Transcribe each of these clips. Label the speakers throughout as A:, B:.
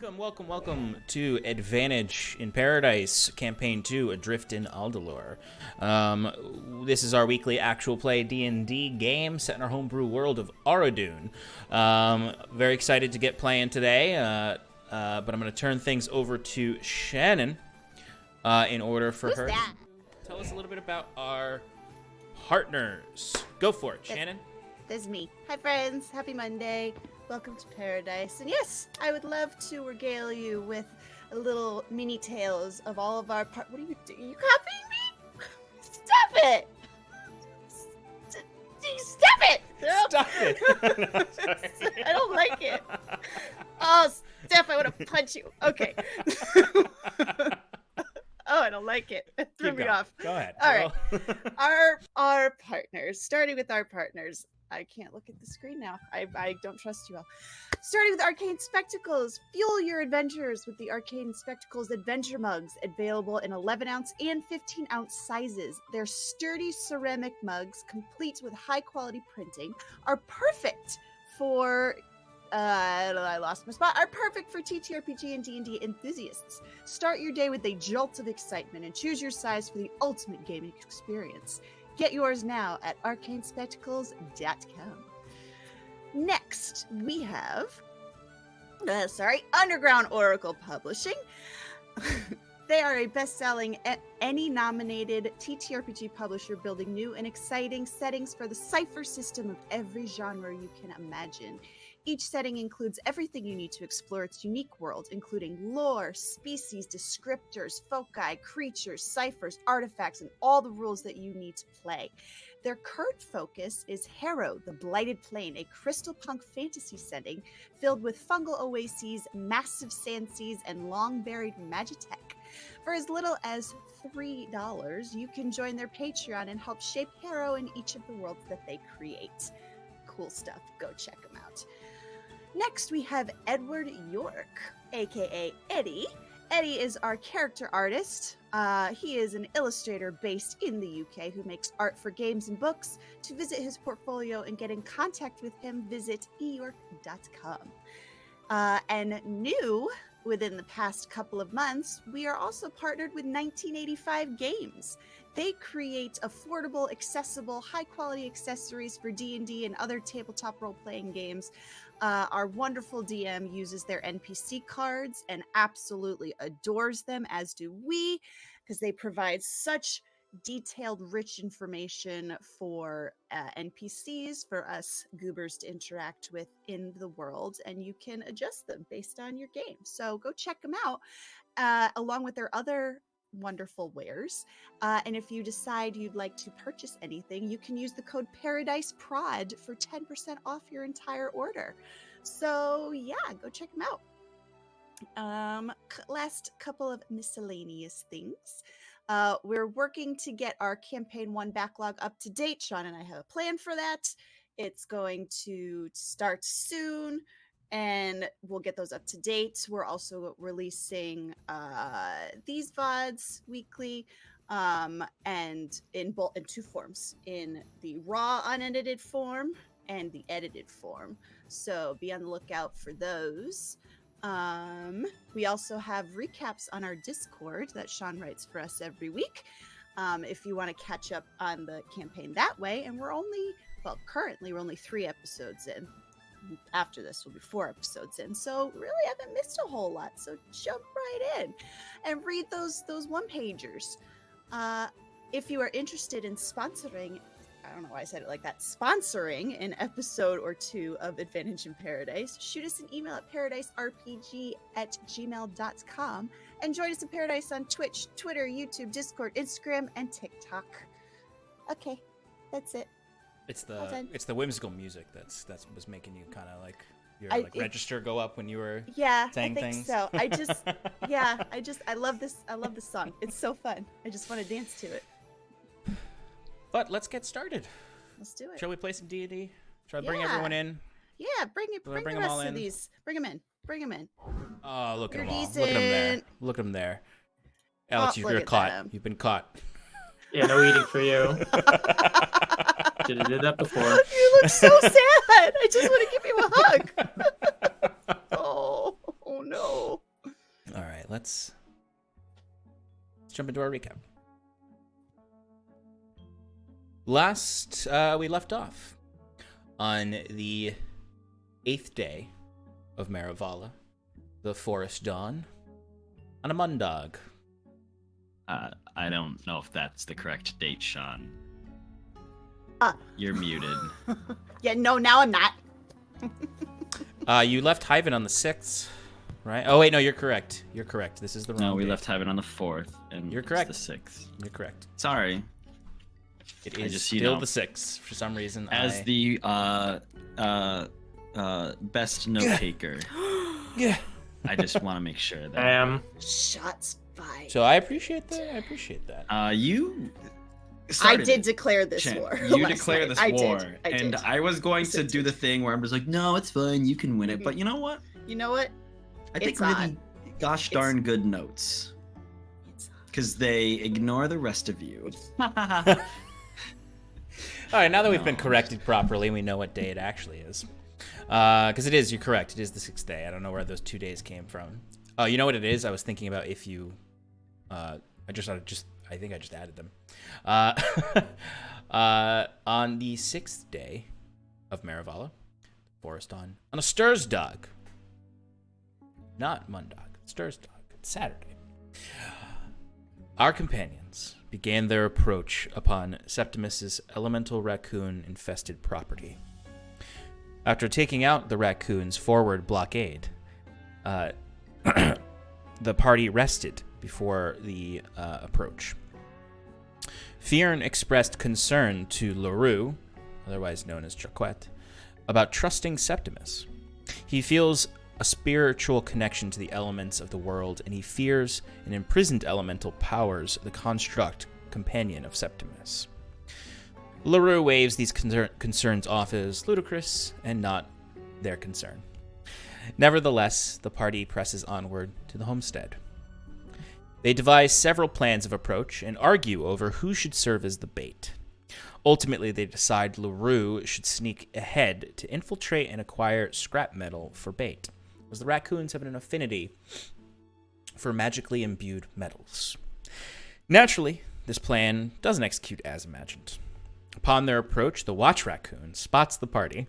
A: Welcome to Advantage in Paradise, Campaign 2, Adrift in Aldhalor. This is our weekly actual play D&D game set in our homebrew world of Aradun. Very excited to get playing today, but I'm going to turn things over to Shannon in order for her to tell us a little bit about our partners. Go for it, Shannon.
B: That's me. Hi, friends. Happy Monday. Welcome to Paradise. And yes, I would love to regale you with a little mini tales of all of our What are you doing? Are you copying me? Stop it! Stop it!
A: Stop it! No, sorry.
B: I don't like it. Oh, Steph, I want to punch you. Okay. Oh, I don't like it. It threw me off.
A: Go ahead.
B: All right. Our partners. Starting with our partners. I can't look at the screen now. I don't trust you all. Starting with Arcane Spectacles. Fuel your adventures with the Arcane Spectacles Adventure Mugs, available in 11-ounce and 15-ounce sizes. Their sturdy ceramic mugs, complete with high-quality printing, are perfect for... I lost my spot. Are perfect for TTRPG and D&D enthusiasts. Start your day with a jolt of excitement and choose your size for the ultimate gaming experience. Get yours now at arcanespectacles.com. Next, we have, Underground Oracle Publishing. They are a best-selling, Emmy-nominated TTRPG publisher building new and exciting settings for the cipher system of every genre you can imagine. Each setting includes everything you need to explore its unique world, including lore, species, descriptors, foci, creatures, ciphers, artifacts, and all the rules that you need to play. Their current focus is Harrow, the Blighted Plain, a crystal punk fantasy setting filled with fungal oases, massive sand seas, and long-buried magitech. For as little as $3, you can join their Patreon and help shape Harrow in each of the worlds that they create. Cool stuff. Go check them out. Next, we have Edward Yorke, aka Eddie. Eddie is our character artist. He is an illustrator based in the UK who makes art for games and books. To visit his portfolio and get in contact with him, visit eyorke.com. And new within the past couple of months, we are also partnered with 1985 Games. They create affordable, accessible, high-quality accessories for D&D and other tabletop role-playing games. Our wonderful DM uses their NPC cards and absolutely adores them, as do we, because they provide such detailed, rich information for NPCs for us goobers to interact with in the world, and you can adjust them based on your game. So go check them out, along with their other wonderful wares. And if you decide you'd like to purchase anything, you can use the code ParadiceProd for 10% off your entire order. So yeah, go check them out. Last couple of miscellaneous things. We're working to get our campaign 1 backlog up to date. Sean and I have a plan for that. It's going to start soon, and we'll get those up to date. We're also releasing these VODs weekly, and in 2 forms, in the raw unedited form and the edited form. So be on the lookout for those. We also have recaps on our Discord that Sean writes for us every week. If you want to catch up on the campaign that way, and currently we're only 3 episodes in. After this will be 4 episodes in, so really haven't missed a whole lot. So jump right in and read those one-pagers. If you are interested in sponsoring, I don't know why I said it like that, sponsoring an episode or 2 of Advantage in Paradise, shoot us an email at paradicerpg@gmail.com and join us in Paradise on Twitch, Twitter, YouTube, Discord, Instagram, and TikTok. Okay, that's it.
A: It's the whimsical music that was making you kind of like your register go up when you were saying things.
B: So. I love this. I love this song. It's so fun. I just want to dance to it.
A: But let's get started.
B: Let's do it.
A: Shall we play some D&D? Shall I bring everyone in?
B: Yeah, bring the rest of these. Bring them in.
A: Oh, look at them all.
B: Decent.
A: Look at them there. Alex, you're caught. You've been caught.
C: Yeah, no eating for you. Should have did that before.
B: You look so sad. I just want to give you a hug. Oh no.
A: let's jump into our recap. Last, we left off on the 8th day of Maravala, the Forest Dawn, on a Mundag.
D: I don't know if that's the correct date, Sean. You're muted.
B: Yeah, no, now I'm not.
A: You left Hyven on the 6th, right? Oh, wait, no, you're correct. You're correct. This is the wrong
D: No, we
A: date.
D: left Hyven on the 4th, and
A: You're
D: it's
A: correct.
D: the 6th.
A: You're correct.
D: Sorry.
A: It
D: I
A: is
D: just,
A: still the 6th. For some reason,
D: As the best note taker,
A: Yeah.
D: I just want to make sure that
B: Shots fired.
A: So I appreciate that. I appreciate that.
D: you.
B: I
D: started
B: did
D: it,
B: declare this
D: Chan.
B: war.
D: You
B: last
D: declare
B: night.
D: this
B: I
D: war,
B: did. I
D: and
B: did.
D: I was going to
B: Listen
D: do
B: to
D: the thing where I'm just like, no, it's fine, you can win it. But you know what?
B: You know what?
D: I take
B: It's
D: really
B: on.
D: gosh darn good notes
B: It's on.
D: because they ignore the rest of you.
A: All right, now that we've been
D: No.
A: corrected properly, we know what day it actually is. Because it is, you're correct. It is the 6th day. I don't know where those 2 days came from. Oh, you know what it is? I was thinking about if you. I think I just added them. On the 6th day of Maravala, Forest on a Stursdag. Not Mundag, Stursdag. It's Saturday. Our companions began their approach upon Septimus's elemental raccoon-infested property. After taking out the raccoon's forward blockade, the party rested before the approach. Fiern expressed concern to Leroux, otherwise known as Jaquette, about trusting Septimus. He feels a spiritual connection to the elements of the world, and he fears an imprisoned elemental powers the construct companion of Septimus. Leroux waves these concerns off as ludicrous and not their concern. Nevertheless, the party presses onward to the homestead. They devise several plans of approach and argue over who should serve as the bait. Ultimately, they decide Leroux should sneak ahead to infiltrate and acquire scrap metal for bait, as the raccoons have an affinity for magically imbued metals. Naturally, this plan doesn't execute as imagined. Upon their approach, the watch raccoon spots the party.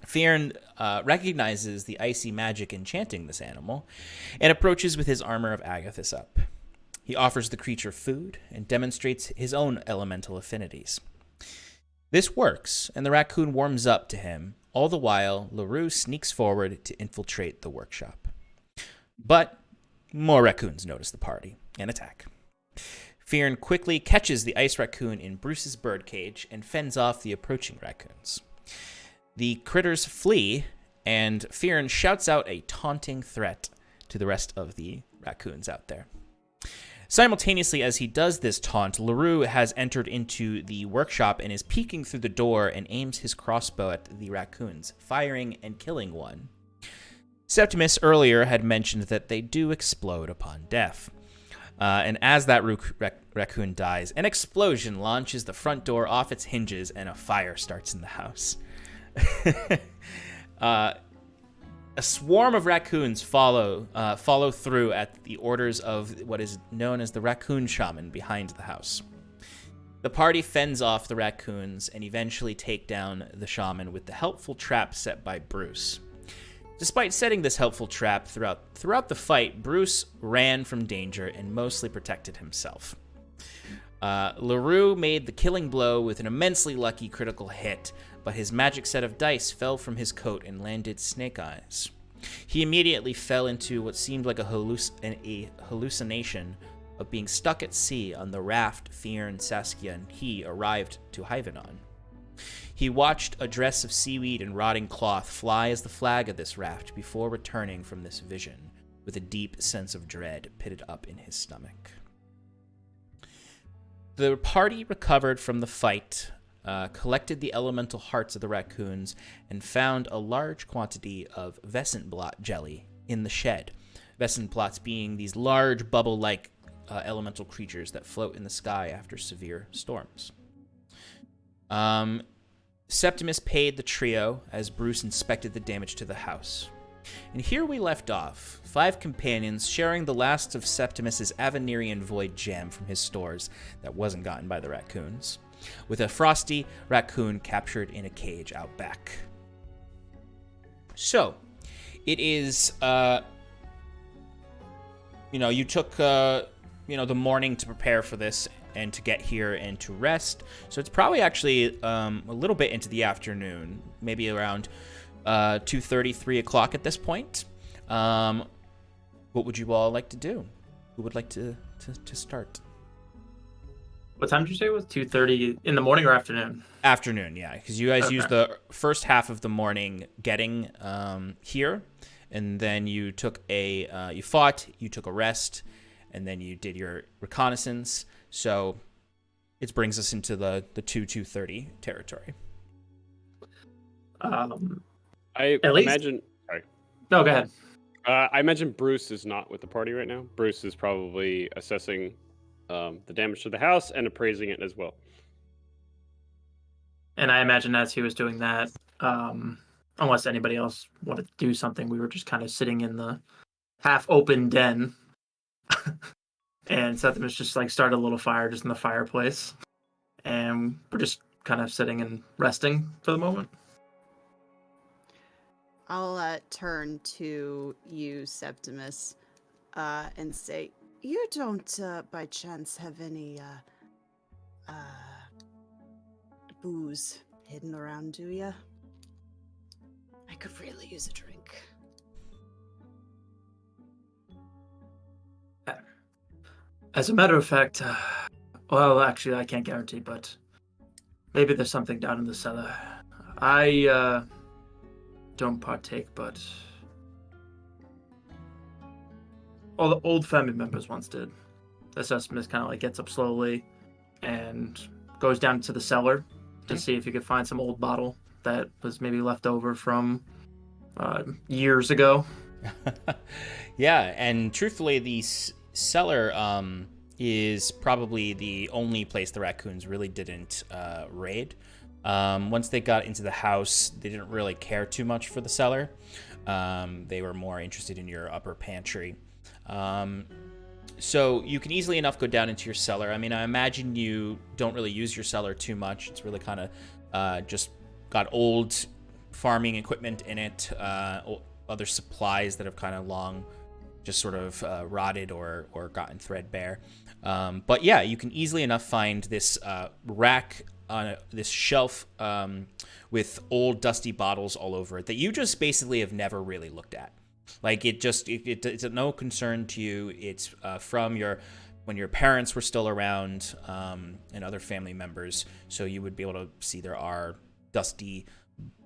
A: Fiern recognizes the icy magic enchanting this animal and approaches with his armor of Agathis up. He offers the creature food and demonstrates his own elemental affinities. This works, and the raccoon warms up to him. All the while, Leroux sneaks forward to infiltrate the workshop. But more raccoons notice the party and attack. Fiern quickly catches the ice raccoon in Bruce's birdcage and fends off the approaching raccoons. The critters flee, and Fiern shouts out a taunting threat to the rest of the raccoons out there. Simultaneously, as he does this taunt, Leroux has entered into the workshop and is peeking through the door and aims his crossbow at the raccoons, firing and killing one. Septimus earlier had mentioned that they do explode upon death. And as that raccoon dies, an explosion launches the front door off its hinges and a fire starts in the house. A swarm of raccoons follow through at the orders of what is known as the raccoon shaman behind the house. The party fends off the raccoons and eventually take down the shaman with the helpful trap set by Bruce. Despite setting this helpful trap throughout the fight, Bruce ran from danger and mostly protected himself. Leroux made the killing blow with an immensely lucky critical hit, but his magic set of dice fell from his coat and landed snake eyes. He immediately fell into what seemed like a hallucination of being stuck at sea on the raft Fiern, Saskia, and he arrived to Hyven on. He watched a dress of seaweed and rotting cloth fly as the flag of this raft before returning from this vision with a deep sense of dread pitted up in his stomach. The party recovered from the fight, collected the elemental hearts of the raccoons, and found a large quantity of Vesentblot jelly in the shed. Vesentblots being these large bubble-like elemental creatures that float in the sky after severe storms. Septimus paid the trio as Bruce inspected the damage to the house. And here we left off, 5 companions sharing the last of Septimus's Avenirian Void jam from his stores that wasn't gotten by the raccoons, with a frosty raccoon captured in a cage out back. So, it is, you took, the morning to prepare for this and to get here and to rest. So it's probably actually a little bit into the afternoon, maybe around 2:30, 3 o'clock at this point. What would you all like to do? Who would like to start?
C: What time did you say it was? 2:30 in the morning or afternoon?
A: Afternoon, yeah, because you guys used the first half of the morning getting here, and then you took you fought, you took a rest, and then you did your reconnaissance. So it brings us into the 2:30 territory.
E: I imagine. Sorry.
C: No, go ahead.
E: I imagine Bruce is not with the party right now. Bruce is probably assessing the damage to the house and appraising it as well.
C: And I imagine as he was doing that, unless anybody else wanted to do something, we were just kind of sitting in the half-open den. And Septimus just started a little fire just in the fireplace. And we're just kind of sitting and resting for the moment.
B: I'll turn to you, Septimus, and say, you don't, by chance, have any, booze hidden around, do ya? I could really use a drink.
C: As a matter of fact, well, actually, I can't guarantee, but maybe there's something down in the cellar. I, don't partake, but all the old family members once did. The Septimus kind of gets up slowly and goes down to the cellar to see if you could find some old bottle that was maybe left over from years ago.
A: Yeah, and truthfully, the cellar is probably the only place the raccoons really didn't raid. Once they got into the house, they didn't really care too much for the cellar. They were more interested in your upper pantry. So you can easily enough go down into your cellar. I mean, I imagine you don't really use your cellar too much. It's really kind of just got old farming equipment in it, other supplies that have kind of long just sort of rotted or gotten threadbare. But yeah, you can easily enough find this rack on this shelf with old dusty bottles all over it that you just basically have never really looked at. It's no concern to you. It's from when your parents were still around and other family members, so you would be able to see there are dusty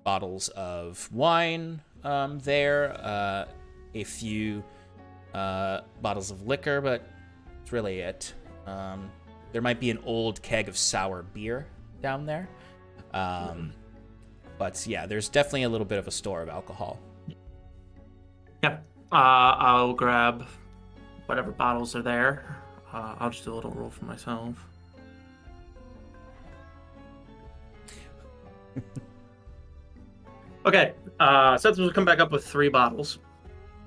A: bottles of wine there, a few bottles of liquor, but it's really it. There might be an old keg of sour beer down there. But yeah, there's definitely a little bit of a store of alcohol.
C: Yep. I'll grab whatever bottles are there. I'll just do a little roll for myself. Okay. Septimus will come back up with 3 bottles.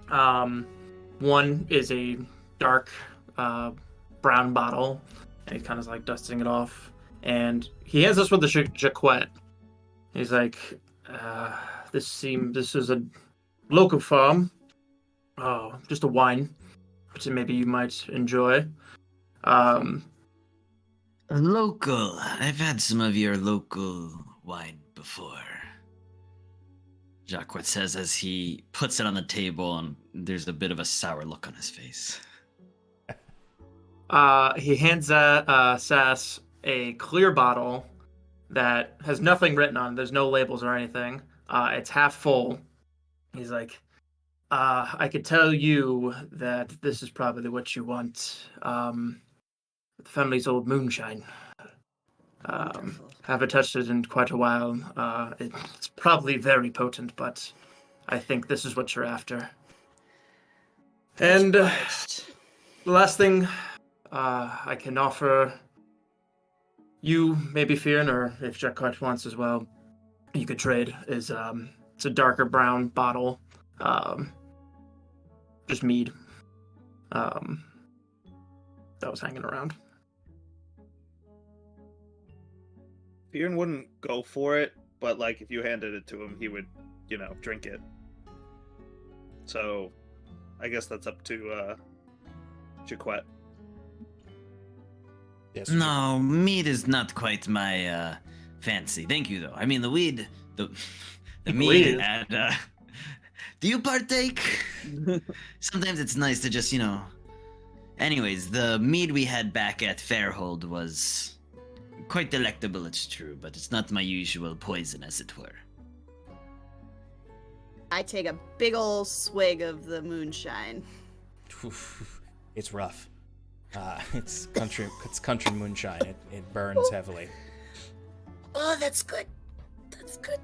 C: One is a dark brown bottle, and he's kind of dusting it off. And he hands us with the Jaquette. He's like, this is a local farm. Oh, just a wine, which maybe you might enjoy.
D: A local. I've had some of your local wine before. Jacques says as he puts it on the table, and there's a bit of a sour look on his face.
C: He hands Sass a clear bottle that has nothing written on it. There's no labels or anything. It's half full. He's like, I could tell you that this is probably what you want. The family's old moonshine. Haven't touched it in quite a while. It's probably very potent, but I think this is what you're after. And the last thing I can offer you, maybe Fearin, or if Jacquard wants as well, you could trade, is it's a darker brown bottle just mead that was hanging around.
F: Bjorn wouldn't go for it, but like if you handed it to him, he would, drink it. So, I guess that's up to Jaquette.
A: Yes.
D: No, mead is not quite my fancy. Thank you, though. I mean, the weed, the mead,
C: Weed.
D: and do you partake? Sometimes it's nice to just, Anyways, the mead we had back at Fairhold was quite delectable, it's true, but it's not my usual poison, as it were.
B: I take a big ol' swig of the moonshine.
A: It's rough. It's country moonshine. It burns heavily.
B: Oh, that's good. That's good.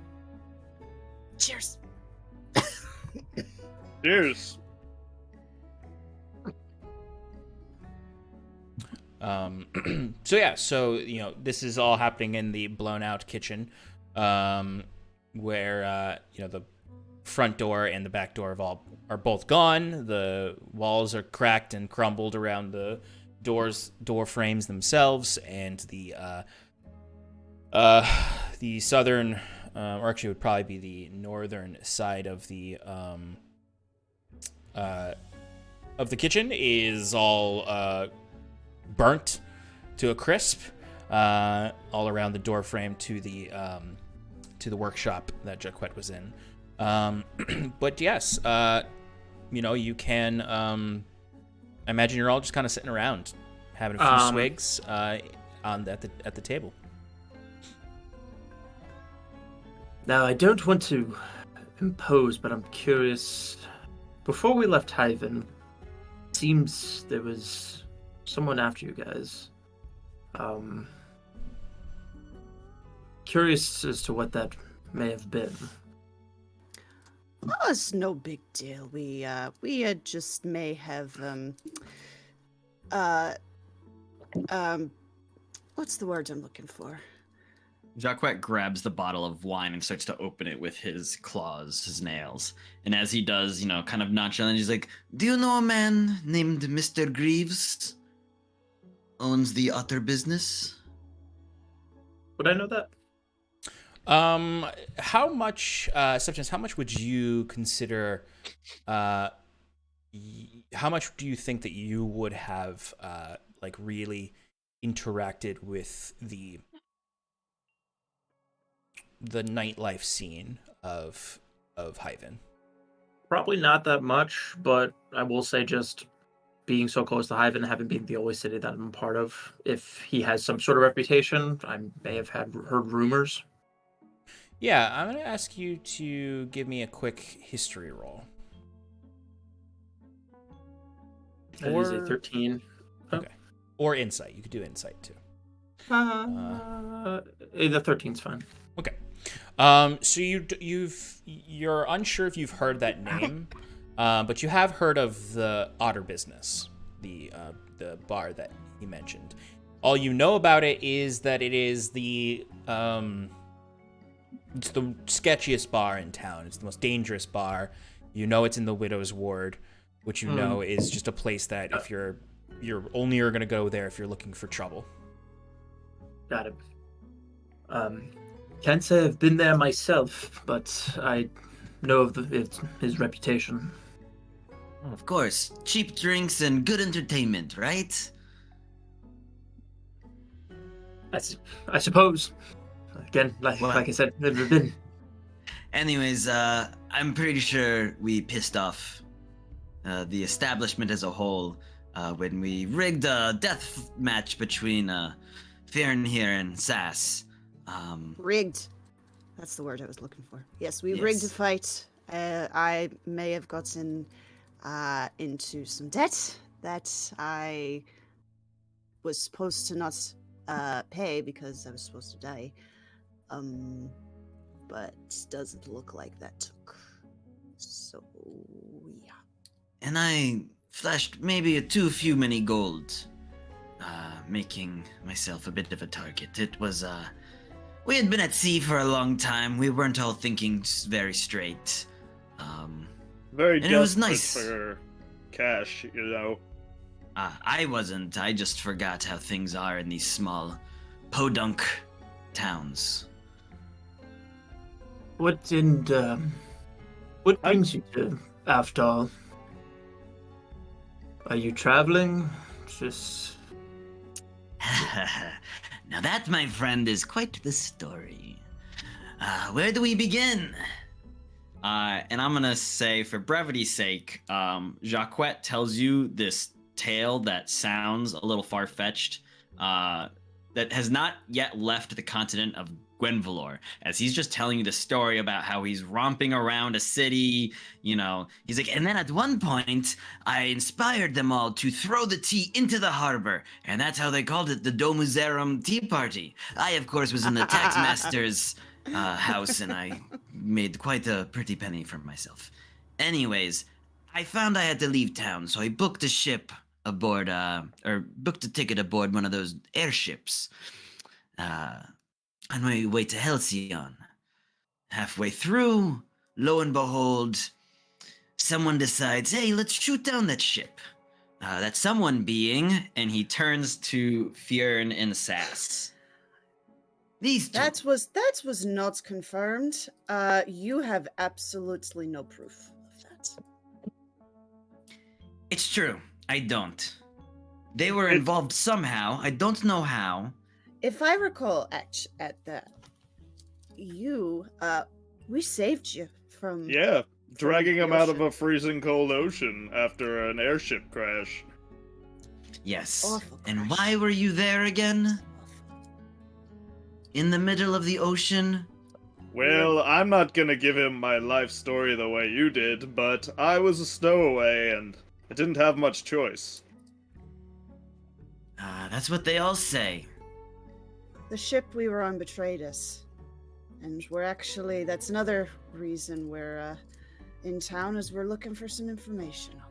B: Cheers.
F: Cheers.
A: So this is all happening in the blown out kitchen, where the front door and the back door are both gone. The walls are cracked and crumbled around the door frames themselves, and the southern, or actually it would probably be the northern side of the kitchen is all burnt to a crisp, all around the door frame to the workshop that Jaquette was in. But yes, you can. I imagine you're all just kind of sitting around, having a few swigs at the table.
C: Now, I don't want to impose, but I'm curious. Before we left Hyven, seems there was someone after you guys. Curious as to what that may have been.
B: Oh, it's no big deal. We just may have what's the word I'm looking for?
D: Jacquet grabs the bottle of wine and starts to open it with his claws, his nails. And as he does, kind of nonchalant, he's like, "Do you know a man named Mr. Greaves? Owns the Otter business?"
C: Would I know that?
A: How much, Septimus, how much would you consider, how much do you think that you would have, really interacted with the nightlife scene of Hyven?
C: Probably not that much, but I will say just being so close to Hyven, having been the only city that I'm a part of, if he has some sort of reputation, I may have heard rumors.
A: Yeah, I'm going to ask you to give me a quick history roll.
C: That is a 13.
A: Okay. Or insight. You could do insight, too.
C: The 13's fine.
A: Okay. So you're unsure if you've heard that name, but you have heard of the Otter business, the bar that he mentioned. All you know about it is that it is it's the sketchiest bar in town. It's the most dangerous bar. You know it's in the Widow's Ward, which you know is just a place that if you're only going to go there if you're looking for trouble.
C: Got it. Can't say I've been there myself, but I know of his reputation.
D: Of course. Cheap drinks and good entertainment, right?
C: I suppose. Again, like I said, never been.
D: Anyways, I'm pretty sure we pissed off the establishment as a whole when we rigged a death match between Fern here and Sass.
B: Rigged. That's the word I was looking for. Yes, we rigged a fight. I may have gotten into some debt that I was supposed to not pay because I was supposed to die. But doesn't look like that took. So, yeah.
D: And I flashed maybe too few many gold, making myself a bit of a target. It was, we had been at sea for a long time. We weren't all thinking very straight.
F: Very
D: And it was
F: desperate
D: nice.
F: for cash, you know.
D: I wasn't. I just forgot how things are in these small podunk towns.
C: What brings you to Aftal? Are you traveling? Just
D: Now that, my friend, is quite the story. Where do we begin? And I'm gonna say, for brevity's sake, Jacquette tells you this tale that sounds a little far-fetched, that has not yet left the continent of Gwenvalor, as he's just telling you the story about how he's romping around a city, you know. He's like, and then at one point, I inspired them all to throw the tea into the harbor, and that's how they called it the Domuserum Tea Party. I, of course, was in the taxmaster's house, and I made quite a pretty penny for myself. Anyways, I found I had to leave town, so I booked a ship aboard, or booked a ticket aboard one of those airships. On my way to Halcyon. Halfway through, lo and behold, someone decides, hey, let's shoot down that ship. That someone being, and he turns to Fjern and Sass. These two.
B: That was not confirmed. You have absolutely no proof of that.
D: It's true. I don't. They were involved somehow. I don't know how.
B: If I recall, at that, we saved you from.
F: Yeah, dragging
B: the
F: him out of
B: ocean.
F: a freezing cold ocean after an airship crash.
D: Yes.
B: Awful
D: And
B: crash.
D: why were you there again?
B: Awful.
D: In the middle of the ocean?
F: Well, I'm not gonna give him my life story the way you did, but I was a stowaway and I didn't have much choice.
D: That's what they all say.
B: The ship we were on betrayed us, and that's another reason we're in town, is we're looking for some information on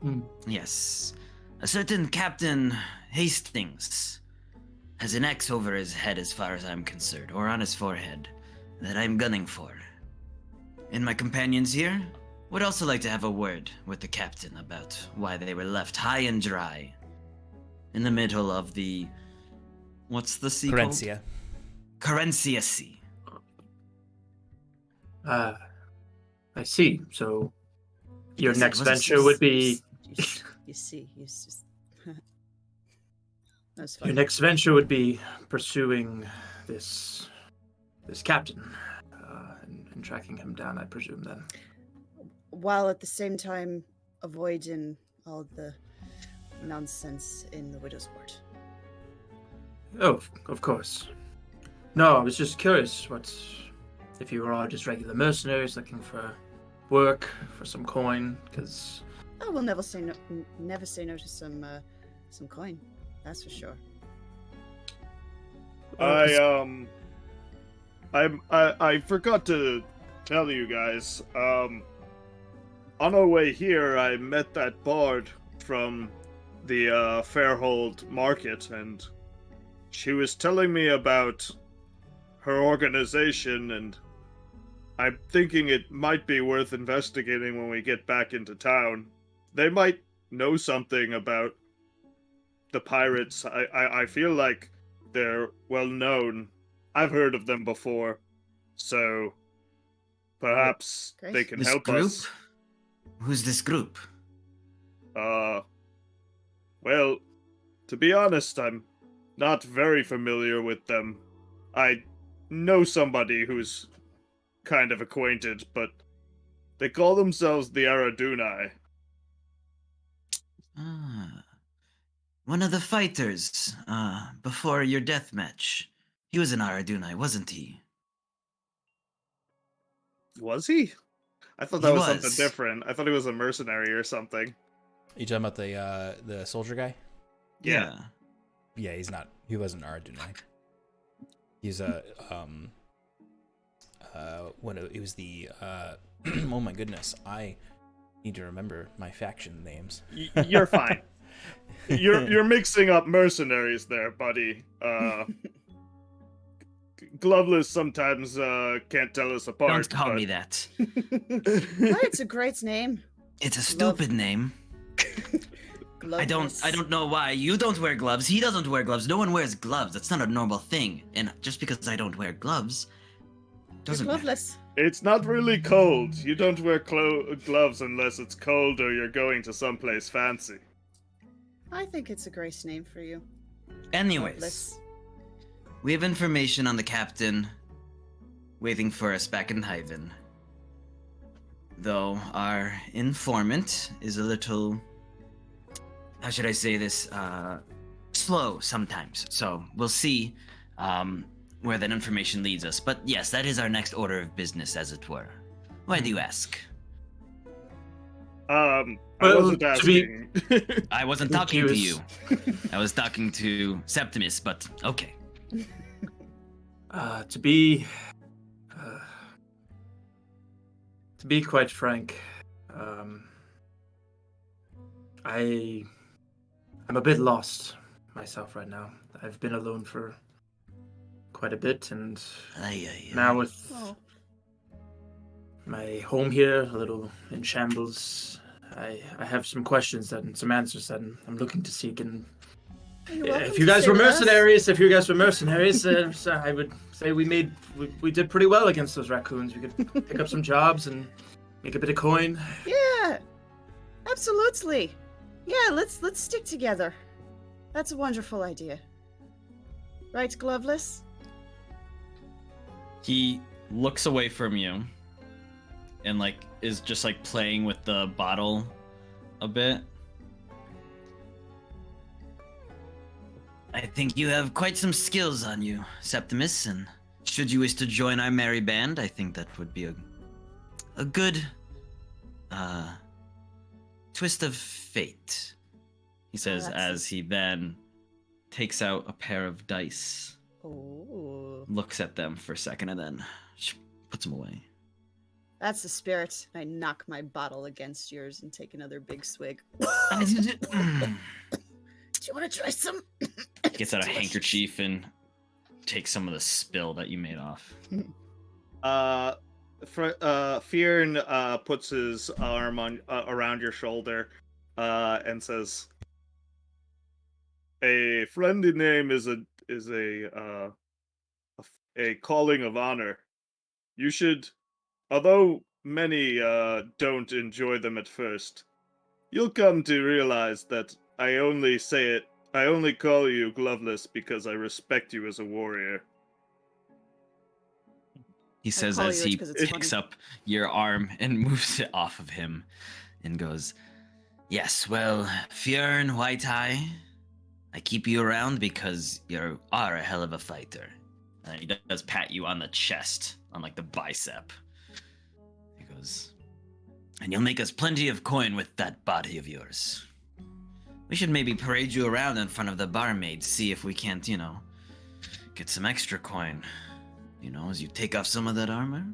B: that.
D: Yes. A certain Captain Hastings has an X over his head as far as I'm concerned, or on his forehead, that I'm gunning for. And my companions here would also like to have a word with the captain about why they were left high and dry in the middle of the... What's the sea called?
A: Carencia.
D: Carencia Sea.
C: I see. So your
D: Yes, it
C: next
D: was a
C: venture would be
B: You see, he's just. That's
C: your
B: fine.
C: next venture would be pursuing this captain and tracking him down, I presume. Then
B: While at the same time avoiding all the nonsense in the Widow's Ward.
C: oh, of course. No, I was just curious. If you were all just regular mercenaries looking for work for some coin? Because
B: Oh, we'll never say no. Never say no to some coin. That's for sure.
F: I forgot to tell you guys, on our way here, I met that bard from the Fairhold Market, and she was telling me about her organization, and I'm thinking it might be worth investigating when we get back into town. They might know something about the pirates. I feel like they're well known. I've heard of them before, so perhaps
B: Great.
F: they can
D: This
F: help
D: group?
F: us.
D: Who's this group?
F: Well, to be honest, I'm not very familiar with them. I know somebody who's kind of acquainted, but they call themselves the Aradunai.
D: One of the fighters, before your death match. He was an Aradunai, wasn't he?
F: Was he? I thought that
D: He
F: was
D: was.
F: something different. I thought he was a mercenary or something.
A: You talking about the soldier guy?
F: Yeah.
A: Yeah, he's not. He wasn't Ardunai. He's a it was the oh my goodness, I need to remember my faction names.
F: You're fine. You're mixing up mercenaries there, buddy. Gloveless sometimes can't tell us apart.
D: Don't call
F: but-
D: me that.
B: Why, it's a great name.
D: It's a stupid name. I
B: Gloveless.
D: don't know why. You don't wear gloves. He doesn't wear gloves. No one wears gloves. That's not a normal thing. And just because I don't wear gloves
B: You're
D: doesn't matter.
B: gloveless.
F: It's not really cold. You don't wear gloves unless it's cold or you're going to someplace fancy.
B: I think it's a great name for you.
D: Anyways,
B: Gloveless.
D: we have information on the captain waiting for us back in Hyven. Though our informant is a little, how should I say this, slow sometimes. So we'll see where that information leads us. But yes, that is our next order of business, as it were. Why do you ask?
F: I
C: Well,
F: wasn't
C: to be-
F: asking.
D: I wasn't
C: Thank
D: talking
C: you,
D: to
C: is-
D: you. I was talking to Septimus, but okay.
C: To be quite frank, I'm a bit lost myself right now. I've been alone for quite a bit, and now with
B: Oh.
C: my home here a little in shambles, I have some questions and some answers that I'm looking to seek. And
B: You're welcome
C: if you
B: to
C: guys
B: stay
C: were
B: with us.
C: mercenaries, so I would say we did pretty well against those raccoons. We could pick up some jobs and make a bit of coin.
B: Yeah, absolutely. Yeah, let's stick together. That's a wonderful idea. Right, Gloveless?
D: He looks away from you and is just playing with the bottle a bit. I think you have quite some skills on you, Septimus, and should you wish to join our merry band, I think that would be a good twist of fate, he says,
B: that's
D: as he then takes out a pair of dice,
B: Oh,
D: looks at them for a second, and then puts them away.
B: that's the spirit. I knock my bottle against yours and take another big swig. Do you want to try some?
D: Gets out a handkerchief and takes some of the spill that you made off.
F: Fionn puts his arm on around your shoulder and says, "A friendly name is a calling of honor. You should, although many don't enjoy them at first, you'll come to realize that I only call you Gloveless because I respect you as a warrior."
D: He says
B: call
D: as
B: you
D: he
B: it 'cause it's
D: picks
B: funny.
D: up your arm and moves it off of him and goes, "Yes, well, Fionn White Eye, I keep you around because you are a hell of a fighter." And he does pat you on the chest, on the bicep. He goes, "And you'll make us plenty of coin with that body of yours. We should maybe parade you around in front of the barmaid, see if we can't, get some extra coin. As you take off some of that armor."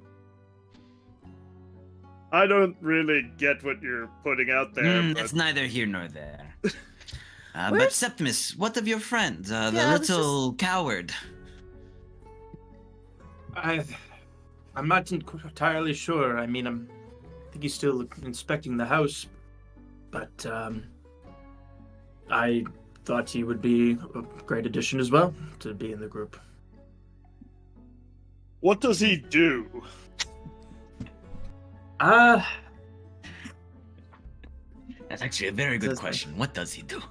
F: I don't really get what you're putting out there, but
D: It's neither here nor there. But
B: Where's-
D: Septimus, what of your friend, the
B: I was
D: little coward?
C: I'm not entirely sure. I mean, I think he's still inspecting the house, but I thought he would be a great addition as well to be in the group.
F: what does he do?
D: That's actually a very good
C: Does-
D: question. What does he do?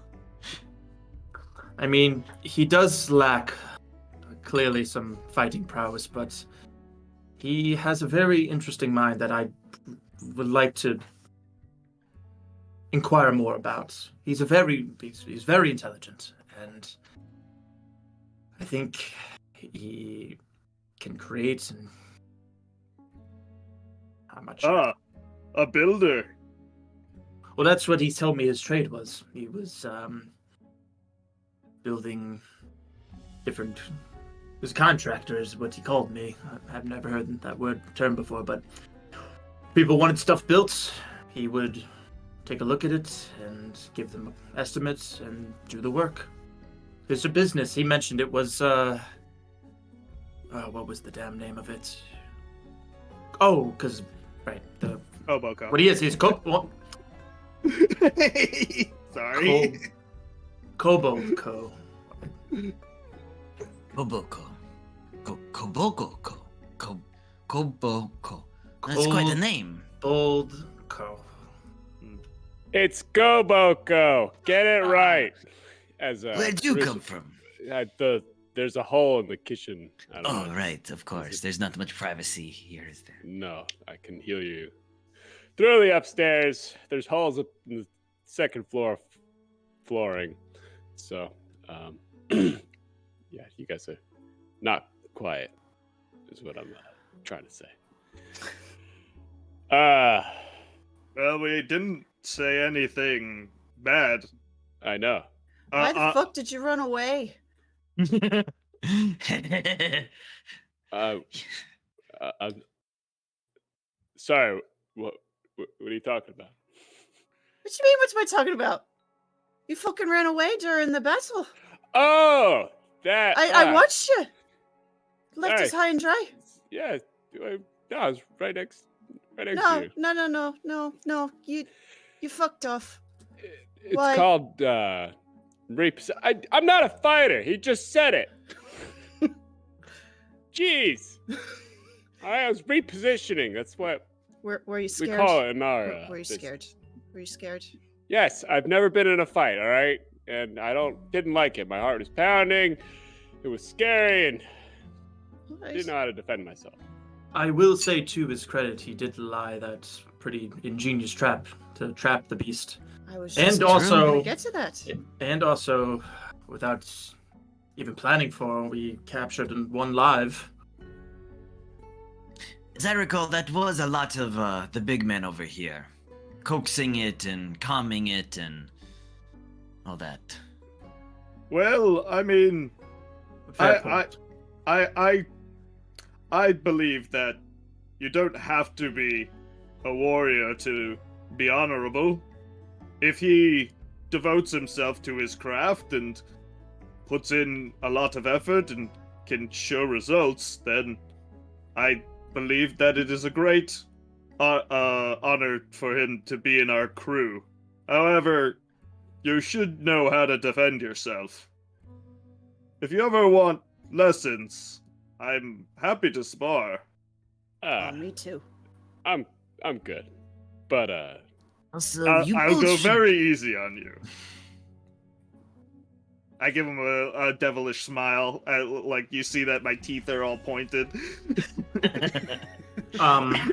C: I mean, he does lack clearly some fighting prowess, but he has a very interesting mind that I would like to inquire more about. He's very intelligent, and I think he can create and how much.
F: A builder.
C: Well, that's what he told me his trade was. He was building different. He was a contractor, is what he called me. I've never heard that term before, but people wanted stuff built. He would take a look at it and give them estimates and do the work. It's a business. He mentioned it was what was the damn name of it? Oh, because right, the
F: Oboko.
C: what he is, he's
F: Sorry.
C: Koboko.
D: Koboko. Koboko. Koboko. That's quite a name.
C: Bold Co.
E: It's Goboko. Get it right. As
D: Where'd you come from?
E: There's a hole in the kitchen. I don't
D: Oh,
E: know.
D: right, of course. There's not much privacy here, is there?
E: No, I can heal you. Through the upstairs. There's holes up in the second floor flooring. So, yeah, you guys are not quiet, is what I'm trying to say.
F: Well, we didn't say anything bad.
E: I know.
B: Why the fuck did you run away?
E: I'm sorry. What are you talking about?
B: What you mean? What am I talking about? You fucking ran away during the battle.
E: Oh, that.
B: I watched you. Left us
E: Hey.
B: high and dry.
E: Yeah, I was right next to
B: No,
E: you.
B: no. You fucked off.
E: It's
B: Why?
E: called I'm not a fighter. He just said it. Jeez. I was repositioning. That's what
B: Were you
E: we
B: scared?
E: call it in our.
B: Were you
E: this-
B: scared? Were you scared?
E: Yes, I've never been in a fight. All right, and I didn't like it. My heart was pounding. It was scary, and I didn't know how to defend myself.
C: I will say to his credit, he did lie that pretty ingenious trap to trap the beast.
B: I was
C: And
B: just
C: also-
B: gonna get to that.
C: And also, without even planning for, we captured one live.
D: As I recall, that was a lot of the big men over here. Coaxing it and calming it and all that.
F: Well, I mean,
C: Fair point.
F: I believe that you don't have to be a warrior to be honorable. If he devotes himself to his craft and puts in a lot of effort and can show results, then I believe that it is a great honor for him to be in our crew. However, you should know how to defend yourself. If you ever want lessons, I'm happy to spar.
B: Me too.
E: I'm good, but
D: Also,
F: I'll go very easy on you. I give him a devilish smile. Like, you see that my teeth are all pointed.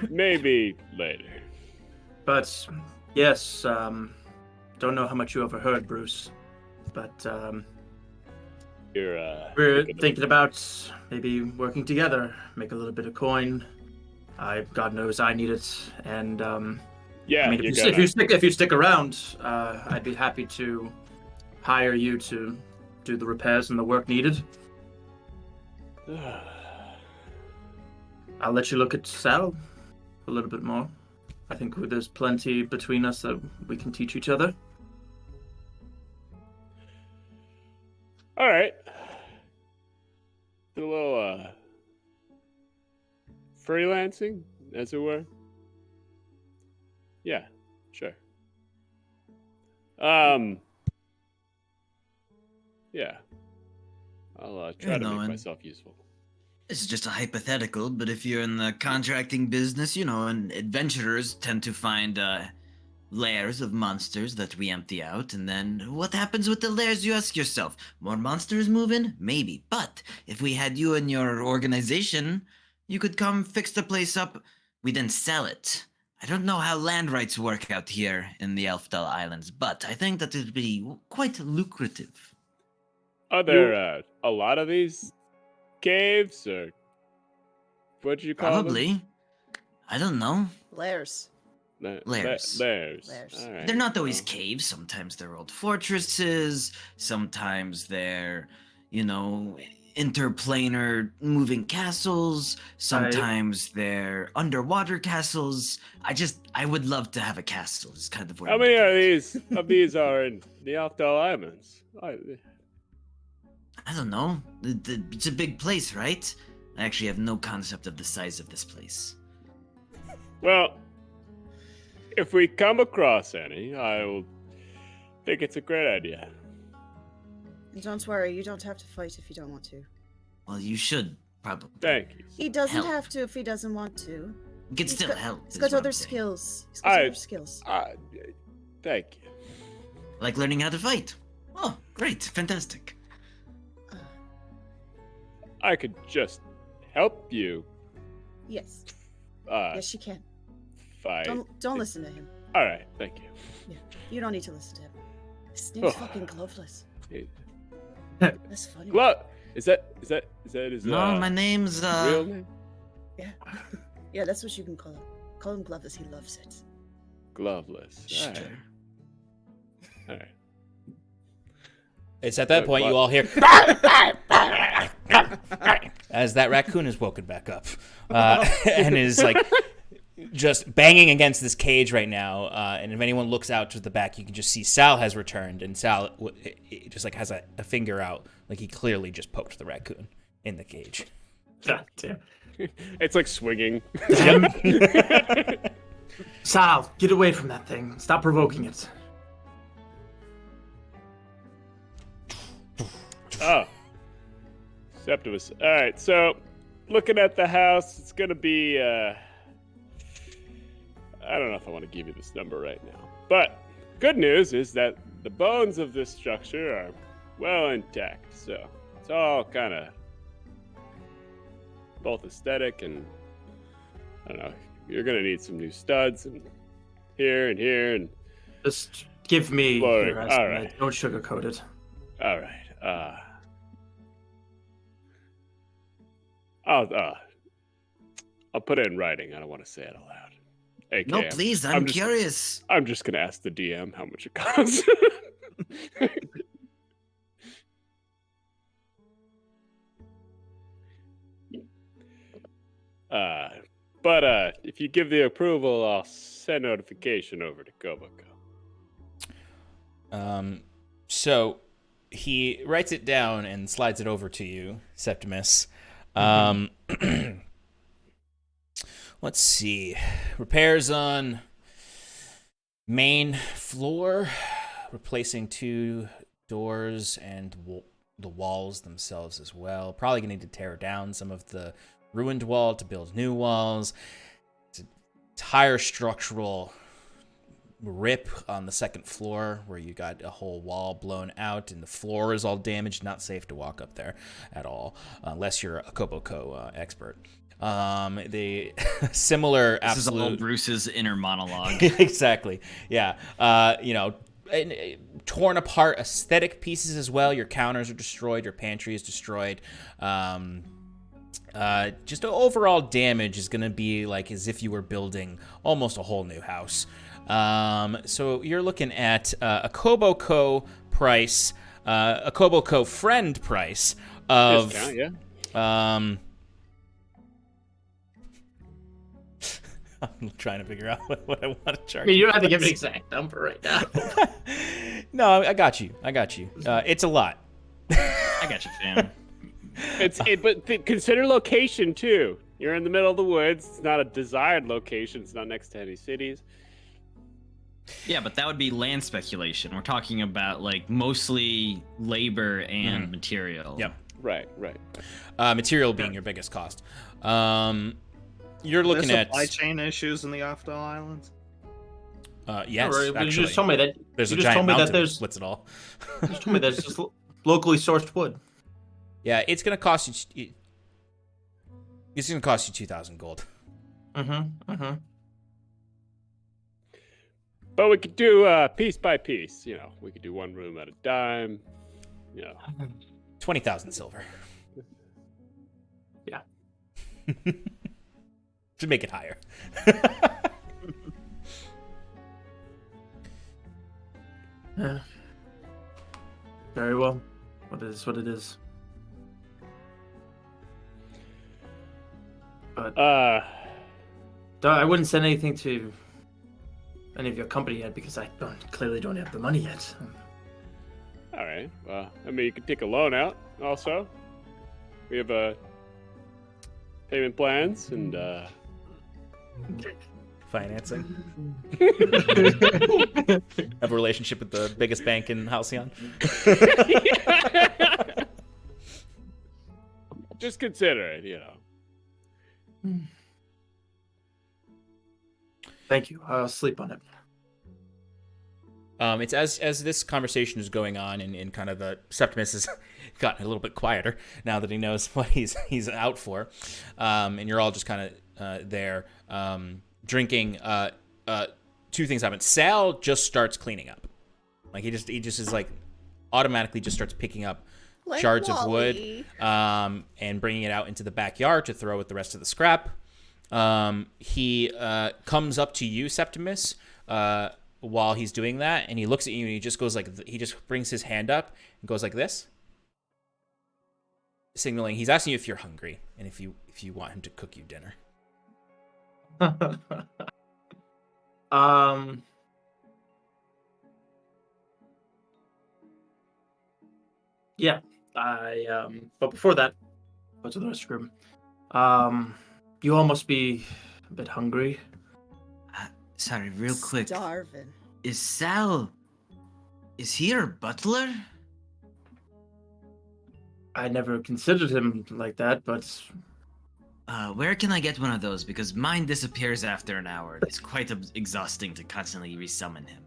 E: maybe later.
C: But yes, don't know how much you overheard, Bruce. But
E: You're
C: we're thinking about maybe working together, make a little bit of coin. God knows I need it, and
E: yeah.
C: I mean, if you stick around, I'd be happy to hire you to do the repairs and the work needed. I'll let you look at Sal a little bit more. I think there's plenty between us that we can teach each other.
E: All right. A little freelancing, as it were. Yeah, sure. Yeah. I'll try to make myself useful.
D: This is just a hypothetical, but if you're in the contracting business, and adventurers tend to find lairs of monsters that we empty out, and then what happens with the lairs, you ask yourself? More monsters move in? Maybe. But if we had you in your organization, you could come fix the place up, we then sell it. I don't know how land rights work out here in the Aldhalor Islands, but I think that it would be quite lucrative.
E: Are there a lot of these caves, or what do you call
D: Probably.
E: them?
D: I don't know.
B: Lairs.
D: Lairs.
E: Lairs.
B: Lairs.
E: All right.
D: They're not always
E: well.
D: caves. Sometimes they're old fortresses. Sometimes they're, interplanar moving castles. Sometimes they're underwater castles. I would love to have a castle. Is kind of where
E: How
D: I'm
E: many
D: thinking.
E: of these are in the Aldhalor Islands?
D: I don't know. It's a big place, right? I actually have no concept of the size of this place.
E: Well, if we come across any, I will think it's a great idea.
B: And don't worry, you don't have to fight if you don't want to.
D: Well, you should, probably.
E: Thank you.
B: He doesn't
D: Help.
B: have to if he doesn't want to.
D: You can still help.
B: He's
D: is
B: got
D: what I'm
B: other
D: saying.
B: skills. He's got other skills.
E: Thank you.
D: Like learning how to fight. Oh, great. Fantastic.
E: I could just help you
B: Yes.
E: uh,
B: Yes, you can.
E: fight.
B: Don't listen to him.
E: All right, thank you.
B: Yeah, you don't need to listen to him. His name's
E: Oh.
B: fucking Gloveless.
E: Hey,
B: That's funny.
E: Is that his
D: No, my name's
E: real name?
B: Yeah. Yeah, that's what you can call him. Call him Gloveless. He loves it.
E: Gloveless.
D: Sure.
E: All right.
A: It's at that point you all hear as that raccoon is woken back up and is like just banging against this cage right now. And if anyone looks out to the back, you can just see Sal has returned, and Sal just like has a finger out, like he clearly just poked the raccoon in the cage.
C: God damn.
E: It's like swinging.
C: Sal, get away from that thing. Stop provoking it.
E: Oh. Septimus. All right, so looking at the house, it's going to be, I don't know if I want to give you this number right now. But good news is that the bones of this structure are well intact. So it's all kind of both aesthetic and, I don't know, you're going to need some new studs and here and here and...
C: Just give me
E: Flooring.
C: your
E: All
C: estimate.
E: right.
C: Don't sugarcoat it.
E: All right. I'll put it in writing. I don't want to say it out loud. AKA,
D: No, please. I'm curious.
E: I'm just gonna ask the DM how much it costs. But if you give the approval, I'll send notification over to Koboko.
A: So he writes it down and slides it over to you, Septimus. Let's see. Repairs on main floor, replacing 2 doors and the walls themselves as well. Probably gonna need to tear down some of the ruined wall to build new walls. It's an entire structural rip on the 2nd floor where you got a whole wall blown out and the floor is all damaged. Not safe to walk up there at all unless you're a Koboko expert. The similar
D: This
A: absolute...
D: is all Bruce's inner monologue.
A: Exactly. Yeah. Torn apart aesthetic pieces as well. Your counters are destroyed. Your pantry is destroyed. Just overall damage is going to be like as if you were building almost a whole new house. So you're looking at a Koboko price, a Koboko friend price of...
E: Discount, yeah.
A: I'm trying to figure out what I want to charge.
C: I mean, you don't have to give an exact number right now.
A: No, I got you. It's a lot.
D: I got you, fam.
E: Consider location too. You're in the middle of the woods. It's not a desired location. It's not next to any cities.
D: Yeah, but that would be land speculation. We're talking about like mostly labor and material.
A: Yep.
E: Right.
A: Material being your biggest cost. You're looking
F: There's
A: at
F: supply chain issues in the Aldhalor Islands.
A: yes,
C: Right, but
A: actually.
C: you just told me that
A: There's
C: you
A: a
C: just
A: giant
C: told me that
A: mountain that
C: there's
A: splits it all.
C: you just told me there's just locally sourced wood.
A: Yeah, it's gonna cost you. It's gonna cost you 2,000 gold.
E: But we could do piece by piece. You know, we could do one room at a time. You know,
A: 20,000 silver.
C: Yeah.
A: To make it higher.
C: Yeah. Very well. What is what it is. But I wouldn't send anything to any of your company yet because I clearly don't have the money yet.
E: all right. Well, I mean, you could take a loan out also. We have a payment plans and
A: Financing. Have a relationship with the biggest bank in Halcyon.
E: just consider it, you know.
C: Thank you. I'll sleep on it.
A: It's as this conversation is going on, and kind of the Septimus has gotten a little bit quieter now that he knows what he's out for, and you're all just kind of there drinking. Two things happen. Sal just starts cleaning up, like he just is like automatically just starts picking up
B: Like
A: shards of
B: Wally.
A: wood, and bringing it out into the backyard to throw with the rest of the scrap. He comes up to you, Septimus, while he's doing that, and he looks at you and he just goes like, he just brings his hand up and goes like this, signaling he's asking you if you're hungry and if you want him to cook you dinner.
C: Yeah, but before that, go to the restroom. You all must be a bit hungry.
D: Sorry, real quick.
B: Starving.
D: Is Sal... Is he your butler?
C: I never considered him like that, but
D: Where can I get one of those? Because mine disappears after an hour. It's quite exhausting to constantly resummon him.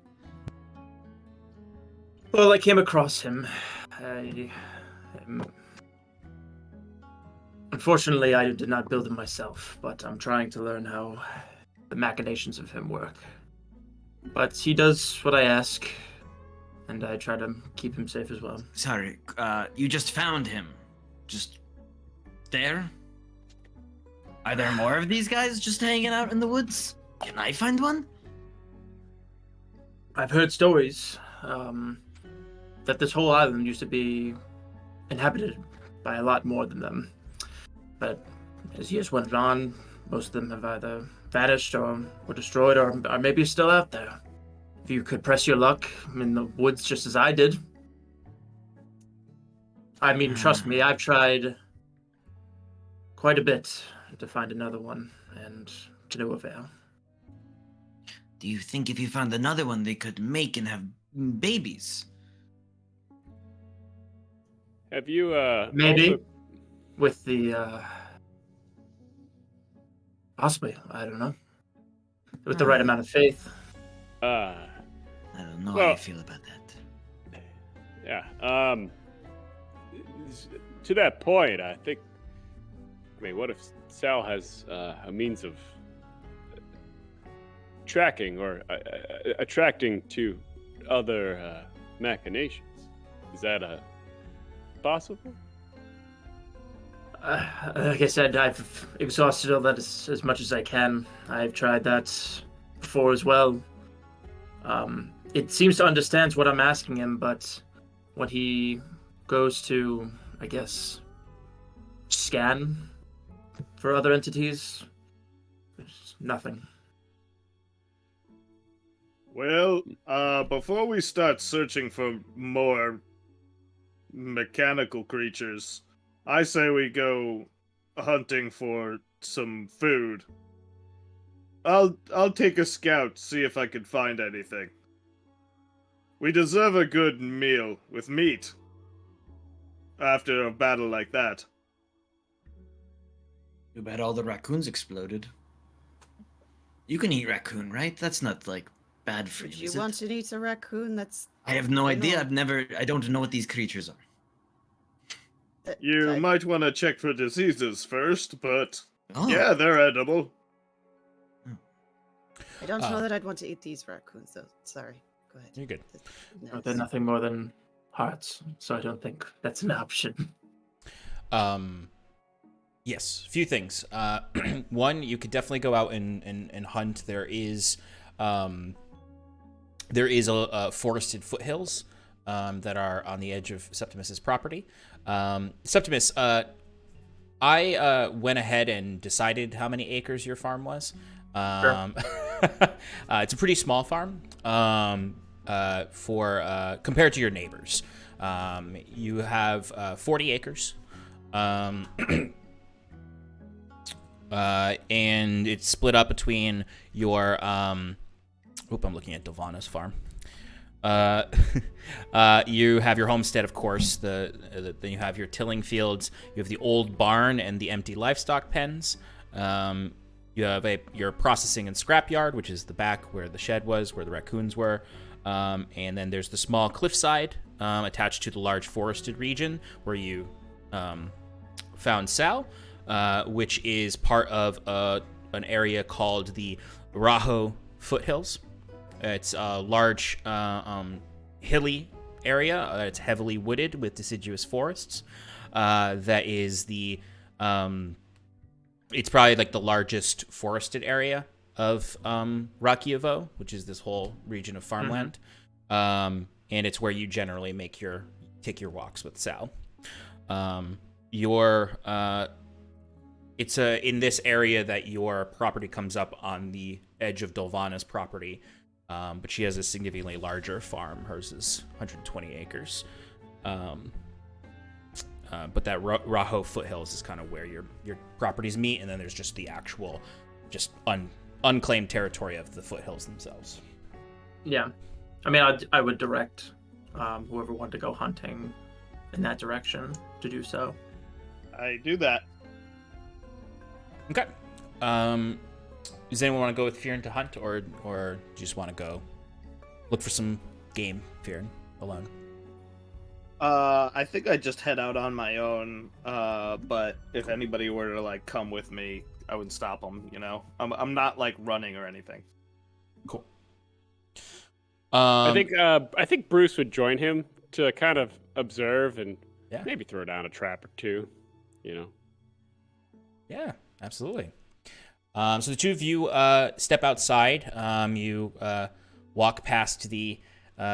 C: well, I came across him. Unfortunately, I did not build him myself, but I'm trying to learn how the machinations of him work. But he does what I ask, and I try to keep him safe as well.
D: Sorry, you just found him. Just there? Are there more of these guys just hanging out in the woods? Can I find one?
C: I've heard stories that this whole island used to be inhabited by a lot more than them. But as years went on, most of them have either vanished or were destroyed or maybe still out there. If you could press your luck in the woods just as I did. I mean, trust me, I've tried quite a bit to find another one, and to no avail.
D: Do you think if you found another one, they could make and have babies?
E: Have you
C: Maybe.
E: also-
C: With the, possibly, I don't know. With the right amount of faith.
D: I don't know how
E: Well-
D: you feel about that.
E: Yeah. To that point, I think. I mean, what if Sal has a means of tracking or attracting to other machinations? Is that possible?
C: Like I said, I've exhausted all that as much as I can. I've tried that before as well. It seems to understand what I'm asking him, but when he goes to, I guess, scan for other entities, there's nothing.
F: Well, before we start searching for more mechanical creatures, I say we go hunting for some food. I'll take a scout, see if I can find anything. We deserve a good meal with meat after a battle like that.
D: Too bad all the raccoons exploded. You can eat raccoon, right? That's not, like, bad for
B: Would
D: you,
B: you
D: is
B: want
D: it?
B: to eat a raccoon? That's.
D: I have no
B: I
D: idea.
B: know.
D: I don't know what these creatures are.
F: You
B: I,
F: might want to check for diseases first, but
D: Oh,
F: yeah, they're edible.
B: I don't know that I'd want to eat these raccoons, though. Sorry. Go ahead.
A: You're good.
B: No,
C: They're nothing more than hearts, so I don't think that's an option.
A: Yes, a few things. One, you could definitely go out and hunt. There is a forested foothills that are on the edge of Septimus's property. Septimus, I went ahead and decided how many acres your farm was.
C: Sure.
A: It's a pretty small farm for compared to your neighbors. You have 40 acres. and it's split up between your I'm looking at Delvana's farm. You have your homestead, of course. Then you have your tilling fields. You have the old barn and the empty livestock pens. You have your processing and scrapyard, which is the back where the shed was, where the raccoons were. And then there's the small cliffside attached to the large forested region where you found Sal, which is part of an area called the Raho Foothills. It's a large, hilly area that's heavily wooded with deciduous forests. That is it's probably like the largest forested area of Rakievo, which is this whole region of farmland. And it's where you generally take your walks with Sal. It's in this area that your property comes up on the edge of Dolvana's property. But she has a significantly larger farm. Hers is 120 acres. But that Raho Foothills is kind of where your properties meet, and then there's just the actual, unclaimed territory of the foothills themselves.
C: Yeah. I mean, I would direct whoever wanted to go hunting in that direction to do so.
F: I do that.
A: Okay. Does anyone want to go with Fearin to hunt, or do you just want to go look for some game, Fearin, alone?
F: I think I just head out on my own. But if anybody were to like come with me, I would stop them. You know, I'm not like running or anything.
A: Cool.
E: I think Bruce would join him to kind of observe and maybe throw down a trap or two. You know.
A: Yeah, absolutely. So the two of you step outside. You walk past the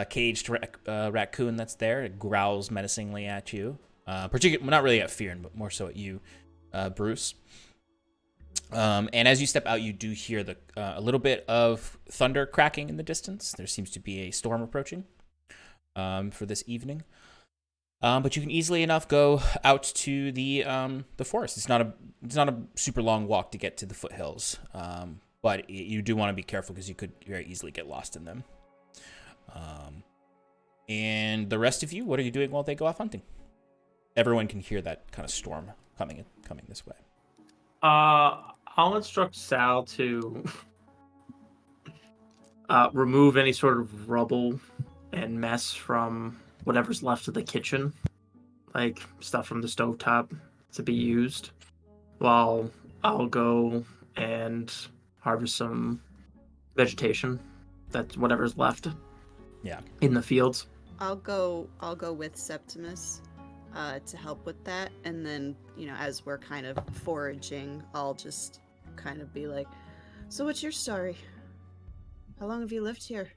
A: caged raccoon that's there. It growls menacingly at you. Not really at Fearin, but more so at you, Bruce. And as you step out, you do hear a little bit of thunder cracking in the distance. There seems to be a storm approaching for this evening. But you can easily enough go out to the forest. It's not a super long walk to get to the foothills, but you do want to be careful because you could very easily get lost in them. And the rest of you, what are you doing while they go off hunting? Everyone can hear that kind of storm coming this way.
C: I'll instruct Sal to remove any sort of rubble and mess from whatever's left of the kitchen, like stuff from the stovetop to be used, while I'll go and harvest some vegetation, that's whatever's left in the fields.
B: I'll go with Septimus to help with that, and then, as we're kind of foraging, I'll just kind of be like, so what's your story? How long have you lived here?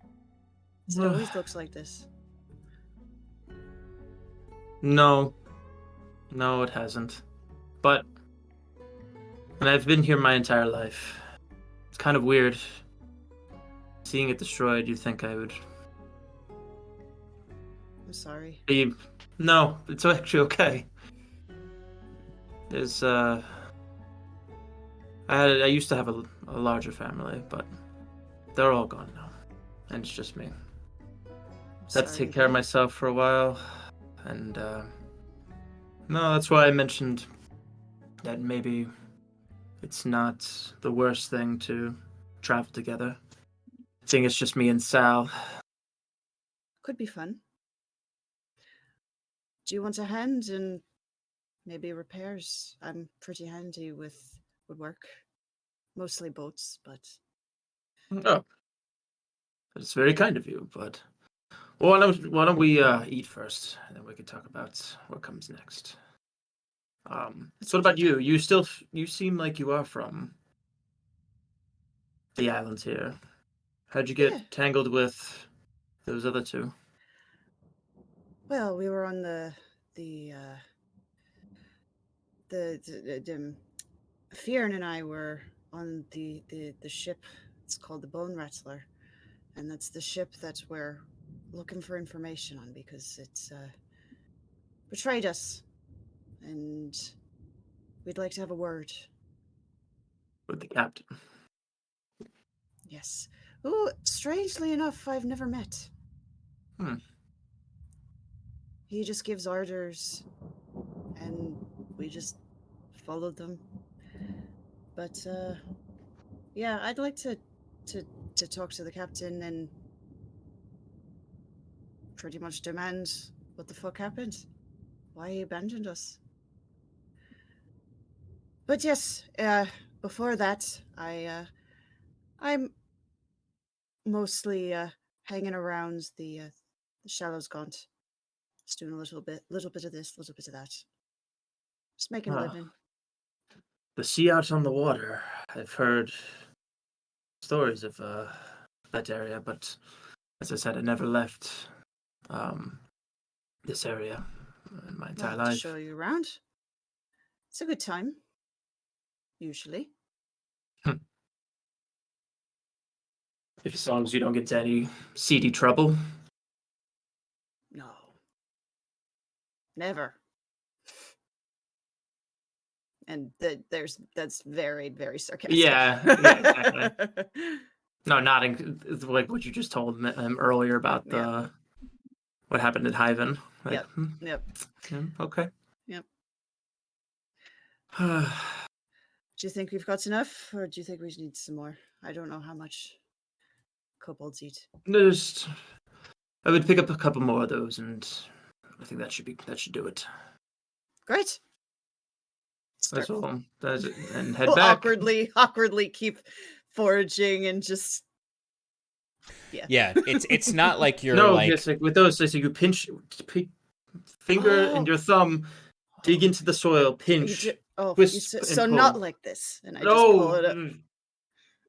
B: It always looks like this.
C: No, it hasn't. But I've been here my entire life. It's kind of weird. Seeing it destroyed, you'd think I would...
B: I'm sorry.
C: No, it's actually okay. There's, I used to have a larger family, but they're all gone now. And it's just me. I had to take care of myself for a while. And, no, that's why I mentioned that maybe it's not the worst thing to travel together. I think it's just me and Sal.
B: Could be fun. Do you want a hand in maybe repairs? I'm pretty handy with woodwork. Mostly boats, but...
C: Oh. That's very kind of you, but... Well, why don't we eat first, and then we can talk about what comes next. So what about you? You seem like you are from the islands here. How'd you get tangled with those other two?
B: Well, we were on the Fearin and I were on the ship. It's called the Bone Rattler, and that's the ship that we're looking for information on because it's betrayed us, and we'd like to have a word.
C: with the captain.
B: Yes. Ooh, strangely enough, I've never met.
C: Hmm.
B: He just gives orders, and we just follow them. But yeah, I'd like to talk to the captain and pretty much demand what the fuck happened, why he abandoned us. But yes, before that, I'm mostly hanging around the Shallows Gaunt, just doing a little bit of this, little bit of that, just making a
C: Ah.
B: living.
C: The sea out on the water. I've heard stories of that area, but as I said, I never left this area in my entire
B: Well, to
C: life.
B: show you around, it's a good time. Usually,
C: If as long as you don't get into any seedy trouble.
B: no, never. And that's very, very sarcastic.
C: Yeah, exactly. No, not like what you just told him earlier about the what happened at Hyven. Like,
B: Yep. Yep.
C: Okay.
B: Yep. Do you think we've got enough, or do you think we need some more? I don't know how much kobolds eat.
C: I would pick up a couple more of those, and I think that should do it.
B: Great.
C: That's all. That's it. And head
B: We'll
C: back.
B: awkwardly keep foraging and just.
A: Yeah, it's not like you're
C: No,
A: like
C: yes, like with those, like, so you finger and your thumb, dig into the soil, pinch, twist, and
B: so
C: pull.
B: not like this, and I just
C: No.
B: pull it up.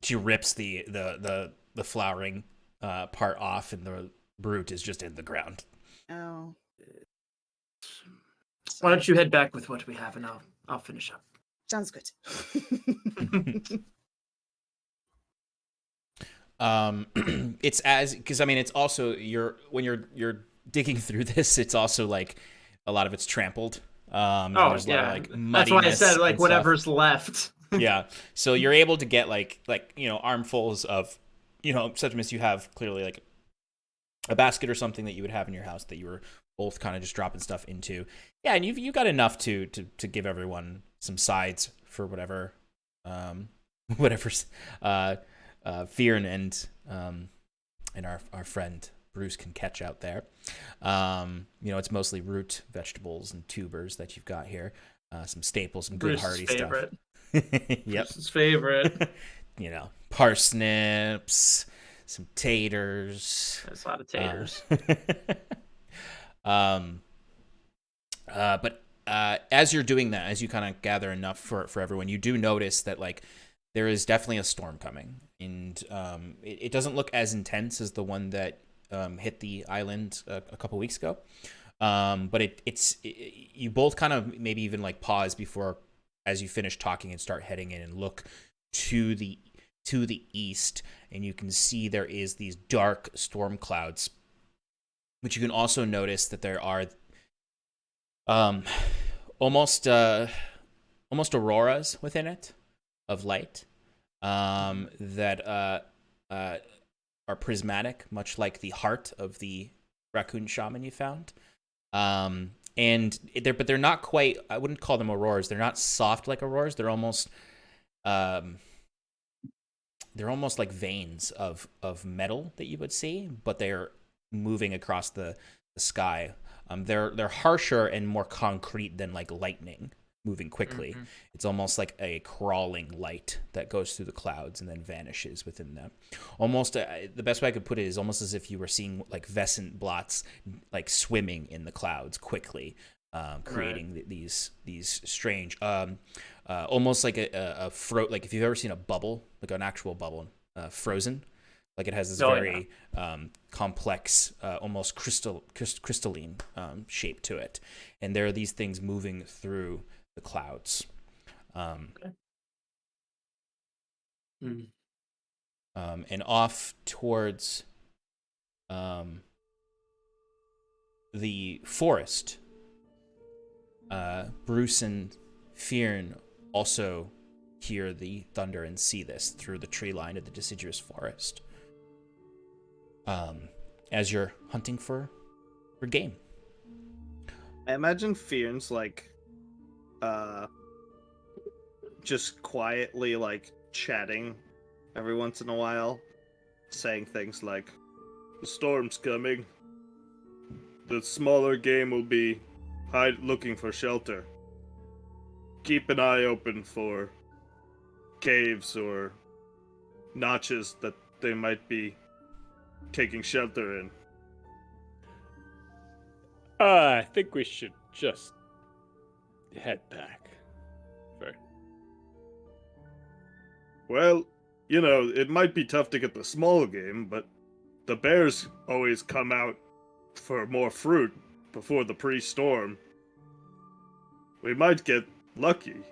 A: she rips the flowering part off, and the root is just in the ground.
B: Oh.
C: Why don't you head back with what we have, and I'll finish up.
B: Sounds good.
A: It's because I mean it's also when you're digging through this, it's also like a lot of it's trampled. And there's a lot of, like,
C: that's why I said
A: muddiness
C: like
A: and
C: whatever's
A: stuff.
C: left.
A: Yeah, so you're able to get like armfuls of Septimus. You have clearly like a basket or something that you would have in your house that you were both kind of just dropping stuff into. Yeah, and you got enough to give everyone some sides for whatever's Fear and our friend Bruce can catch out there. It's mostly root vegetables and tubers that you've got here. Some staples, some good hearty
C: favorite.
A: stuff. Yep.
C: Bruce's favorite.
A: Parsnips, some taters.
C: That's a lot of taters.
A: But as you're doing that, as you kind of gather enough for everyone, you do notice that like there is definitely a storm coming, and it doesn't look as intense as the one that hit the island a couple weeks ago. But you both kind of maybe even like pause before, as you finish talking, and start heading in and look to the east, and you can see there is these dark storm clouds. But you can also notice that there are almost auroras within it of light that are prismatic, much like the heart of the raccoon shaman you found. And they're not quite, I wouldn't call them auroras. They're not soft like auroras. They're almost like veins of metal that you would see, but they're moving across the sky. They're harsher and more concrete than like lightning moving quickly. Mm-hmm. It's almost like a crawling light that goes through the clouds and then vanishes within them. Almost the best way I could put it is almost as if you were seeing like Vescent blots like swimming in the clouds quickly, creating these strange, almost like a like if you've ever seen a bubble, like an actual bubble, frozen. Like it has this very complex, almost crystalline shape to it. And there are these things moving through the clouds. And off towards the forest, Bruce and Fearn also hear the thunder and see this through the tree line of the deciduous forest. As you're hunting for game.
F: I imagine Fion's just quietly chatting every once in a while, saying things like, "The storm's coming. The smaller game will be looking for shelter. Keep an eye open for caves or notches that they might be taking shelter in."
E: I think we should just head back.
F: Well, it might be tough to get the small game, but the bears always come out for more fruit before the pre-storm. We might get lucky,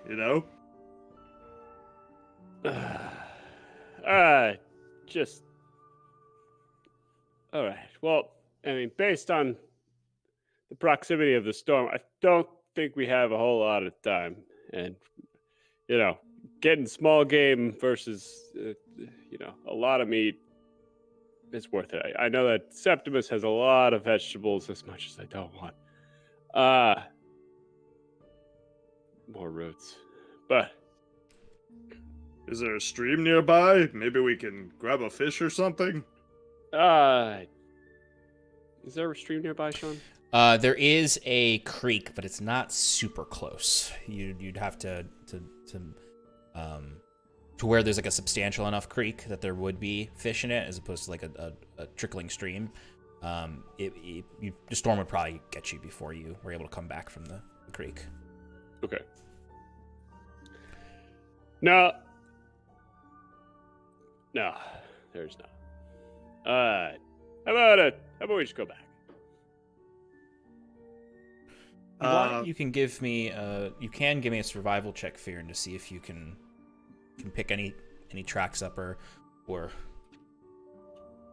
E: Just... All right. Well, I mean, based on the proximity of the storm, I don't think we have a whole lot of time. And, getting small game versus, a lot of meat is worth it. I know that Septimus has a lot of vegetables as much as I don't want. More roots. But...
F: Is there a stream nearby? Maybe we can grab a fish or something?
E: Is there a stream nearby, Sean?
A: There is a creek, but it's not super close. You'd have to where there's a substantial enough creek that there would be fish in it, as opposed to a trickling stream. The storm would probably get you before you were able to come back from the creek.
E: Okay. No, there's not. How about we just go back?
A: You can give me a survival check, Fear, to see if you can pick any tracks up or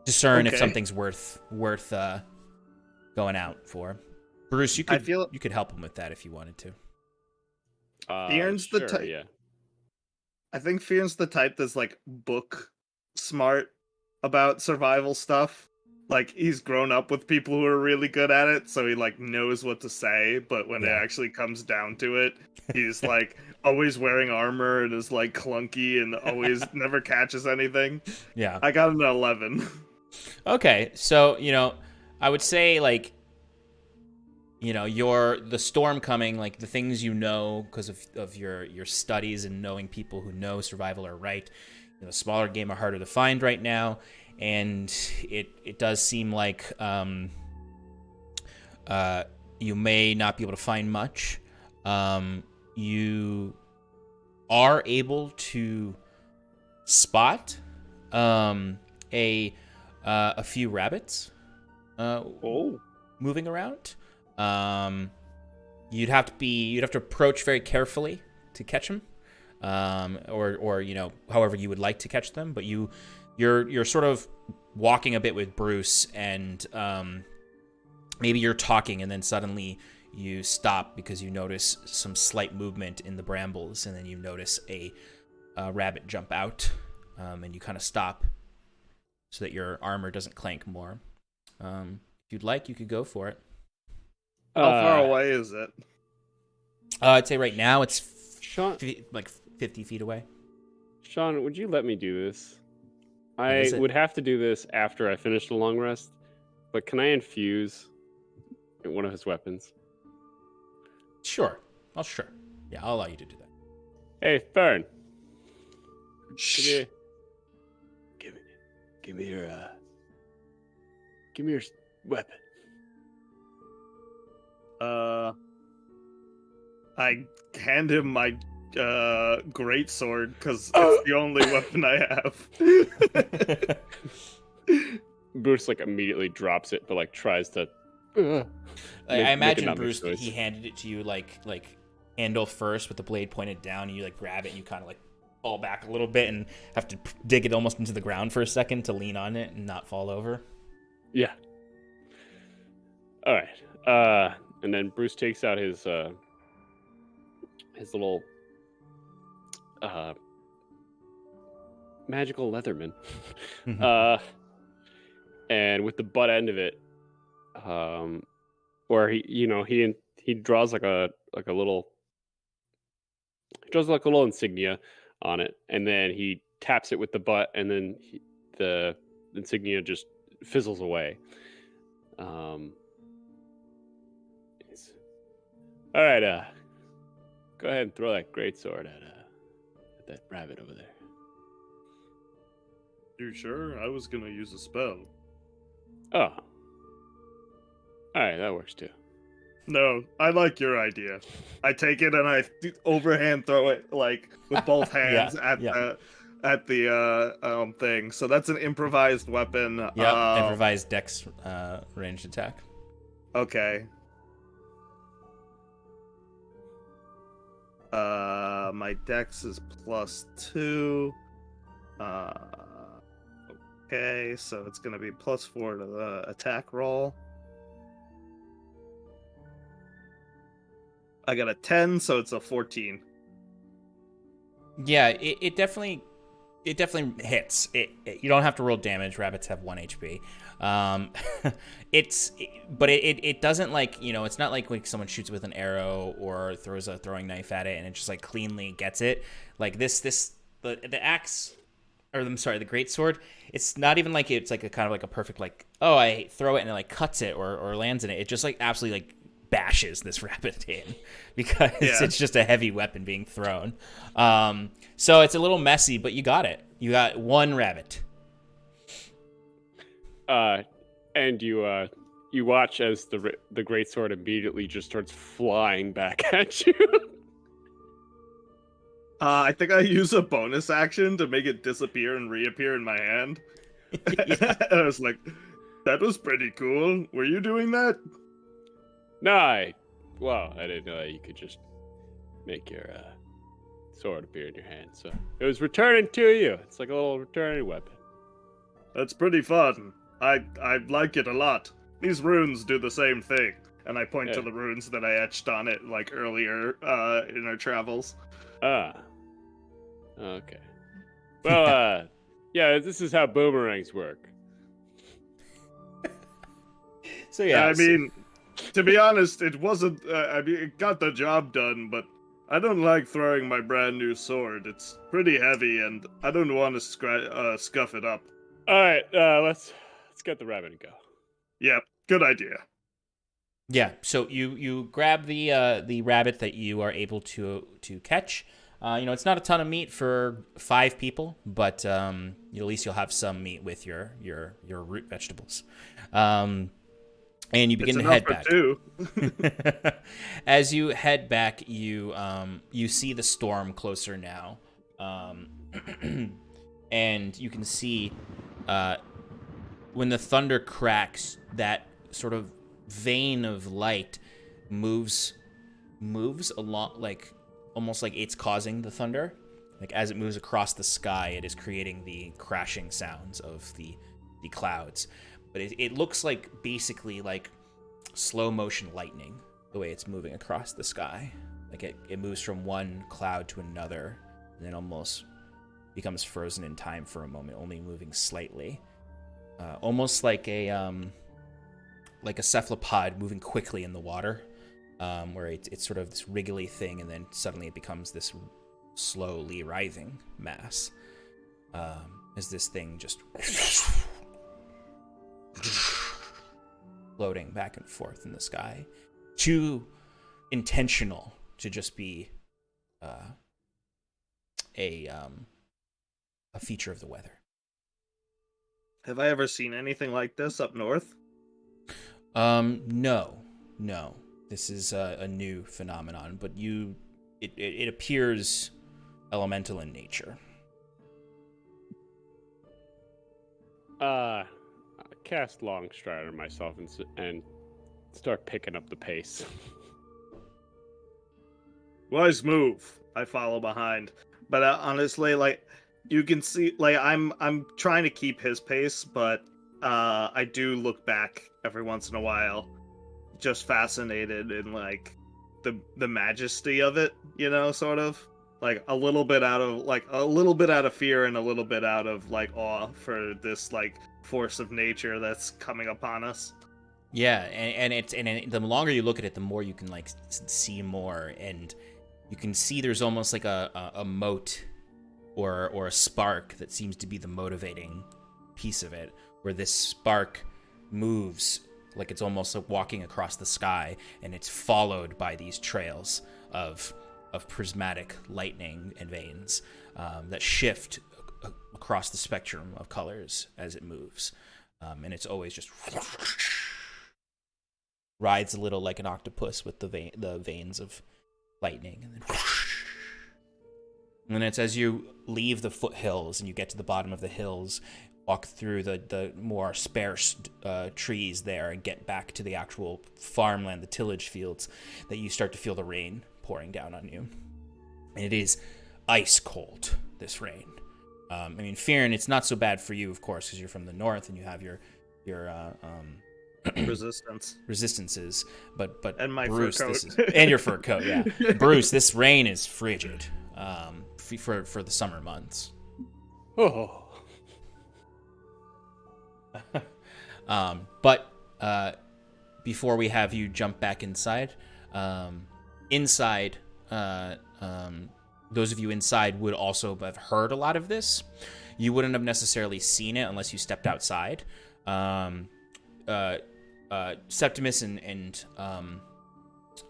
A: discern if something's worth going out for. Bruce, you could help him with that if you wanted to.
F: Fearn's the type.
E: Yeah.
F: I think Fearn's the type that's book smart about survival stuff. He's grown up with people who are really good at it, so he knows what to say, but when it actually comes down to it, he's always wearing armor and is clunky and always never catches anything.
A: Yeah.
F: I got an 11.
A: Okay, so, I would say the storm coming, the things because of your studies and knowing people who know survival are right. Smaller game are harder to find right now. And it does seem like you may not be able to find much. You are able to spot a few rabbits moving around. You'd have to approach very carefully to catch them, or however you would like to catch them. But you're sort of walking a bit with Bruce, and maybe you're talking, and then suddenly you stop because you notice some slight movement in the brambles, and then you notice a rabbit jump out, and you kind of stop so that your armor doesn't clank more. If you'd like, you could go for it.
F: How far away is it?
A: I'd say right now it's
E: Sean,
A: 50 feet away.
E: Sean, would you let me do this? I would have to do this after I finish the long rest, but can I infuse one of his weapons?
A: Sure. Sure. Yeah, I'll allow you to do that.
E: Hey, Fern.
F: Shh.
E: Give me your weapon.
F: I hand him my great sword because it's the only weapon I have.
E: Bruce immediately drops it, but tries to.
A: I imagine Bruce, he handed it to you handle first with the blade pointed down, and you grab it and you kind of fall back a little bit and have to dig it almost into the ground for a second to lean on it and not fall over.
E: Yeah. All right. And then Bruce takes out his little magical Leatherman.
A: Mhm.
E: And with the butt end of it, where he draws like a little insignia on it, and then he taps it with the butt, and then the insignia just fizzles away. It's- all right, go ahead and throw that greatsword at that rabbit over there.
F: You sure? I was gonna use a spell.
E: Oh, all right, that works too.
F: No, I like your idea. I take it and I overhand throw it like with both hands
A: Yeah.
F: at the thing. So that's an improvised weapon.
A: Yep. Improvised dex ranged attack.
F: Okay. My dex is +2. Okay, so it's gonna be +4 to the attack roll. I got a 10, so it's a 14.
A: Yeah, it definitely hits. You don't have to roll damage. Rabbits have 1 HP. But it doesn't like, it's not like when someone shoots with an arrow or throws a throwing knife at it and it just like cleanly gets it. Like the axe, or I'm sorry, the greatsword. It's not even like it's like a kind of like a perfect like, oh, I throw it and it like cuts it or lands in it. It just like absolutely like bashes this rabbit in because it's just a heavy weapon being thrown. So it's a little messy, but you got it. You got one rabbit.
E: And you watch as the greatsword immediately just starts flying back at you.
F: I think I use a bonus action to make it disappear and reappear in my hand.
A: Yeah.
F: I was like, that was pretty cool. Were you doing that?
E: No, I didn't know that you could just make your sword appear in your hand. So it was returning to you. It's like a little returning weapon.
F: That's pretty fun. I like it a lot. These runes do the same thing. And I point to the runes that I etched on it like earlier in our travels.
E: Ah. Okay. Well, yeah, this is how boomerangs work.
A: So yeah.
F: I mean, to be honest, it wasn't. It got the job done, but I don't like throwing my brand new sword. It's pretty heavy, and I don't want to scuff it up.
E: All right, let's get the rabbit and go.
F: Yep, good idea.
A: Yeah, so you grab the rabbit that you are able to catch. It's not a ton of meat for 5 people, but at least you'll have some meat with your root vegetables. And you begin to head back.
F: 2.
A: As you head back, you see the storm closer now, and you can see when the thunder cracks, that sort of vein of light moves along, like almost like it's causing the thunder. Like as it moves across the sky, it is creating the crashing sounds of the clouds. But it looks like basically like slow motion lightning, the way it's moving across the sky. Like it moves from one cloud to another, and then almost becomes frozen in time for a moment, only moving slightly. Almost like a cephalopod moving quickly in the water, where it's sort of this wriggly thing, and then suddenly it becomes this slowly writhing mass, as this thing just floating back and forth in the sky. Too intentional to just be a feature of the weather.
F: Have I ever seen anything like this up north?
A: No. This is a new phenomenon, but it appears elemental in nature.
E: I cast Long Strider myself and start picking up the pace.
F: Wise move. I follow behind, but honestly, like you can see, like I'm trying to keep his pace, but I do look back every once in a while, just fascinated in like the majesty of it, sort of. like a little bit out of fear and a little bit out of like awe for this like force of nature that's coming upon us.
A: Yeah, and the longer you look at it, the more you can like see more, and you can see there's almost like a moat or a spark that seems to be the motivating piece of it, where this spark moves like it's almost like walking across the sky, and it's followed by these trails of prismatic lightning and veins that shift across the spectrum of colors as it moves, and it's always just rides a little like an octopus with the veins of lightning, and then and it's as you leave the foothills and you get to the bottom of the hills, walk through the more sparse trees there and get back to the actual farmland, the tillage fields, that you start to feel the rain pouring down on you. And it is ice cold, this rain. I mean, Fearon, it's not so bad for you, of course, because you're from the north and you have your resistances, but
F: and my
A: Bruce,
F: fur coat.
A: and your fur coat, yeah. Bruce, this rain is frigid for the summer months.
E: Oh.
A: But before we have you jump back inside, those of you inside would also have heard a lot of this. You wouldn't have necessarily seen it unless you stepped outside. Septimus and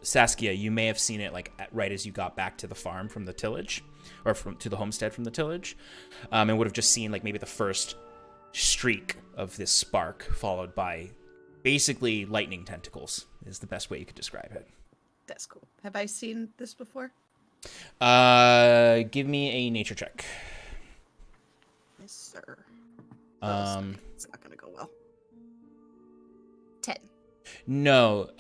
A: Saskia, you may have seen it like right as you got back to the farm from the tillage, or to the homestead from the tillage, and would have just seen like maybe the first streak of this spark, followed by basically lightning tentacles, is the best way you could describe it.
B: That's cool. Have I seen this before?
A: Give me a nature check.
B: Yes, sir. It's not gonna go well. 10.
A: No,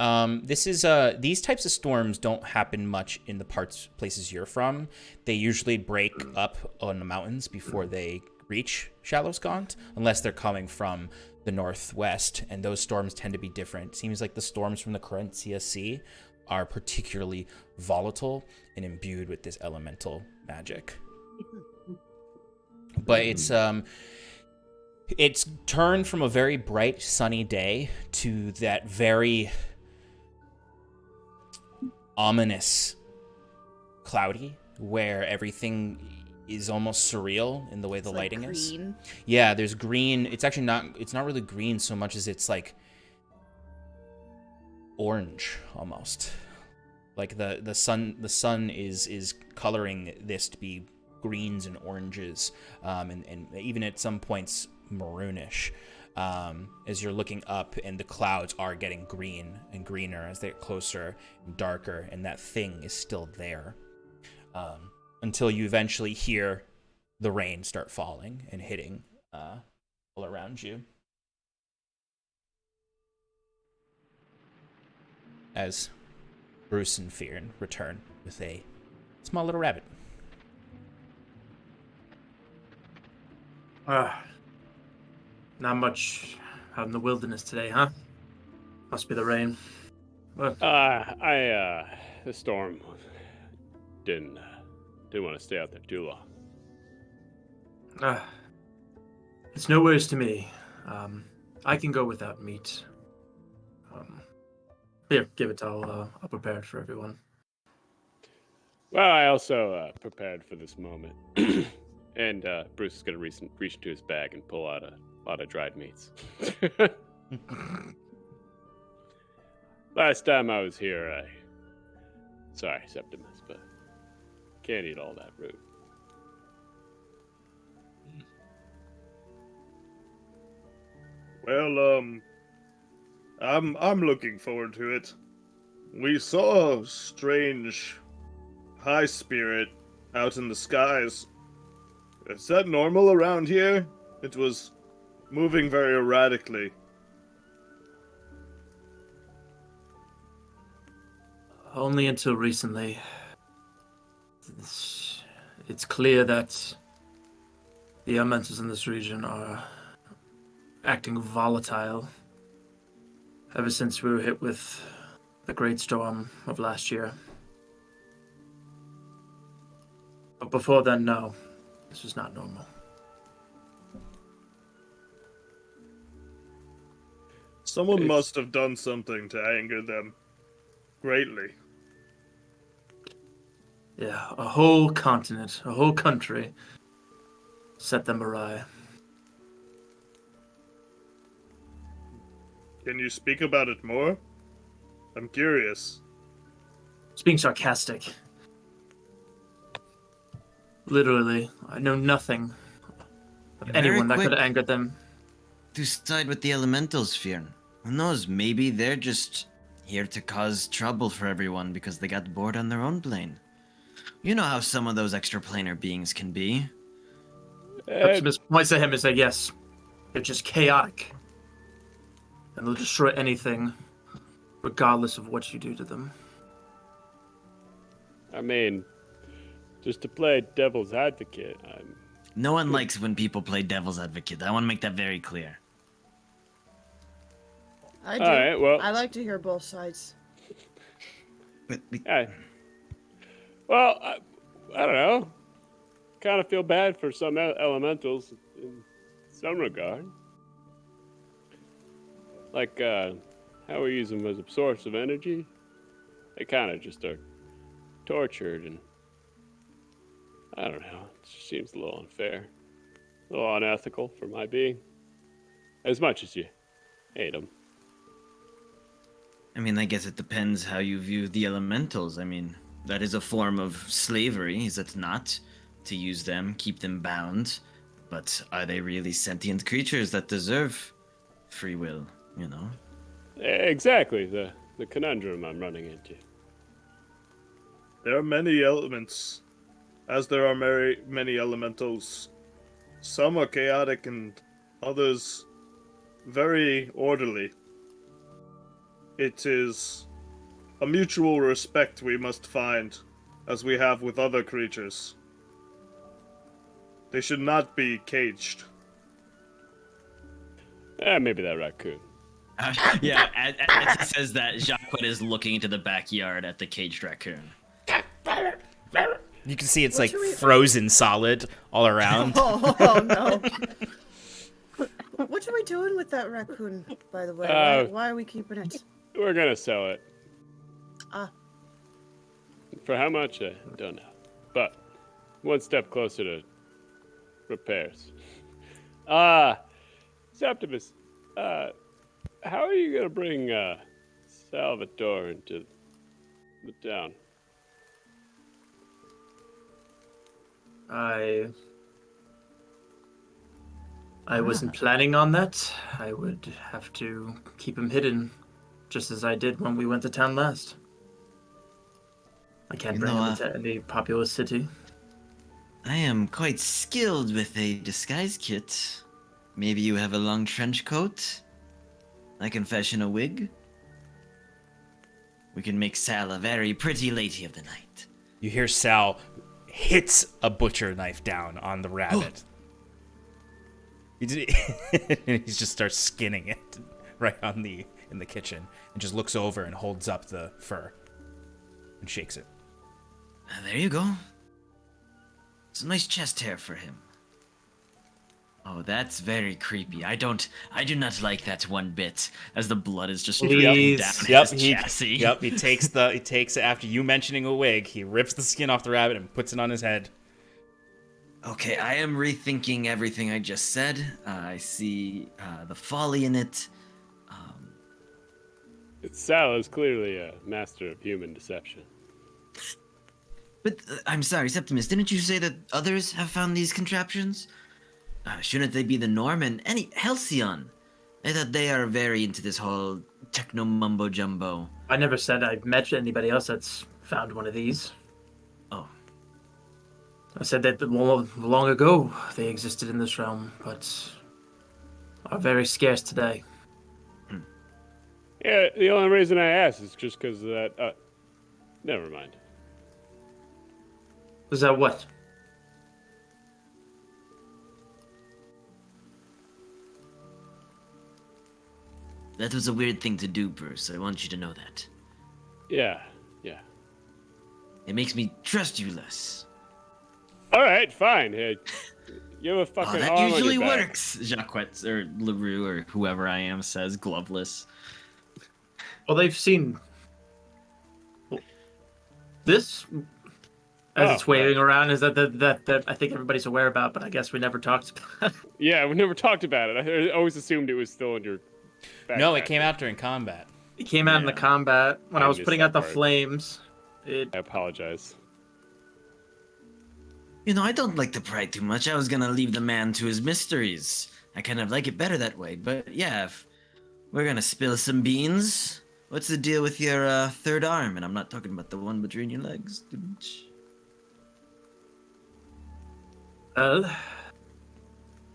A: this is these types of storms don't happen much in the places you're from. They usually break up on the mountains before they reach Shallowscont, unless they're coming from the northwest, and those storms tend to be different. Seems like the storms from the Corentia Sea are particularly volatile and imbued with this elemental magic. But it's turned from a very bright, sunny day to that very ominous cloudy, where everything is almost surreal in the way the lighting is. Yeah, there's green. It's actually it's not really green so much as it's like orange almost. Like the sun is coloring this to be greens and oranges, and even at some points maroonish, as you're looking up, and the clouds are getting green and greener as they get closer and darker, and that thing is still there, until you eventually hear the rain start falling and hitting all around you. As Bruce and Fearon return with a small little rabbit.
C: Not much out in the wilderness today, huh? Must be the rain. Well,
E: The storm didn't want to stay out there too long.
C: It's no worries to me. I can go without meat. Here, give it. I'll prepare it for everyone.
E: Well, I also prepared for this moment. And Bruce is going to reach into his bag and pull out a lot of dried meats. Last time I was here, sorry, Septimus, but can't eat all that root.
F: Well, I'm looking forward to it. We saw a strange high spirit out in the skies. Is that normal around here? It was moving very erratically.
C: Only until recently. It's clear that the elementals in this region are acting volatile ever since we were hit with the great storm of last year. But before then, no. This is not normal.
F: Someone
E: It's-
F: must have done something to anger them greatly.
C: Yeah, a whole continent, a whole country set them awry.
F: Can you speak about it more? I'm curious.
C: It's being sarcastic. Literally, I know nothing of
D: Very
C: anyone that could
D: quick.
C: have angered them.
D: To side with the elementals, Fjern. Who knows? Maybe they're just here to cause trouble for everyone because they got bored on their own plane. You know how some of those extraplanar beings can be.
C: Septimus points at him and says, yes, they're just chaotic. And they'll destroy anything, regardless of what you do to them.
E: I mean, just to play devil's advocate,
D: No one likes when people play devil's advocate. I want to make that very clear.
G: I do.
E: all right. Well,
G: I like to hear both sides.
D: But
E: I, well, I don't know. Kind of feel bad for some elementals in some regard. Like, how we use them as a source of energy. They kind of just are tortured, and I don't know. It just seems a little unfair, a little unethical for my being. As much as you hate them.
D: I mean, I guess it depends how you view the elementals. I mean, that is a form of slavery, is it not? To use them, keep them bound. But are they really sentient creatures that deserve free will, you know?
E: Exactly the conundrum I'm running into.
F: There are many elements, as there are many elementals. Some are chaotic and others very orderly. It is a mutual respect we must find, as we have with other creatures. They should not be caged.
E: Maybe that raccoon.
D: Yeah, as he says that, Jacques is looking into the backyard at the caged raccoon.
A: You can see it's
G: What
A: like
G: should we-
A: frozen solid all around.
G: Oh no. What are we doing with that raccoon, by the way? Why are we keeping it?
E: We're gonna sell it.
G: Ah.
E: For how much? I don't know. But one step closer to repairs. Septimus, how are you gonna bring Salvatore into the town?
C: I wasn't planning on that. I would have to keep him hidden, just as I did when we went to town last. I can't
D: You
C: bring
D: know,
C: him into any populous city.
D: I am quite skilled with a disguise kit. Maybe you have a long trench coat? I can fashion a wig? We can make Sal a very pretty lady of the night.
A: You hear Sal hits a butcher knife down on the rabbit. He just starts skinning it right in the kitchen, and just looks over and holds up the fur and shakes it.
D: There you go. It's a nice chest hair for him. Oh, that's very creepy. I do not like that one bit. As the blood is just dripping down his chassis.
A: He takes it after you mentioning a wig. He rips the skin off the rabbit and puts it on his head.
D: Okay, I am rethinking everything I just said. I see the folly in it.
E: Sal is clearly a master of human deception.
D: But I'm sorry, Septimus, didn't you say that others have found these contraptions? Shouldn't they be the norm? And Halcyon, I thought they are very into this whole techno mumbo jumbo.
C: I never said I've met anybody else that's found one of these.
D: Oh.
C: I said that long ago they existed in this realm, but are very scarce today.
E: Yeah, the only reason I asked is just because of that. Never mind.
C: Was that what?
D: That was a weird thing to do, Bruce. I want you to know that.
E: Yeah.
D: It makes me trust you less.
E: All right, fine. Hey, you have a fucking
D: that
E: arm
D: usually
E: on your back.
D: works, Jacquet or LaRue or whoever I am says, gloveless.
C: Well, they've seen this as it's waving around. Is that I think everybody's aware about, but I guess we never talked about it.
E: Yeah, we never talked about it. I always assumed it was still in your backpack.
A: No, it came out during combat.
C: It came out in the combat when I was
E: missed
C: putting
E: that
C: out the
E: part.
C: flames.
E: I apologize.
D: You know, I don't like to pry too much. I was gonna leave the man to his mysteries. I kind of like it better that way. But yeah, if we're gonna spill some beans, what's the deal with your third arm? And I'm not talking about the one between your legs.
C: Well,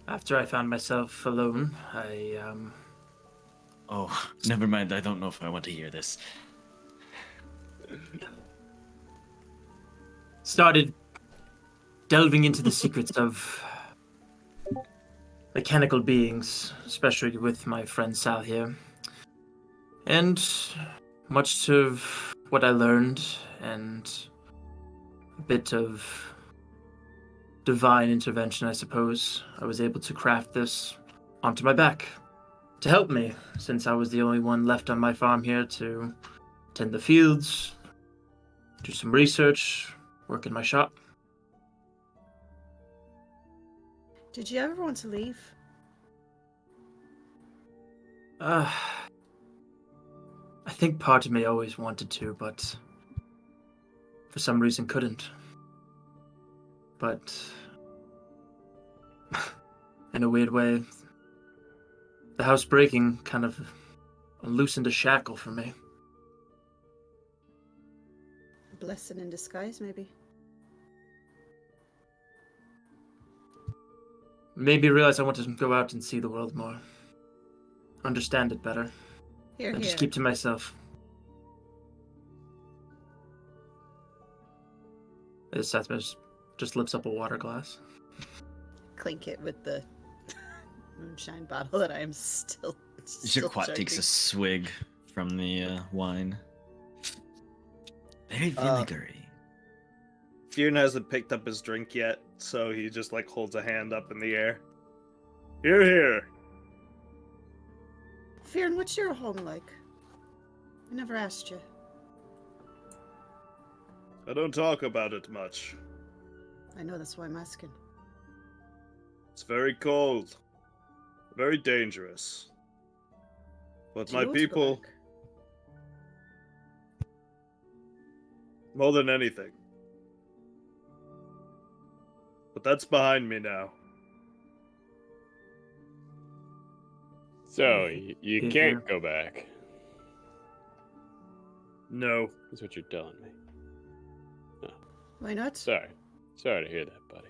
C: after I found myself alone,
D: Oh, never mind. I don't know if I want to hear this.
C: started delving into the secrets of mechanical beings, especially with my friend Sal here. And much of what I learned and a bit of divine intervention, I suppose, I was able to craft this onto my back to help me, since I was the only one left on my farm here to tend the fields, do some research, work in my shop.
G: Did you ever want to leave?
C: I think part of me always wanted to, but for some reason couldn't. But in a weird way, the house breaking kind of loosened a shackle for me.
G: A blessing in disguise, maybe.
C: Made me realize I wanted to go out and see the world more. Understand it better.
G: Here,
C: And
G: here.
C: just keep to myself. Septimus just lifts up a water glass.
G: Clink it with the moonshine bottle that I am still
D: Jacquet takes a swig from the wine. Very vinegary.
F: Fionn hasn't picked up his drink yet, so he just like holds a hand up in the air. Here, here.
G: Fionn, what's your home like? I never asked you.
F: I don't talk about it much.
G: I know, that's why I'm asking.
F: It's very cold. Very dangerous. But
G: Do
F: my
G: you want to go
F: people,
G: back?
F: more than anything. But that's behind me now.
E: So, you
C: Yeah.
E: can't go back.
F: No.
E: That's what you're telling me.
G: Why not?
E: Sorry. Sorry to hear that, buddy.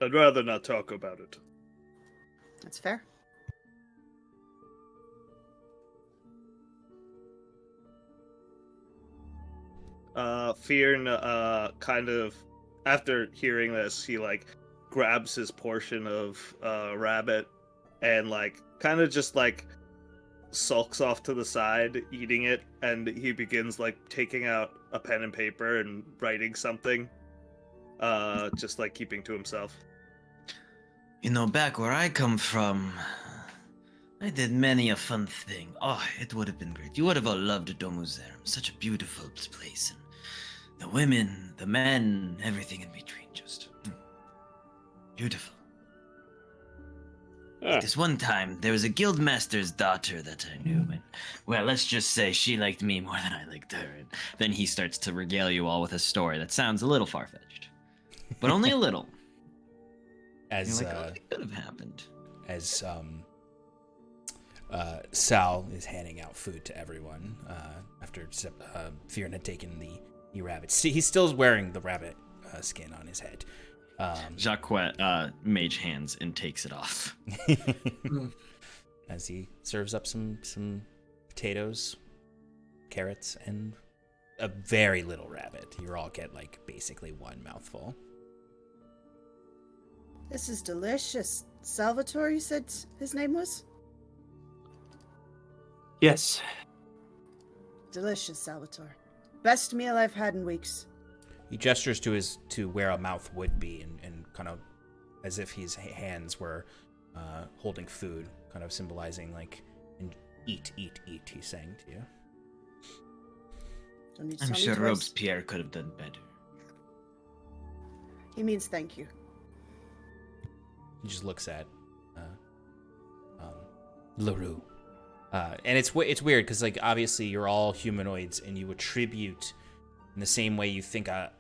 F: I'd rather not talk about it.
G: That's fair.
F: Fionn, kind of, after hearing this, he, like, grabs his portion of, rabbit and, like, kind of just, like, sulks off to the side, eating it, and he begins, like, taking out a pen and paper and writing something, just, like, keeping to himself.
D: You know, back where I come from, I did many a fun thing. Oh, it would have been great. You would have all loved Domuzerum. Such a beautiful place. And the women, the men, everything in between. Just beautiful. Like this one time, there was a guildmaster's daughter that I knew. And, well, let's just say she liked me more than I liked her. And then he starts to regale you all with a story that sounds a little far-fetched. But only a little.
A: As
D: You're like, oh, it could have happened.
A: as Sal is handing out food to everyone after Fionn had taken the rabbit. See, he's still wearing the rabbit skin on his head.
D: Jacquet mage hands and takes it off.
A: As he serves up some potatoes, carrots, and a very little rabbit. You all get like basically one mouthful.
G: This is delicious. Salvatore, you said his name was?
C: Yes.
G: Delicious, Salvatore. Best meal I've had in weeks.
A: He gestures to where a mouth would be, and kind of as if his hands were holding food, kind of symbolizing like, and eat. He's saying to you.
G: Don't need to
D: I'm
G: tell me
D: sure
G: twice.
D: Robespierre could have done better.
G: He means thank you.
A: He just looks at LaRue. And it's weird because, like, obviously you're all humanoids, and you attribute in the same way you think a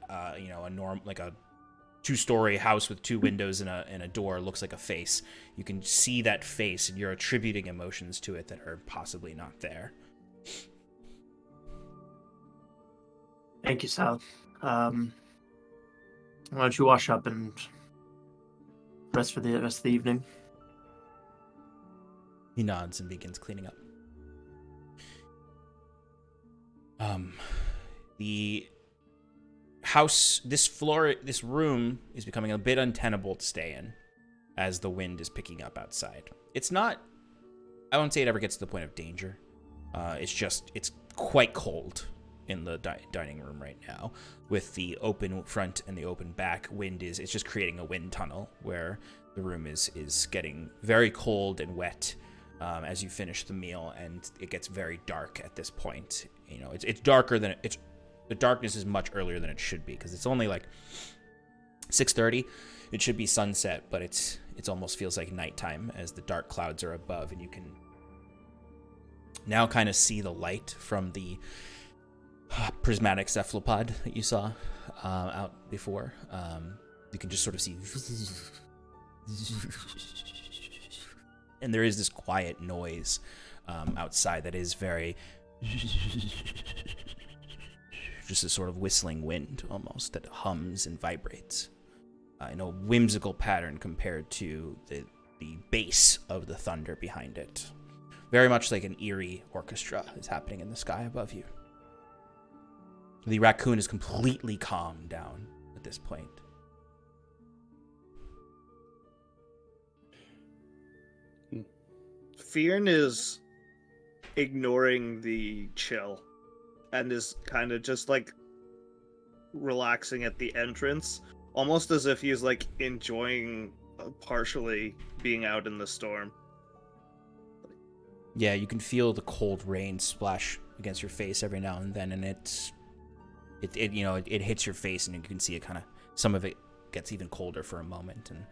A: two-story house with two windows and a door looks like a face. You can see that face, and you're attributing emotions to it that are possibly not there.
C: Thank you, Sal. Why don't you wash up and rest for the rest of the evening?
A: He nods and begins cleaning up. The house, this room is becoming a bit untenable to stay in as the wind is picking up outside. It's not, I won't say it ever gets to the point of danger. It's quite cold in the dining room right now. With the open front and the open back, it's just creating a wind tunnel where the room is getting very cold and wet as you finish the meal, and it gets very dark at this point. You know, it's darker than the darkness is much earlier than it should be because it's only like 6:30. It should be sunset, but it almost feels like nighttime as the dark clouds are above, and you can now kind of see the light from the prismatic cephalopod that you saw out before. You can just sort of see, and there is this quiet noise outside that is very just a sort of whistling wind almost that hums and vibrates in a whimsical pattern compared to the bass of the thunder behind it. Very much like an eerie orchestra is happening in the sky above you. The raccoon is completely calmed down at this point.
F: Fearn is ignoring the chill and is kind of just like relaxing at the entrance, almost as if he's like enjoying partially being out in the storm.
A: Yeah, you can feel the cold rain splash against your face every now and then, and it hits your face, and you can see it kind of, some of it gets even colder for a moment and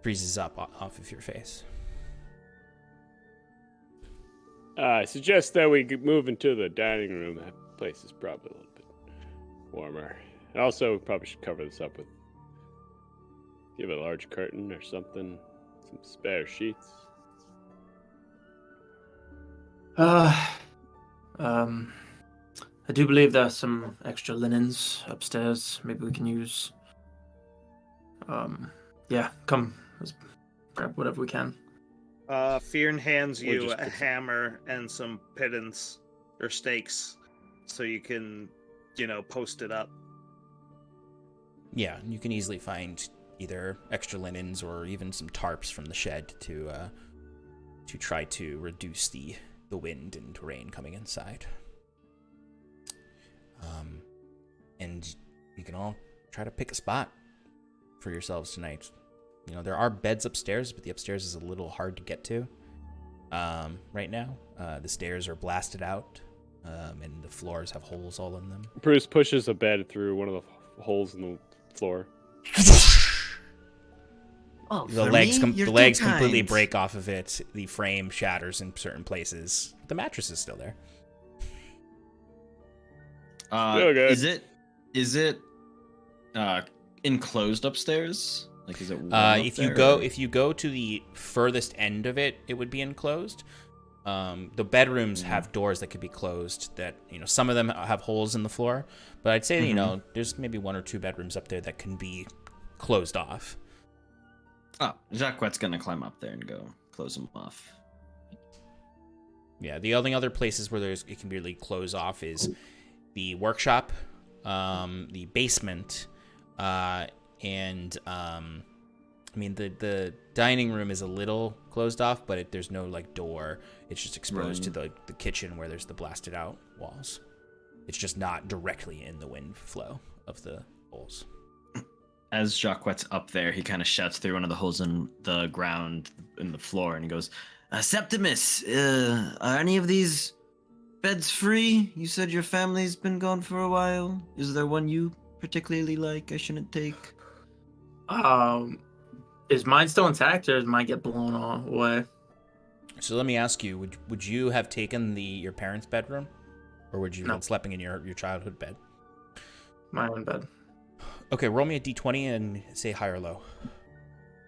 A: freezes up off of your face.
E: I suggest that we move into the dining room. That place is probably a little bit warmer. And also, we probably should cover this up with, give a large curtain or something, some spare sheets.
C: I do believe there's some extra linens upstairs. Maybe we can use. Yeah, come. Let's grab whatever we can.
F: Fearn hands
E: Or
F: you
E: just
F: a
E: put some-
F: hammer and some pittance or stakes so you can, post it up.
A: Yeah, you can easily find either extra linens or even some tarps from the shed to try to reduce the wind and rain coming inside. And you can all try to pick a spot for yourselves tonight. There are beds upstairs, but the upstairs is a little hard to get to right now. The stairs are blasted out, and the floors have holes all in them.
E: Bruce pushes a bed through one of the holes in the floor.
D: Oh,
A: The
D: for
A: legs,
D: me, you're
A: the
D: too
A: legs completely
D: kind.
A: break off of it. The frame shatters in certain places. The mattress is still there.
E: Still good.
D: Is it enclosed upstairs? Like, is it warm up
A: If
D: there,
A: you go to the furthest end of it, it would be enclosed. The bedrooms have doors that could be closed. That some of them have holes in the floor, but I'd say there's maybe one or two bedrooms up there that can be closed off.
D: Oh, Jacquette's gonna climb up there and go close them off.
A: Yeah, the only other places where it can really close off is the workshop, the basement, and the dining room is a little closed off, but there's no door. It's just exposed to the kitchen where there's the blasted out walls. It's just not directly in the wind flow of the holes.
D: As Jacquette's up there, he kind of shouts through one of the holes in the ground in the floor, and he goes, Septimus, are any of these beds free? You said your family's been gone for a while. Is there one you particularly like I shouldn't take?
C: Is mine still intact, or does mine get blown away?
A: So let me ask you: Would you have taken your parents' bedroom, or would you have slept in your childhood bed?
C: My own bed.
A: Okay, roll me a d20 and say high or low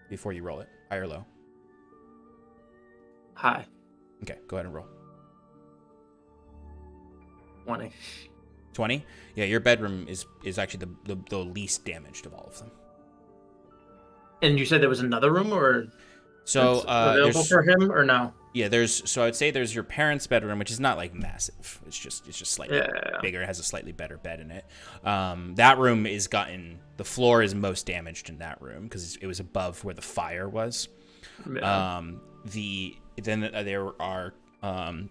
A: before you roll it. High or low?
C: High.
A: Okay, go ahead and roll.
C: 20.
A: 20? Yeah, your bedroom is actually the least damaged of all of them.
C: And you said there was another room, or
A: so
C: available for him, or no?
A: Yeah, I would say there's your parents' bedroom, which is not like massive. It's just slightly bigger. It has a slightly better bed in it. That room the floor is most damaged in that room because it was above where the fire was.
C: Yeah.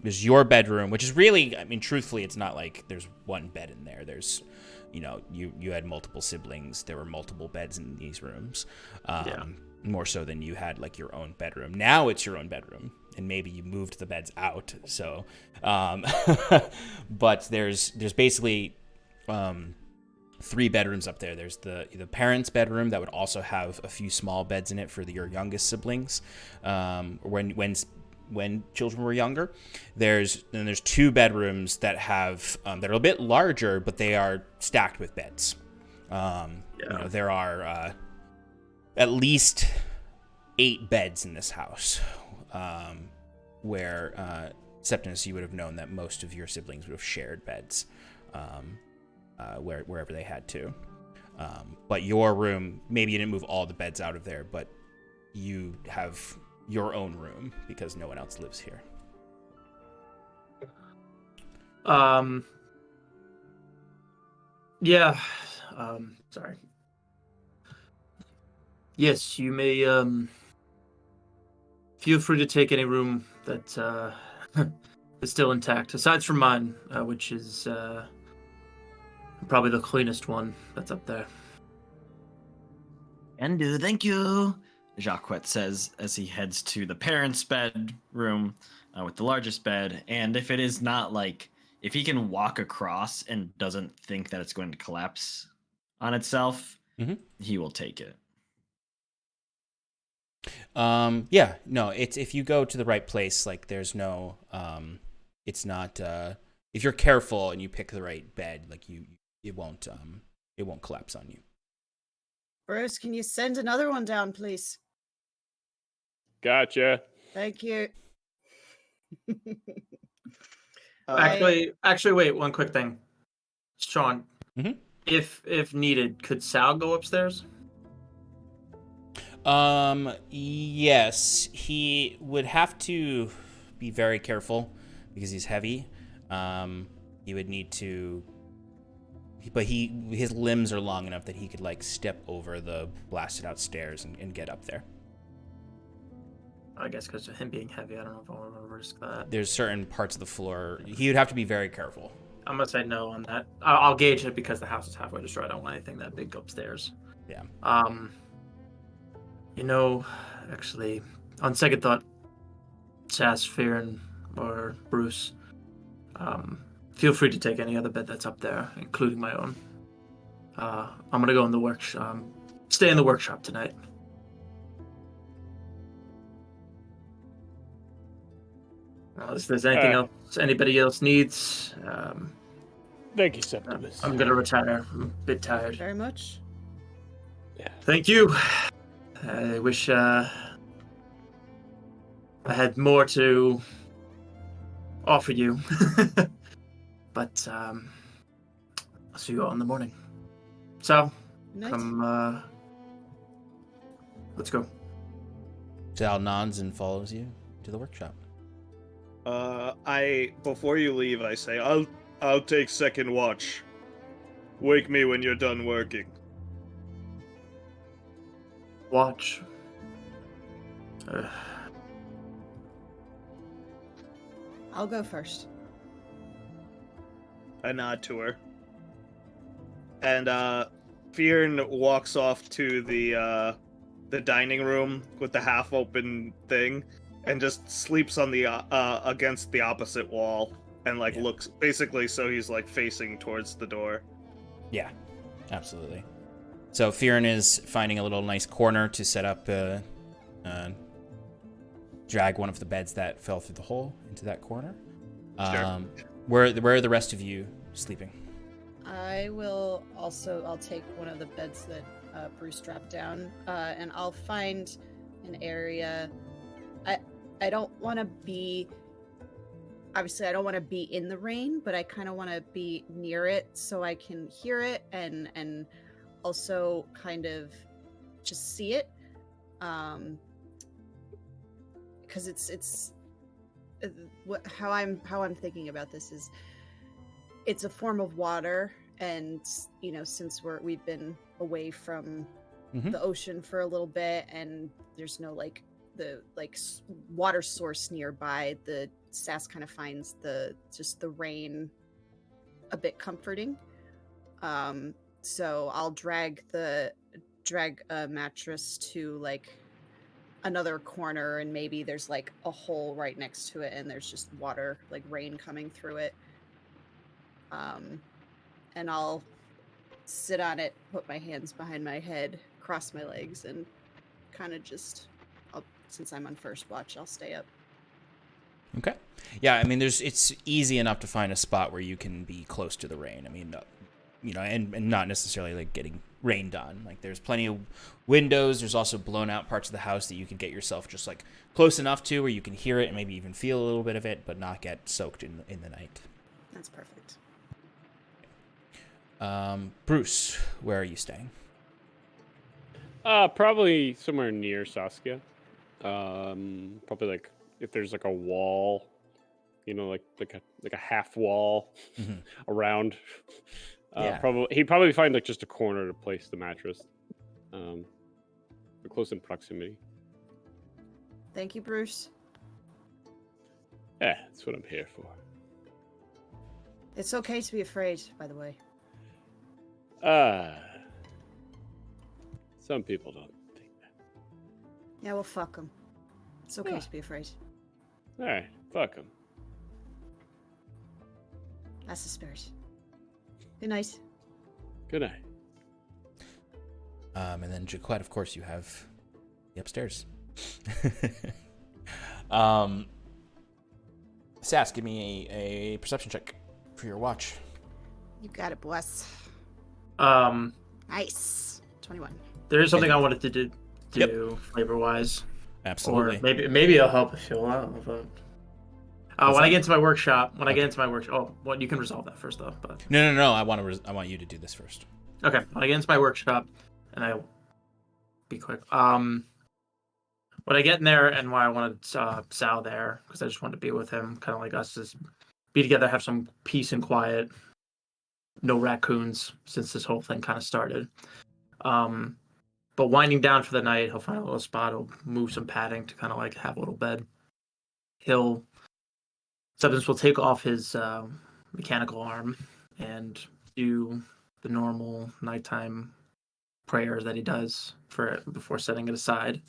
A: There's your bedroom, which is really, I mean, truthfully, it's not like there's one bed in there. There's, you had multiple siblings. There were multiple beds in these rooms. More so than you had like your own bedroom. Now it's your own bedroom, and maybe you moved the beds out. So, but there's basically 3 bedrooms up there. There's the parents' bedroom that would also have a few small beds in it for your youngest siblings. When children were younger, there's 2 bedrooms that have that are a bit larger, but they are stacked with beds. There are at least 8 beds in this house, where Septimus, you would have known that most of your siblings would have shared beds, wherever they had to. But your room, maybe you didn't move all the beds out of there, but you have your own room because no one else lives here.
C: Sorry. Yes, you may feel free to take any room that is still intact, aside from mine, which is probably the cleanest one that's up there.
D: And thank you, Jacquette says as he heads to the parents' bedroom with the largest bed. And if it is not if he can walk across and doesn't think that it's going to collapse on itself, he will take it.
A: It's if you go to the right place, there's no it's not if you're careful and you pick the right bed, it won't collapse on you.
G: Bruce, can you send another one down, please?
E: Gotcha.
G: Thank you.
C: Actually, wait, one quick thing. Sean,
A: Mm-hmm.
C: if needed, could Sal go upstairs?
A: Yes, he would have to be very careful because he's heavy. He would need to, but his limbs are long enough that he could step over the blasted out stairs and get up there.
C: I guess because of him being heavy, I don't know if I want to risk that.
A: There's certain parts of the floor he would have to be very careful.
C: I'm gonna say no on that. I'll gauge it because the house is halfway destroyed. I don't want anything that big upstairs.
A: Yeah.
C: Actually, on second thought, Sass, Fearon, or Bruce, feel free to take any other bed that's up there, including my own. I'm gonna go in the workshop. Stay in the workshop tonight. If there's anything else anybody else needs,
E: thank you, Septimus.
C: I'm gonna retire. I'm a bit tired.
G: Very much.
E: Yeah.
C: Thank you. I wish I had more to offer you, but I'll see you all in the morning. So,
G: Nice.
C: come. Let's go.
A: Sal nods and follows you to the workshop.
F: Before you leave, I say, I'll take second watch. Wake me when you're done working.
C: Watch.
G: I'll go first.
F: I nod to her. And, Fearn walks off to the dining room with the half-open thing, and just sleeps on the against the opposite wall, and like looks basically so he's like facing towards the door.
A: Yeah, absolutely. So Fearn is finding a little nice corner to set up, drag one of the beds that fell through the hole into that corner.
F: Sure.
A: Where are the rest of you sleeping?
G: I'll take one of the beds that Bruce dropped down, and I'll find an area. I don't want to be. Obviously, I don't want to be in the rain, but I kind of want to be near it so I can hear it and also kind of just see it. Because it's how I'm thinking about this is it's a form of water, and since we've been away from the ocean for a little bit, and there's no water source nearby, the Sass kind of finds the rain a bit comforting. So I'll drag a mattress to like another corner, and maybe there's like a hole right next to it, and there's just water, like rain coming through it. And I'll sit on it, put my hands behind my head, cross my legs, and kind of since I'm on first watch, I'll stay up.
A: Okay. Yeah, I mean, it's easy enough to find a spot where you can be close to the rain. I mean, and not necessarily like getting rained on. Like there's plenty of windows. There's also blown out parts of the house that you can get yourself just like close enough to where you can hear it and maybe even feel a little bit of it, but not get soaked in the night.
G: That's perfect.
A: Bruce, where are you staying?
E: Probably somewhere near Saskia. Probably like if there's like a wall, like a half wall around. He'd probably find like just a corner to place the mattress. Close in proximity.
G: Thank you, Bruce.
E: Yeah, that's what I'm here for.
G: It's okay to be afraid, by the way.
E: Some people don't think that.
G: Yeah, well, fuck them. It's okay to be afraid.
E: All right, fuck them.
G: That's the spirit. Good night.
E: Good night.
A: And then Jaquette, of course, you have the upstairs. Sass, give me a perception check for your watch.
B: You got it, boss.
C: Nice.
B: 21.
C: There is something I wanted to do flavor-wise.
A: Absolutely.
C: Or maybe it'll help if you'll allow. But when I get into my workshop, you can resolve that first though. But
A: No. I want you to do this first.
C: okay, when I get into my workshop, and I'll be quick. When I get in there, and why I wanted Sal there, because I just wanted to be with him, kind of like us, just be together, have some peace and quiet. No raccoons since this whole thing kind of started. But winding down for the night, he'll find a little spot. He'll move some padding to kind of like have a little bed. Septimus will take off his mechanical arm and do the normal nighttime prayers that he does before setting it aside.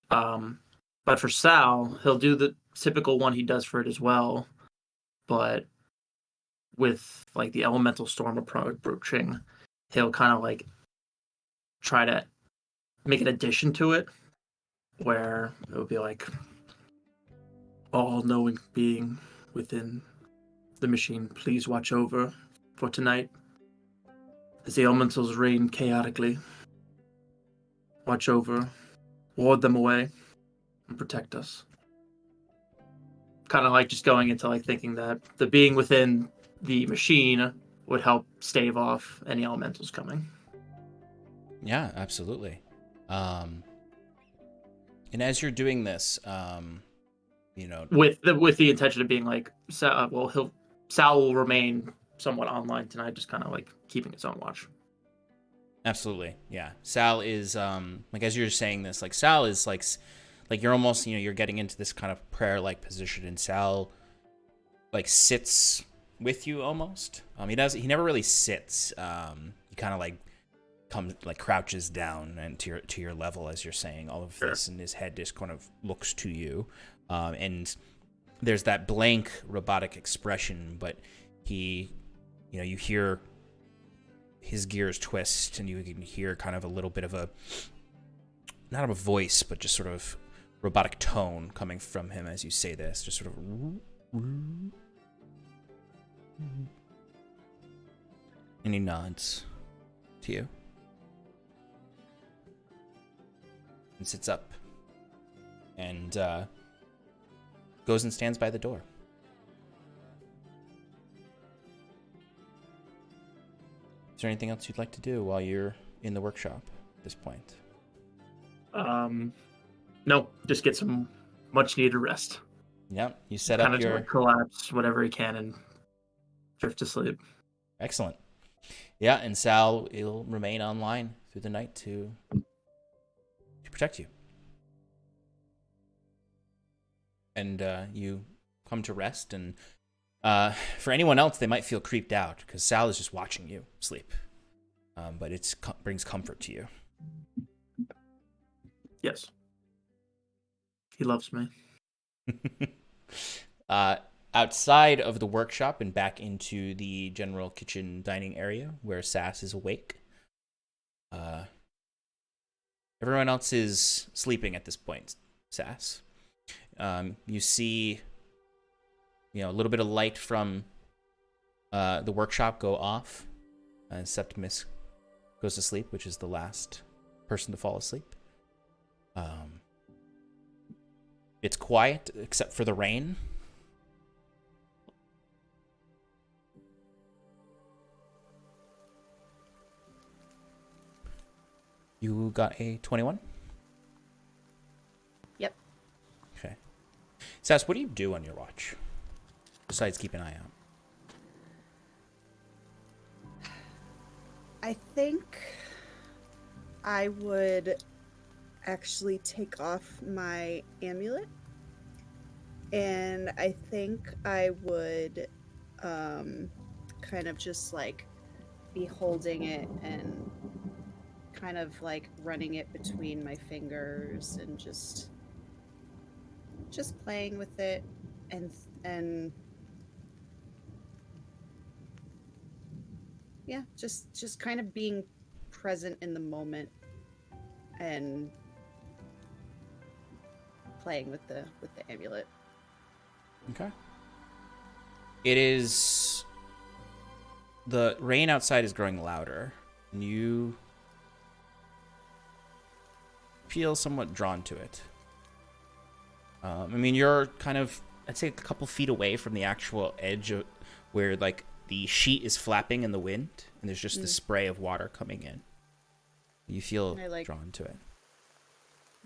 C: But for Sal, he'll do the typical one he does for it as well, but with like the elemental storm approaching, he'll kind of like try to make an addition to it, where it would be like all-knowing being within the machine, please watch over for tonight as the elementals reign chaotically. Watch over, ward them away, and protect us. Kind of like just going into like thinking that the being within the machine would help stave off any elementals coming.
A: Yeah, absolutely. And as you're doing this,
C: with the intention of being like, Sal will remain somewhat online tonight, just kind of like keeping its own watch.
A: Absolutely, yeah. Sal is like, as you're saying this, like Sal is like you're almost, you're getting into this kind of prayer-like position, and Sal like sits with you almost. He never really sits. He kind of like comes like crouches down and to your level as you're saying all of
C: Sure.
A: this, and his head just kind of looks to you, and there's that blank robotic expression, but he, you hear his gears twist, and you can hear kind of a little bit of a, not of a voice, but just sort of robotic tone coming from him as you say this, just sort of. And he nods to you and sits up and goes and stands by the door. Is there anything else you'd like to do while you're in the workshop at this point?
C: No, just get some much needed rest.
A: Yep, you set
C: Kind
A: up
C: of
A: your...
C: collapse whatever he can and drift to sleep.
A: Excellent. Yeah, and Sal will remain online through the night to protect you. And you come to rest, and for anyone else, they might feel creeped out because Sal is just watching you sleep. But it brings comfort to you.
C: Yes. He loves me.
A: Outside of the workshop and back into the general kitchen dining area where Sass is awake. Everyone else is sleeping at this point, Sass. You see, a little bit of light from the workshop go off. Septimus goes to sleep, which is the last person to fall asleep. It's quiet except for the rain. You got a 21?
G: Yep.
A: Okay. Sass, what do you do on your watch? Besides keep an eye out.
G: I think I would actually take off my amulet, and I think I would kind of just like be holding it and kind of like running it between my fingers and just playing with it and yeah, just kind of being present in the moment and playing with the amulet.
A: Okay. It is... The rain outside is growing louder, and you feel somewhat drawn to it. You're kind of, I'd say, a couple feet away from the actual edge of where, like, the sheet is flapping in the wind, and there's just the spray of water coming in. You feel drawn to it.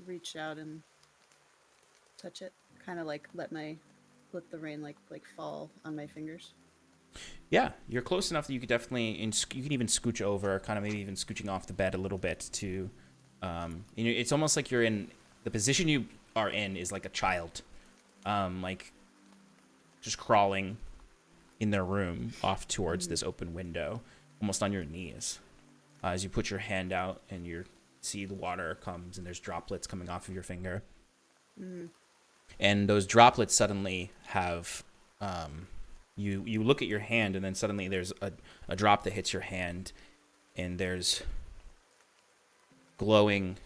G: Reach out and touch it, kind of like let the rain like fall on my fingers.
A: Yeah, you're close enough that you could definitely, you can even scooch over, kind of maybe even scooching off the bed a little bit to, it's almost like you're in, the position you are in is like a child, like just crawling in their room off towards this open window, almost on your knees, as you put your hand out and you see the water comes and there's droplets coming off of your finger. And those droplets suddenly have, you look at your hand, and then suddenly there's a drop that hits your hand, and there's glowing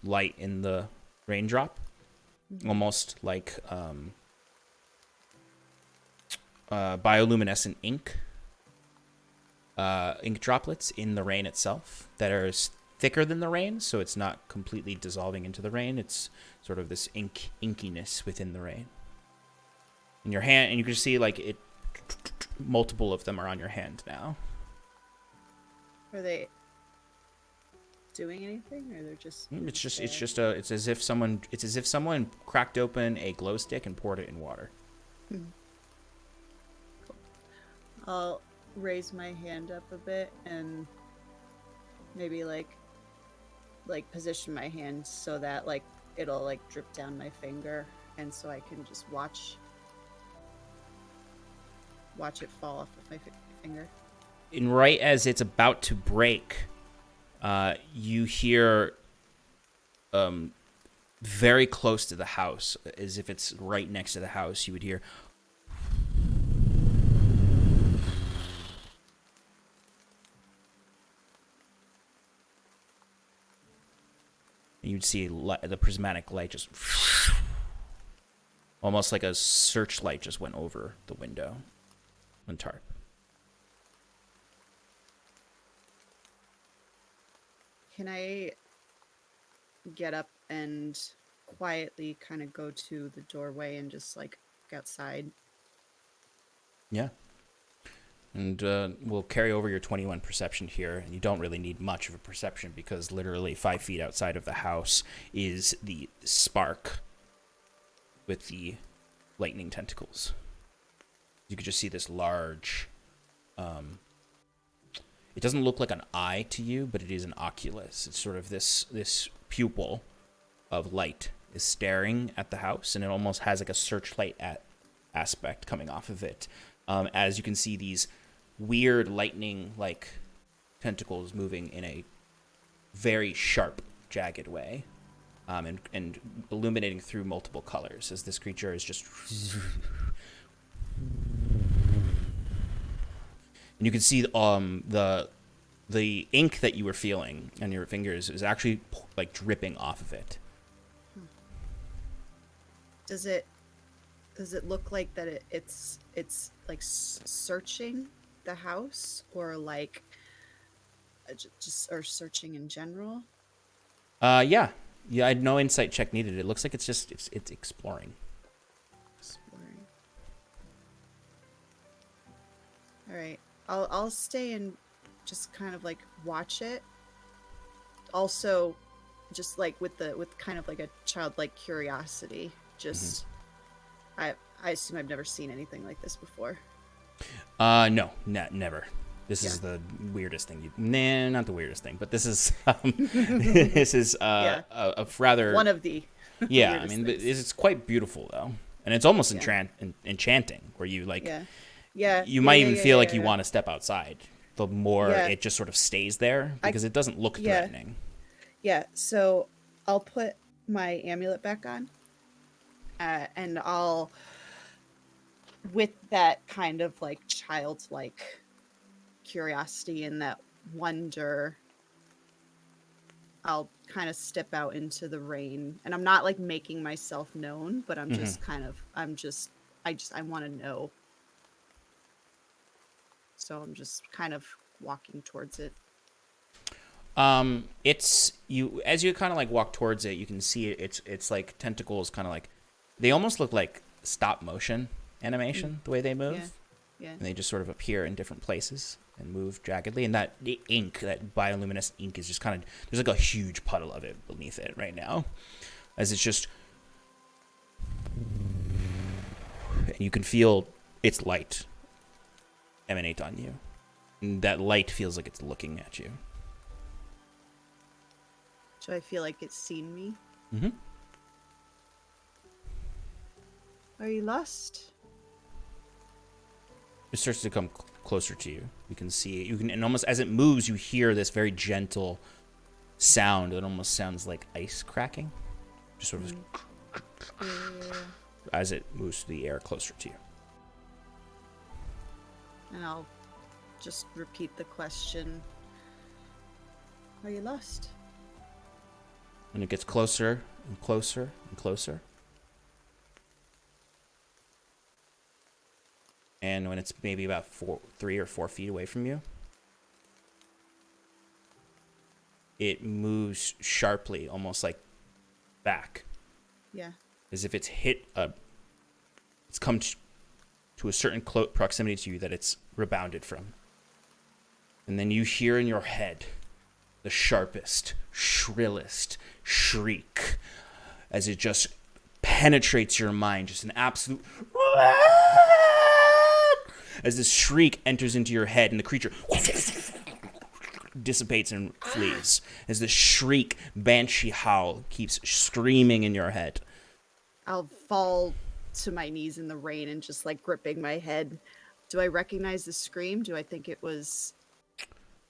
A: light in the raindrop, almost like bioluminescent ink droplets in the rain itself that are thicker than the rain, so it's not completely dissolving into the rain. It's sort of this inkiness within the rain. In your hand, and you can see like it. Multiple of them are on your hand now.
G: Are they doing anything, or they're just?
A: It's as if someone cracked open a glow stick and poured it in water.
G: Cool. I'll raise my hand up a bit and maybe like position my hand so that like it'll like drip down my finger, and so I can just watch it fall off of my finger.
A: And right as it's about to break, You hear very close to the house, as if it's right next to the house, you would hear you'd see the prismatic light just almost like a searchlight just went over the window and tarp.
G: Can I get up and quietly kind of go to the doorway and just like look outside?
A: Yeah. And we'll carry over your 21 perception here. And you don't really need much of a perception because literally 5 feet outside of the house is the spark with the lightning tentacles. You could just see this large... it doesn't look like an eye to you, but it is an oculus. It's sort of this pupil of light is staring at the house, and it almost has like a searchlight aspect coming off of it. As you can see these weird lightning-like tentacles moving in a very sharp, jagged way, and illuminating through multiple colors as this creature is just... And you can see the ink that you were feeling on your fingers is actually like dripping off of it.
G: Does it look like that it's like searching the house, or like just or searching in general?
A: Yeah, I had no insight check needed. It looks like it's just it's exploring.
G: All right, I'll stay and just kind of like watch it. Also, just like with kind of like a childlike curiosity. Just I assume I've never seen anything like this before.
A: No, never. This is the weirdest thing. Not the weirdest thing, but this is this is a rather
G: one of the
A: yeah. I mean, it's quite beautiful though, and it's almost enchanting. Where you like, you might even feel like you want to step outside. The more it just sort of stays there because it doesn't look threatening.
G: Yeah. So I'll put my amulet back on, and I'll, with that kind of like childlike curiosity and that wonder, I'll kind of step out into the rain, and I'm not like making myself known, but I'm just kind of I want to know. So I'm just kind of walking towards it.
A: It's you as you kind of like walk towards it, you can see it's like tentacles kind of like they almost look like stop motion animation the way they move.
G: Yeah.
A: And they just sort of appear in different places and move jaggedly, and that ink, that bioluminescent ink is just kind of there's like a huge puddle of it beneath it right now as it's just and you can feel its light emanate on you. And that light feels like it's looking at you.
G: Do I feel like it's seen me?
A: Mm-hmm.
G: Are you lost?
A: It starts to come closer to you. You can see it. And almost as it moves, you hear this very gentle sound that almost sounds like ice cracking. Just sort of as it moves through the air closer to you.
G: And I'll just repeat the question. Are you lost?
A: And it gets closer and closer and closer. And when it's maybe about 3 or 4 feet away from you, it moves sharply, almost like back.
G: Yeah.
A: As if it's it's come to a certain proximity to you that it's rebounded from. And then you hear in your head the sharpest, shrillest shriek as it just penetrates your mind, just an absolute as this shriek enters into your head and the creature dissipates and flees as the shriek banshee howl keeps screaming in your head.
G: I'll fall to my knees in the rain and just like gripping my head. Do I recognize the scream? Do I think it was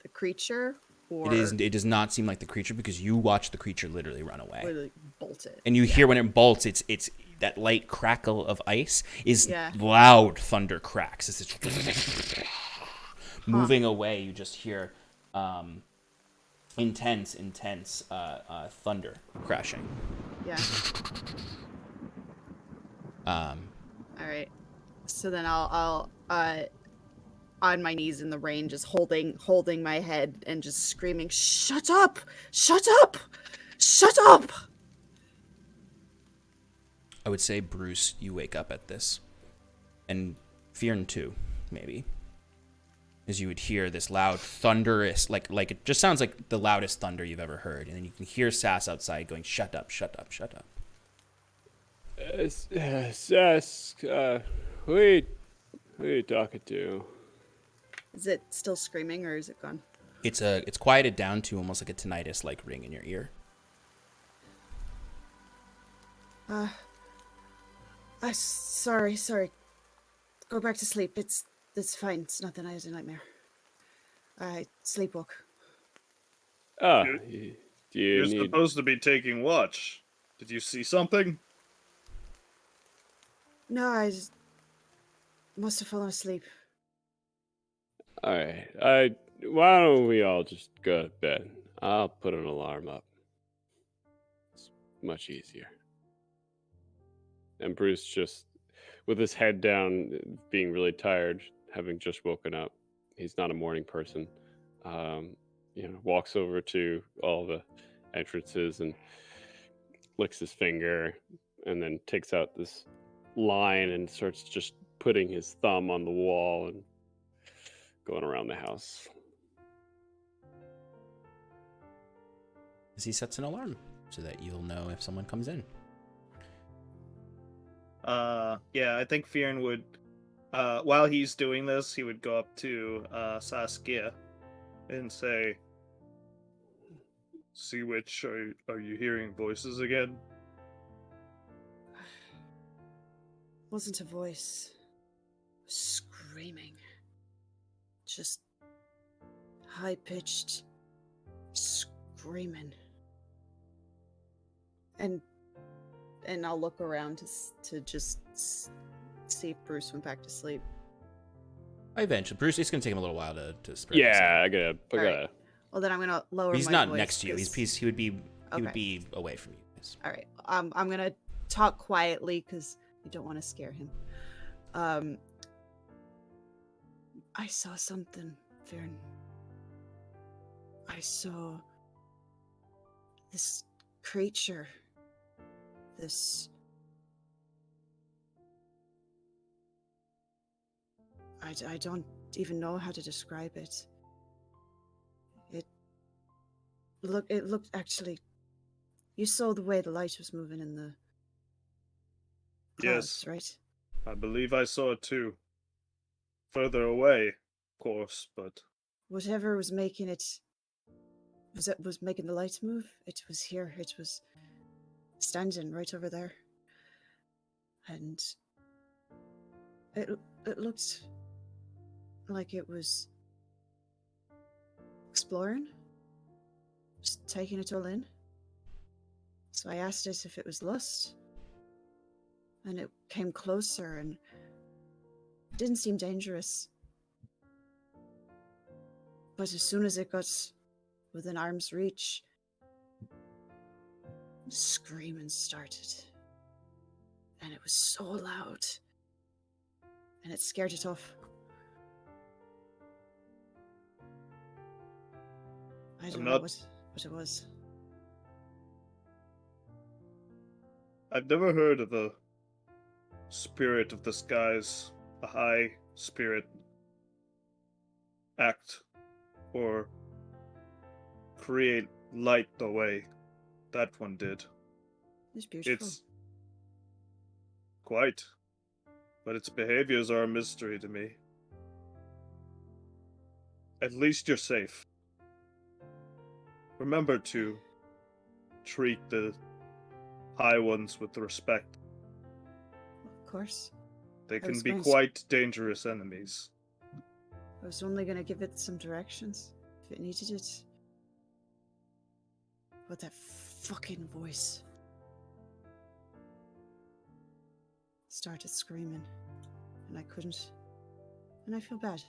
G: the creature, or
A: It does not seem like the creature because you watch the creature literally run away.
G: literally bolt it.
A: And you hear when it bolts, it's that light crackle of ice is
G: Yeah.
A: loud thunder cracks. It's moving away. You just hear intense thunder crashing.
G: Yeah.
A: Um,
G: All right. So then I'll on my knees in the rain, just holding my head and just screaming, "Shut up! Shut up! Shut up!"
A: I would say, Bruce, you wake up at this, and Fearn too, maybe, as you would hear this loud, thunderous, like it just sounds like the loudest thunder you've ever heard, and then you can hear Sass outside going, "Shut up! Shut up! Shut up!"
E: Sass, who are you talking to?
G: Is it still screaming or is it gone?
A: It's quieted down to almost like a tinnitus like ring in your ear.
G: Sorry. Go back to sleep. It's fine. It's nothing. I had a nightmare. I sleepwalk.
E: Oh,
F: You-
E: do you
F: You're
E: need...
F: supposed to be taking watch. Did you see something?
G: No, I just must have fallen asleep.
E: All right. Why don't we all just go to bed? I'll put an alarm up. It's much easier. And Bruce, just with his head down, being really tired, having just woken up, he's not a morning person. Walks over to all the entrances and licks his finger, and then takes out this line and starts just putting his thumb on the wall and going around the house.
A: As he sets an alarm so that you'll know if someone comes in.
F: Yeah, I think Fearn would, while he's doing this, he would go up to Saskia and say, "See which, are you hearing voices again?"
G: Wasn't a voice. Screaming. Just high-pitched screaming. And I'll look around to just see if Bruce went back to sleep.
A: Eventually, Bruce, it's gonna take him a little while to spread.
E: Yeah, I gotta.
G: Alright. Well, then I'm gonna lower
A: He's
G: my
A: not
G: voice,
A: next to you.
G: 'cause-
A: He would be
G: Okay.
A: away from you. Yes.
G: All right. I'm gonna talk quietly because I don't want to scare him. I saw something, Vern. I saw this creature. This. I don't even know how to describe it. It looked actually. You saw the way the light was moving in the clouds,
F: Yes,
G: right?
F: I believe I saw it too. Further away, of course, but
G: Whatever was making it was making the lights move, it was here. It was standing right over there. And it looked like it was exploring, just taking it all in. So I asked it if it was lust, and it came closer and didn't seem dangerous. But as soon as it got within arm's reach, screaming started. And it was so loud. And it scared it off. I don't know what it was.
F: I've never heard of a spirit of the skies, a high spirit act or create light the way that one did.
G: It's beautiful.
F: It's quite, but its behaviors are a mystery to me. At least you're safe. Remember to treat the high ones with respect.
G: Of course.
F: They
G: I
F: can
G: was
F: be
G: going to-
F: quite dangerous enemies.
G: I was only going to give it some directions if it needed it. But that fucking voice started screaming, and I couldn't. And I feel bad.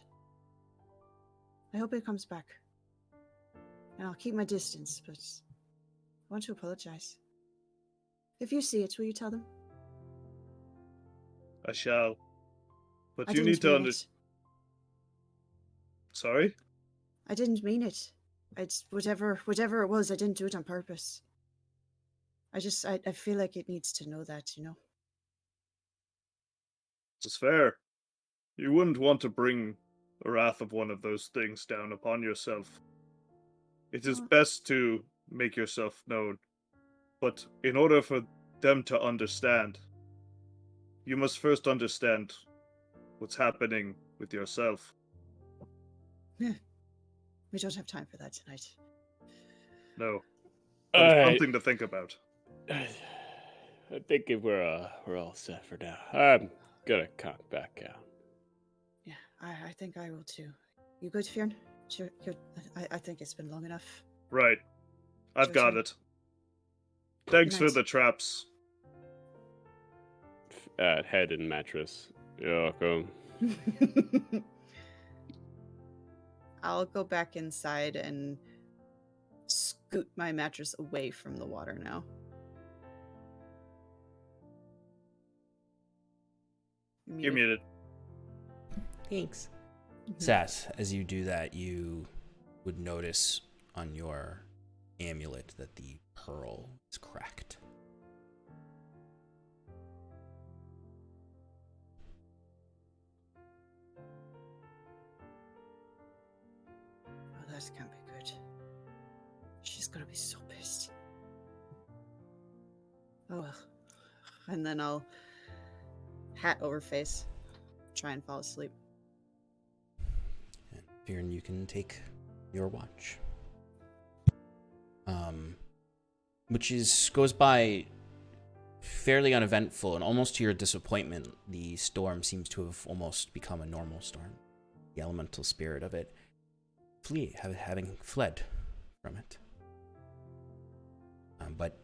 G: I hope it comes back. And I'll keep my distance, but I want to apologize. If you see it, will you tell them?
F: I shall. But
G: I
F: you
G: didn't
F: need to
G: mean
F: understand.
G: it.
F: Sorry?
G: I didn't mean it. It's whatever it was, I didn't do it on purpose. I feel like it needs to know that, you know?
F: It's fair. You wouldn't want to bring the wrath of one of those things down upon yourself. It is
G: Well-
F: best to make yourself known. But in order for them to understand, you must first understand what's happening with yourself.
G: We don't have time for that tonight.
F: No.
E: All
F: But it's
E: right.
F: something to think about.
E: I think if we're all set for now. I'm gonna come back out.
G: Yeah, I think I will too. You good, Fionn? I think it's been long enough.
F: Right. I've
G: Your
F: got
G: turn.
F: it. Thanks for
G: night.
F: the traps.
E: Head and mattress. You're welcome.
G: I'll go back inside and scoot my mattress away from the water now.
F: You're muted.
A: Thanks.
G: Mhm.
A: Sass, as you do that, you would notice on your amulet that the pearl is cracked.
G: Oh, that can't be good. She's gonna be so pissed. Oh well. And then I'll hat over face, try and fall asleep.
A: And Fearin, you can take your watch. Which goes by fairly uneventful, and almost to your disappointment, the storm seems to have almost become a normal storm. The elemental spirit of it having fled from it. But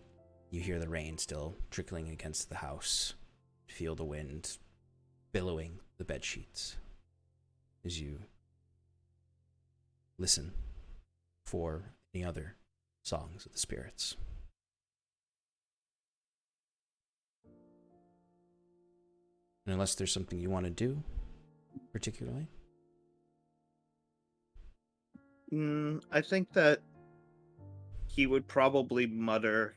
A: you hear the rain still trickling against the house. Feel the wind billowing the bed sheets as you listen for any other songs of the spirits. And unless there's something you want to do, particularly.
F: I think that he would probably mutter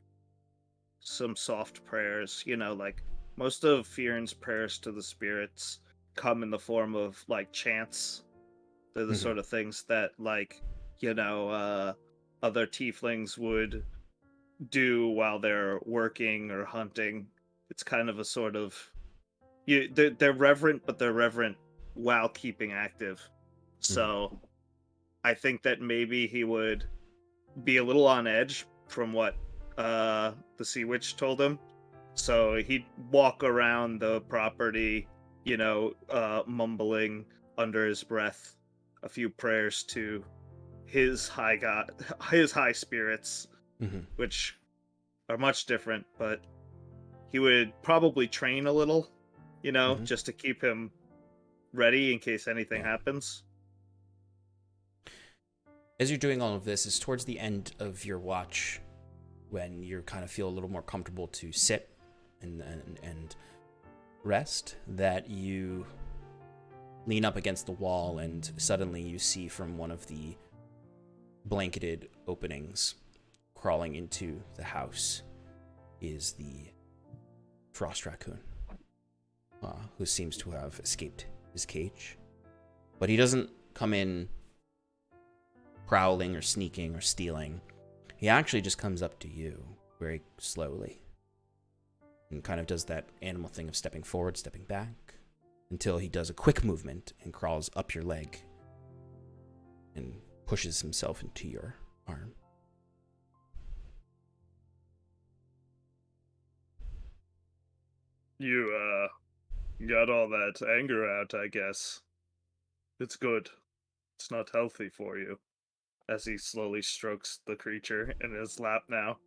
F: some soft prayers. You know, like most of Fearon's prayers to the spirits come in the form of like chants. They're the
A: Mhm.
F: sort of things that, like, other tieflings would do while they're working or hunting. It's kind of a sort of they're reverent, but they're reverent while keeping active. So I think that maybe he would be a little on edge from what the Sea Witch told him. So he'd walk around the property, mumbling under his breath a few prayers to his high god, his high spirits, which are much different, but he would probably train a little, just to keep him ready in case anything happens.
A: As you're doing all of this, it's towards the end of your watch when you kind of feel a little more comfortable to sit and rest, that you lean up against the wall, and suddenly you see from one of the blanketed openings crawling into the house is the frost raccoon, who seems to have escaped his cage. But he doesn't come in prowling or sneaking or stealing. He actually just comes up to you very slowly and kind of does that animal thing of stepping forward, stepping back, until he does a quick movement and crawls up your leg and pushes himself into your arm.
F: You got all that anger out, I guess. It's good. It's not healthy for you. as he slowly strokes the creature in his lap now.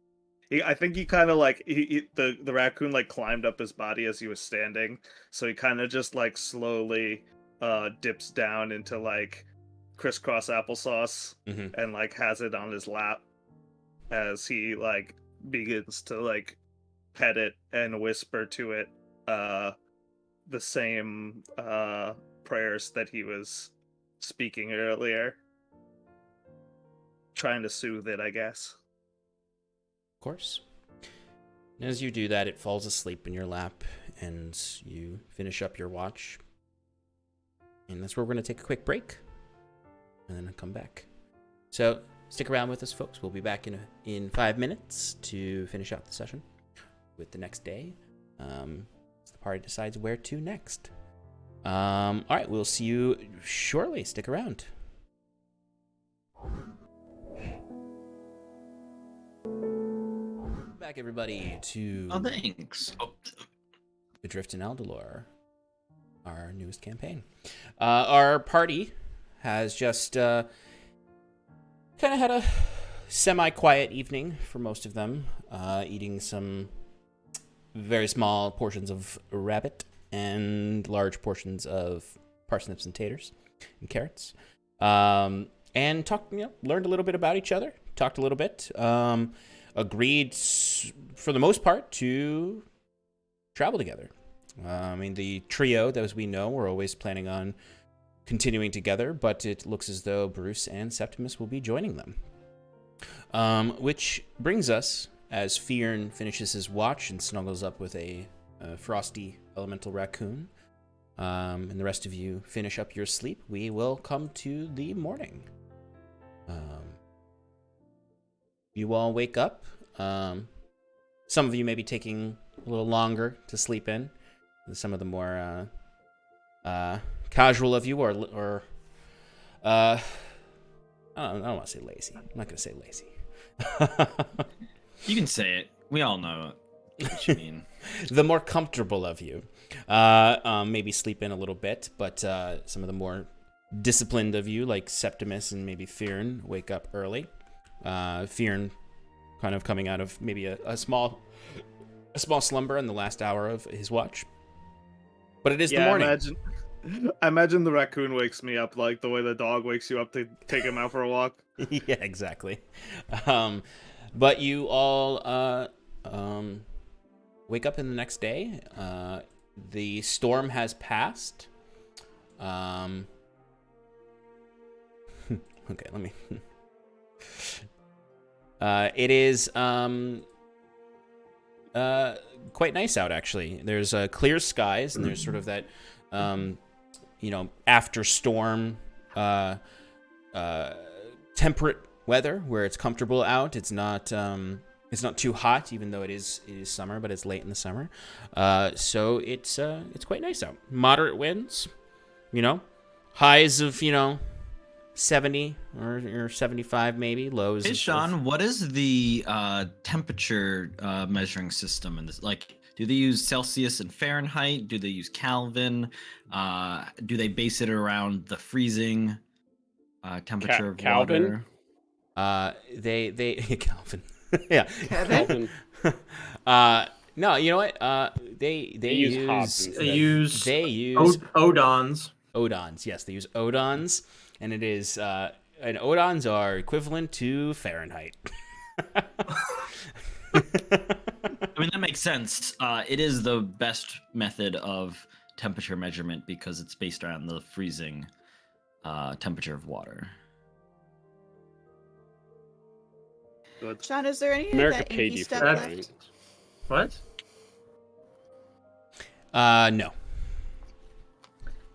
F: I think he kind of like the raccoon like climbed up his body as he was standing, so he kind of just like slowly dips down into like crisscross applesauce and like has it on his lap as he like begins to like pet it and whisper to it the same prayers that he was speaking earlier, trying to soothe it, I guess.
A: Of course. And as you do that, it falls asleep in your lap, and you finish up your watch. And that's where we're going to take a quick break, and then come back. So stick around with us, folks. We'll be back in 5 minutes to finish out the session with the next day. As the party decides where to next. All right, we'll see you shortly. Stick around. Back, everybody, to
D: Oh, thanks. Oh.
A: Adrift in Aldhalor, our newest campaign. Our party has just kind of had a semi-quiet evening for most of them, eating some very small portions of rabbit and large portions of parsnips and taters and carrots, and learned a little bit about each other, talked a little bit, agreed for the most part to travel together. The trio, as we know, we're always planning on continuing together, but it looks as though Bruce and Septimus will be joining them. Which brings us, as Fearn finishes his watch and snuggles up with a frosty elemental raccoon, and the rest of you finish up your sleep, we will come to the morning. You all wake up. Some of you may be taking a little longer to sleep in. Some of the more casual of you or I don't want to say lazy. I'm not going to say lazy.
D: You can say it. We all know what you mean.
A: The more comfortable of you maybe sleep in a little bit, but some of the more disciplined of you, like Septimus and maybe Fearn, wake up early. Fearn kind of coming out of maybe a small slumber in the last hour of his watch. But it is the morning.
F: I imagine the raccoon wakes me up like the way the dog wakes you up to take him out for a walk.
A: Yeah, exactly. But you all wake up in the next day. The storm has passed. Okay, let me... it is quite nice out, actually. There's clear skies, and there's sort of that, after storm, temperate weather where it's comfortable out. It's not too hot, even though it is summer, but it's late in the summer. So it's quite nice out. Moderate winds, highs of 70 or 75 maybe, lows.
D: Hey Sean, what is the temperature measuring system in this? Like, do they use Celsius and Fahrenheit? Do they use Kelvin? Do they base it around the freezing temperature of
E: Calvin?
D: water?
A: They Calvin. Yeah.
E: Calvin.
A: No, you know what? They use
E: hops
C: They use odons.
A: Odons. Yes, they use odons. And it is, and odons are equivalent to Fahrenheit.
D: I mean, that makes sense. It is the best method of temperature measurement because it's based around the freezing temperature of water.
F: Good.
G: Sean, is there any
E: America
G: of that
E: paid
G: inky
E: you for
G: stuff
E: that,
G: left?
E: right?
C: What?
A: No.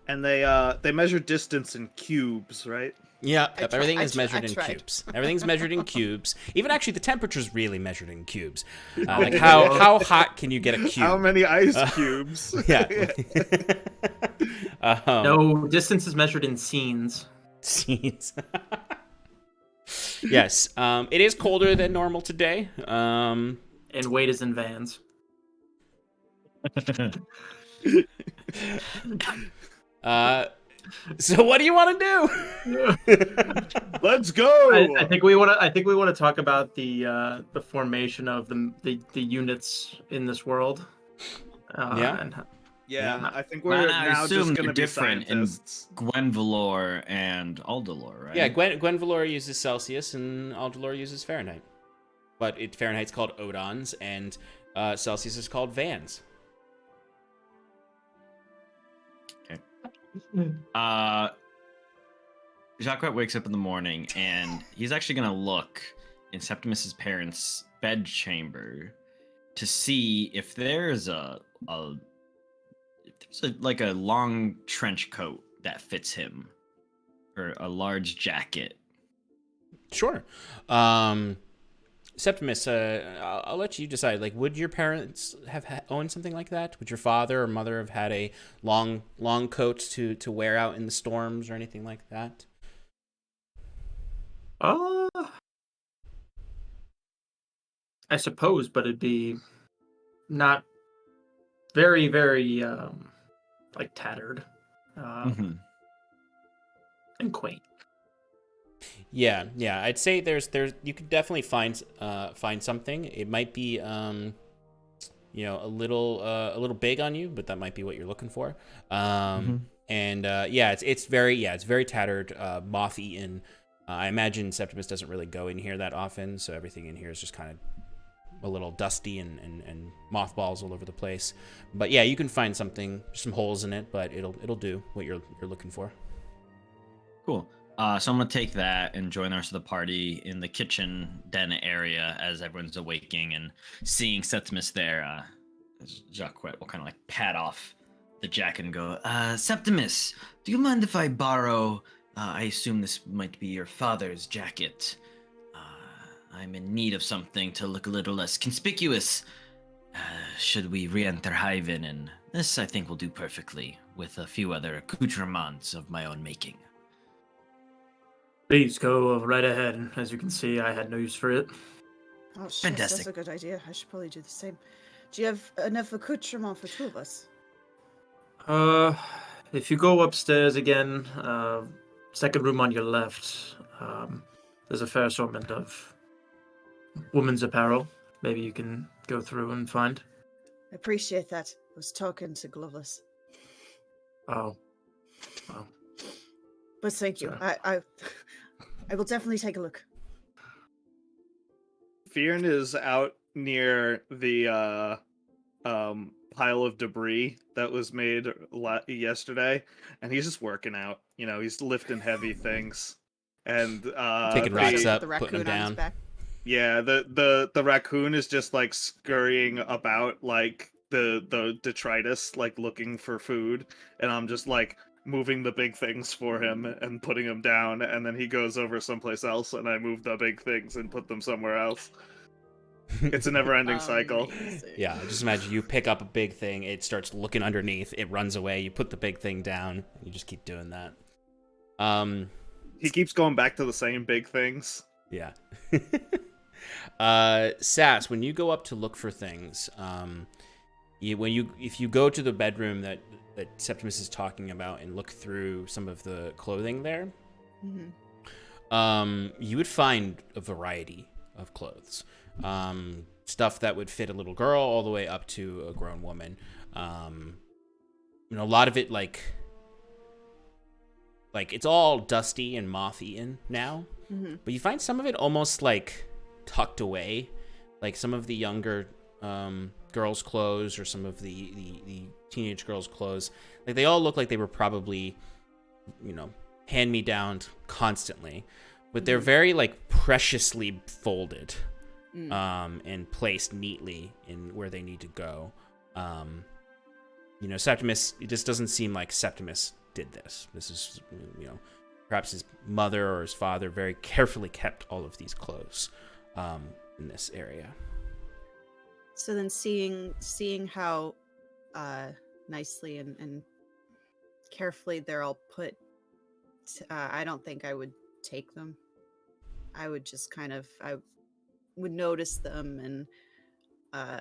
F: And they measure distance in cubes, right?
A: Yeah,
G: I
A: everything is
G: tried.
A: measured in
G: I tried.
A: cubes. Everything's measured in cubes. Even actually, the temperature's really measured in cubes. Like how hot can you get a cube?
F: How many ice cubes?
A: Yeah.
C: No, distance is measured in scenes.
A: Scenes. Yes, it is colder than normal today.
C: And weight is in vans.
A: So what do you want to do?
F: Let's go.
C: I think we want to. I think we want to talk about the formation of the units in this world.
A: Yeah.
C: And
F: Yeah, I think we're
D: Well, I
F: now
D: assume
F: just
D: they're
F: going to be
D: different in
F: scientists.
D: Gwenvalor and Aldhalor, right?
A: Yeah, Gwenvalor uses Celsius and Aldhalor uses Fahrenheit. But Fahrenheit's called Odons and Celsius is called Vans.
D: Jacquet wakes up in the morning and he's actually gonna look in Septimus's parents' bed chamber to see if there's like a long trench coat that fits him, or a large jacket.
A: Sure. Septimus, I'll let you decide. Like, would your parents have owned something like that? Would your father or mother have had a long coat to wear out in the storms or anything like that?
C: I suppose, but it'd be not very, very like tattered and quaint.
A: Yeah. I'd say there's you could definitely find something. It might be a little big on you, but that might be what you're looking for. And it's very tattered, moth eaten. I imagine Septimus doesn't really go in here that often, so everything in here is just kind of a little dusty and mothballs all over the place. But yeah, you can find something, some holes in it, but it'll do what you're looking for.
D: Cool. So I'm gonna take that and join the rest of the party in the kitchen den area as everyone's awaking and seeing Septimus there. Jacquet will kind of like pat off the jacket and go, Septimus, do you mind if I borrow? I assume this might be your father's jacket. I'm in need of something to look a little less conspicuous. Should we re-enter Hyven? And this, I think, will do perfectly with a few other accoutrements of my own making.
C: Please go right ahead. As you can see, I had no use for it.
G: Oh, shit,
D: Fantastic.
G: that's a good idea. I should probably do the same. Do you have enough accoutrement for two of us?
C: If you go upstairs again, second room on your left, there's a fair assortment of women's apparel. Maybe you can go through and find.
G: I appreciate that. I was talking to Gloveless.
C: Oh. Well,
G: But thank you.
C: Sure.
G: I will definitely take a look.
F: Fearn is out near the pile of debris that was made yesterday, and he's just working out. You know, he's lifting heavy things and
A: Taking rocks up,
G: the
A: putting them
G: raccoon on his
A: down.
G: back.
F: Yeah, the raccoon is just like scurrying about like the detritus, like looking for food, and I'm just like moving the big things for him and putting them down, and then he goes over someplace else and I move the big things and put them somewhere else. It's a never-ending cycle.
G: Amazing.
A: Yeah, just imagine you pick up a big thing, it starts looking underneath, it runs away, you put the big thing down, and you just keep doing that.
F: He keeps going back to the same big things.
A: Yeah. Sass, when you go up to look for things, if you go to the bedroom that Septimus is talking about and look through some of the clothing there, you would find a variety of clothes. Stuff that would fit a little girl all the way up to a grown woman. A lot of it like it's all dusty and moth-eaten now, but you find some of it almost like tucked away, like some of the younger girls' clothes or some of the teenage girls' clothes. Like they all look like they were probably, hand-me-down constantly, but they're very like preciously folded. And placed neatly in where they need to go. Septimus, it just doesn't seem like Septimus did this. This is, perhaps his mother or his father very carefully kept all of these clothes in this area.
G: So then seeing how nicely and carefully they're all put, I don't think I would take them. I would just I would notice them, and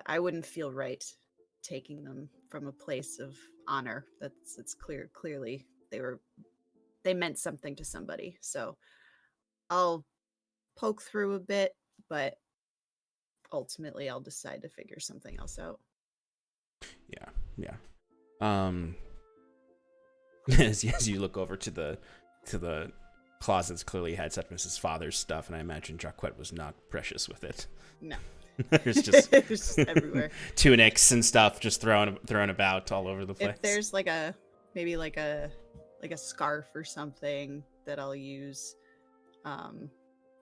G: I wouldn't feel right taking them from a place of honor. It's clearly they were they meant something to somebody. So I'll poke through a bit, but ultimately I'll decide to figure something else out.
A: Yeah. As you look over to the closets, clearly had Septimus's father's stuff, and I imagine Jacquet was not precious with it.
G: No.
A: There's just
G: It's just everywhere.
A: tunics and stuff just thrown about all over the place.
G: If there's like a scarf or something that I'll use,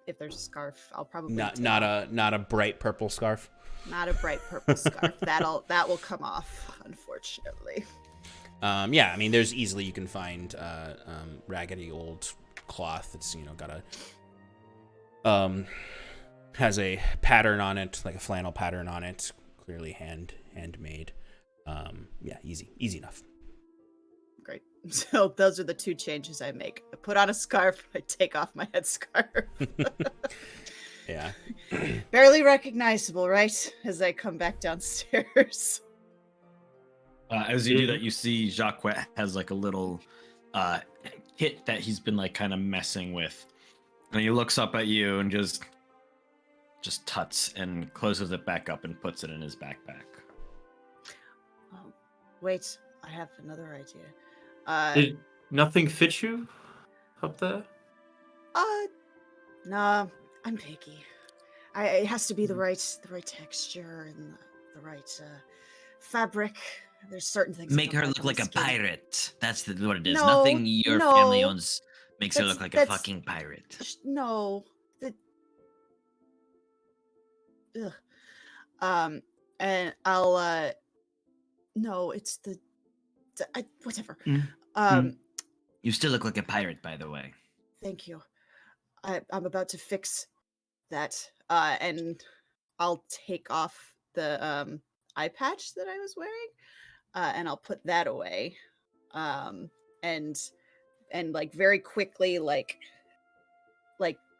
G: if there's a scarf, I'll probably
A: not a bright purple scarf.
G: not a bright purple scarf. That will come off, unfortunately.
A: Yeah, I mean, there's easily you can find raggedy old cloth that's got a has a pattern on it, like a flannel pattern on it, clearly handmade. Yeah, easy enough.
G: Great. So those are the two changes I make. I put on a scarf, I take off my headscarf.
A: Yeah.
G: Barely recognizable, right? As I come back downstairs.
D: As you do that, you see Jacques has like a little kit that he's been like kind of messing with, and he looks up at you and just tuts and closes it back up and puts it in his backpack.
G: Oh, wait, I have another idea.
C: Did nothing fit you up there?
G: Nah, I'm picky. It has to be the right texture and the right fabric. There's certain things.
D: Make
G: that
D: her
G: don't
D: look like
G: on
D: a
G: my skin.
D: pirate. That's what it is.
G: No,
D: Nothing your family owns makes her look like a
G: that's-
D: fucking pirate.
G: No. Ugh. And I'll no, it's whatever.
D: You still look like a pirate, by the way.
G: Thank you. I'm about to fix that, and I'll take off the eye patch that I was wearing, and I'll put that away, and like very quickly, like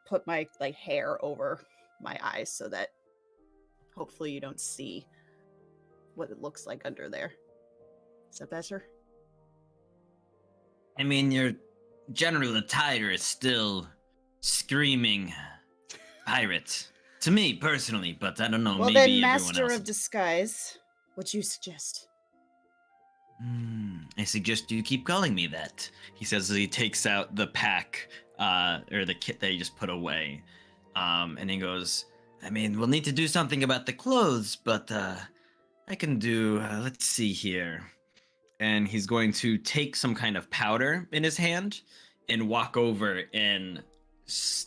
G: put my hair over my eyes so that hopefully you don't see what it looks like under there. Is that better?
D: I mean, your general attire is still screaming pirate to me personally, but I don't know.
G: Well,
D: maybe
G: then,
D: everyone
G: Master
D: else.
G: of Disguise, what you suggest?
D: I suggest you keep calling me that. He says as he takes out the pack, or the kit that he just put away, and he goes, I mean, we'll need to do something about the clothes, but I can do. Let's see here. And he's going to take some kind of powder in his hand and walk over and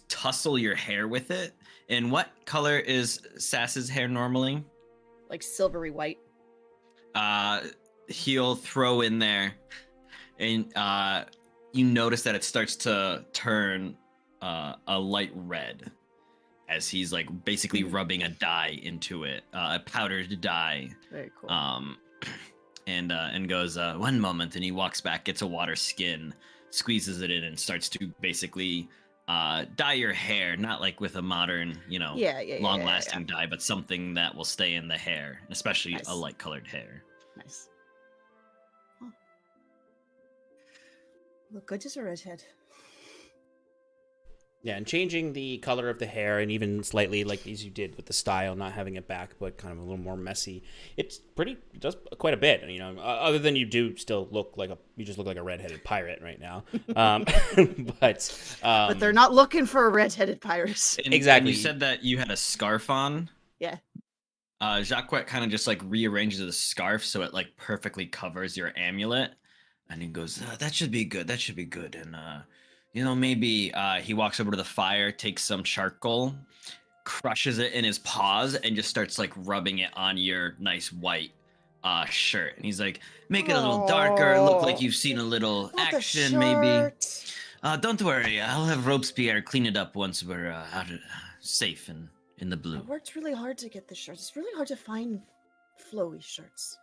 D: tussle your hair with it. And what color is Sass's hair normally?
G: Like silvery white.
D: He'll throw in there, and you notice that it starts to turn a light red as he's like basically rubbing a dye into it, a powdered dye.
G: Very cool.
D: And goes, one moment, and he walks back, gets a water skin, squeezes it in, and starts to basically dye your hair, not like with a modern, long-lasting dye, but something that will stay in the hair, especially
G: Nice.
D: a light-colored hair.
G: Nice. Huh. Look good as a redhead.
A: Yeah, and changing the color of the hair, and even slightly, like as you did with the style, not having it back, but kind of a little more messy. It does quite a bit. Other than you do still look like you just look like a redheaded pirate right now. But
G: they're not looking for a redheaded pirate.
A: Exactly.
D: And you said that you had a scarf on.
G: Yeah.
D: Jacques kind of just like rearranges the scarf so it like perfectly covers your amulet, and he goes, "That should be good. That should be good." And maybe he walks over to the fire, takes some charcoal, crushes it in his paws, and just starts like rubbing it on your nice white shirt. And he's like, "Make it a little darker. Look like you've seen a little
G: Not the
D: action, maybe."
G: shirt.
D: Don't worry. I'll have Robespierre clean it up once we're safe and in the blue.
G: I worked really hard to get the shirts. It's really hard to find flowy shirts.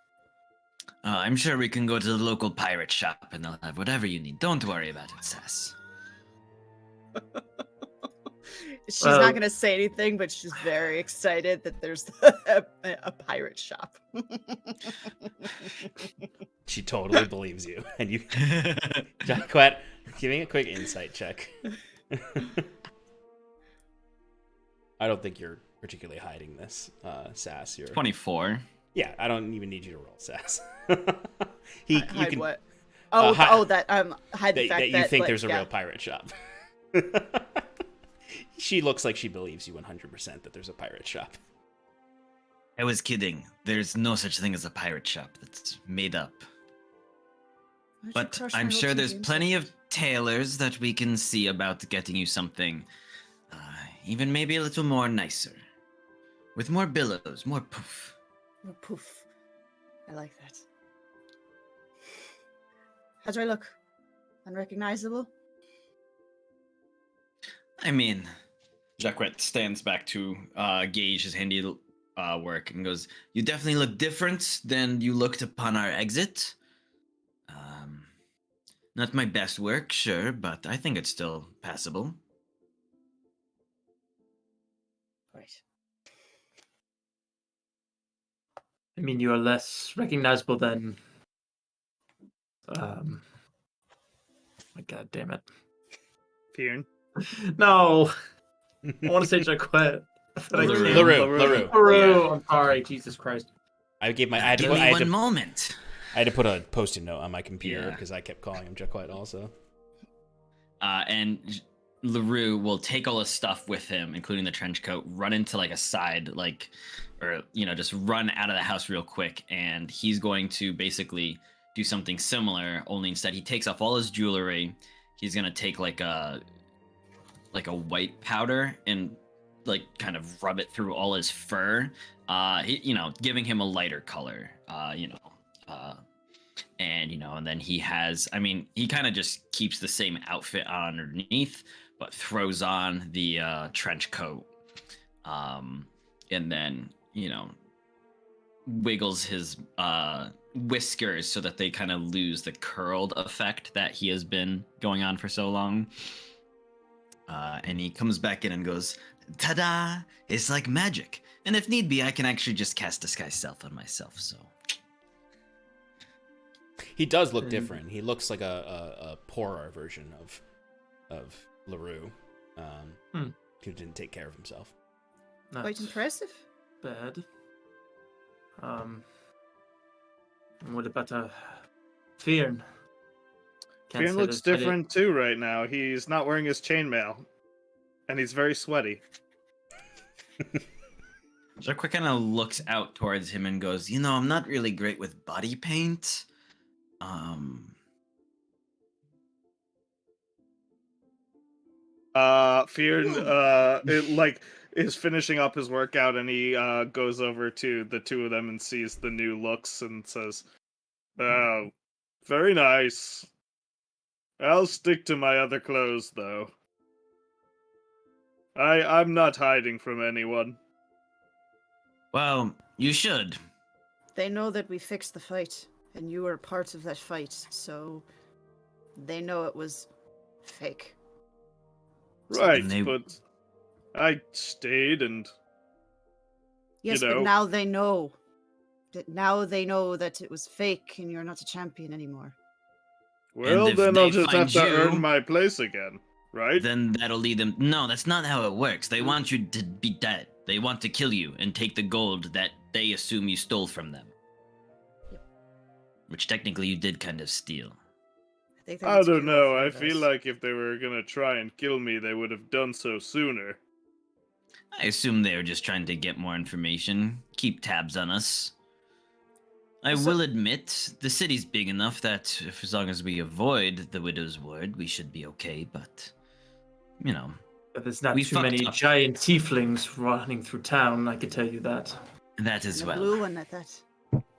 D: I'm sure we can go to the local pirate shop and they'll have whatever you need. Don't worry about it, Sass.
G: She's not going to say anything, but she's very excited that there's a pirate shop.
A: She totally believes you. And you, Jacquet, give me a quick insight check. I don't think you're particularly hiding this, Sass. You're
D: 24.
A: Yeah, I don't even need you to roll, Sass.
G: Hide what? Oh, hide the fact
A: that you think there's a real pirate shop. She looks like she believes you 100% that there's a pirate shop.
D: I was kidding. There's no such thing as a pirate shop. That's made up. But I'm sure there's plenty of tailors that we can see about getting you something, even maybe a little more nicer. With more billows, more poof.
G: More poof. I like that. How do I look? Unrecognizable?
D: I mean, Jacquet stands back to gauge his handy work and goes, "You definitely look different than you looked upon our exit. Not my best work, sure, but I think it's still passable."
G: Right.
C: I mean, you are less recognizable than. My God damn it.
F: Fearn.
C: No. I want to say Jacquet.
A: LaRue.
C: LaRue. I'm sorry. Jesus Christ.
A: I gave my.
D: Give me one moment.
A: I had to put a post-it note on my computer
D: Yeah.
A: because I kept calling him Jacquet also.
D: And LaRue will take all his stuff with him, including the trench coat, run into like a side, or just run out of the house real quick, and he's going to basically do something similar, only instead he takes off all his jewelry. He's gonna take like a white powder and kind of rub it through all his fur, giving him a lighter color, and then he has, he kind of just keeps the same outfit on underneath, but throws on the trench coat, and then wiggles his whiskers so that they kind of lose the curled effect that he has been going on for so long. And he comes back in and goes, "Ta-da! It's like magic. And if need be, I can actually just cast Disguise Self on myself, so..."
A: He does look different. He looks like a poorer version of LaRue, who didn't take care of himself.
G: Quite impressive.
C: Bad. What about Fearn?
F: Fearn looks different too right now. He's not wearing his chainmail, and he's very sweaty.
D: Jacquet kind of looks out towards him and goes, "I'm not really great with body paint.
F: Fearn, is finishing up his workout, and he goes over to the two of them and sees the new looks and says, "Oh, very nice. I'll stick to my other clothes, though. I'm not hiding from anyone."
D: Well, you should.
G: They know that we fixed the fight, and you were part of that fight, so they know it was fake.
F: Right, but I stayed and...
G: Yes, but now they know. Now they know that it was fake and you're not a champion anymore.
F: Well, then I'll just have to earn my place again, right?
D: Then that'll lead them... No, that's not how it works. They want you to be dead. They want to kill you and take the gold that they assume you stole from them.
G: Yep.
D: Which technically you did kind of steal.
F: I don't know. I feel like if they were gonna try and kill me, they would have done so sooner.
D: I assume they were just trying to get more information, keep tabs on us. I will admit, the city's big enough that as long as we avoid the Widow's Ward, we should be okay, but,
C: But there's not too many giant tieflings running through town, I can tell you that.
D: That as well.
G: Blue one at that.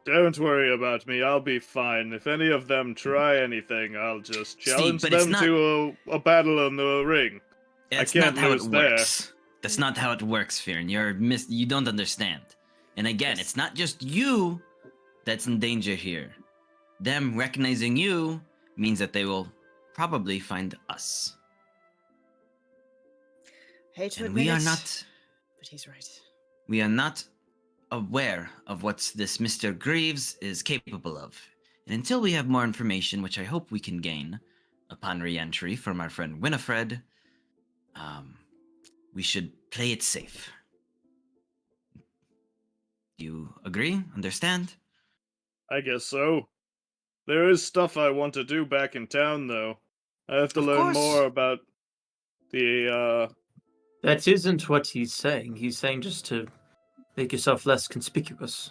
F: Don't worry about me, I'll be fine. If any of them try anything, I'll just challenge them to a battle in the ring. I can't lose there.
D: That's not how it works, Fearn. You don't understand. And again, it's not just you that's in danger here. Them recognizing you means that they will probably find us.
G: Hate to
D: And
G: admit
D: we are
G: it,
D: not
G: but he's right.
D: we are not aware of what this Mr. Greaves is capable of. And until we have more information, which I hope we can gain upon re-entry from our friend Winifred, we should play it safe. Do you agree? Understand?
F: I guess so. There is stuff I want to do back in town, though. I have to
G: Of
F: learn
G: course.
F: more about the,
C: That isn't what he's saying. He's saying just to make yourself less conspicuous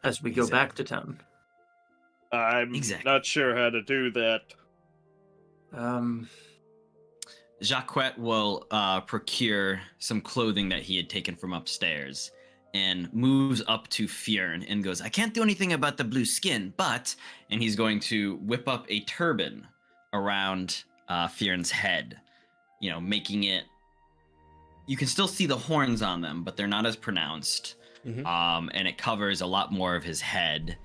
C: as we go back to town.
F: I'm
D: Exactly.
F: not sure how to do that.
D: Jacquet will procure some clothing that he had taken from upstairs and moves up to Fjern and goes, I can't do anything about the blue skin, but, and he's going to whip up a turban around Fjern's head, you know, making it, you can still see the horns on them, but they're not as pronounced.
A: Mhm.
D: And it covers a lot more of his head.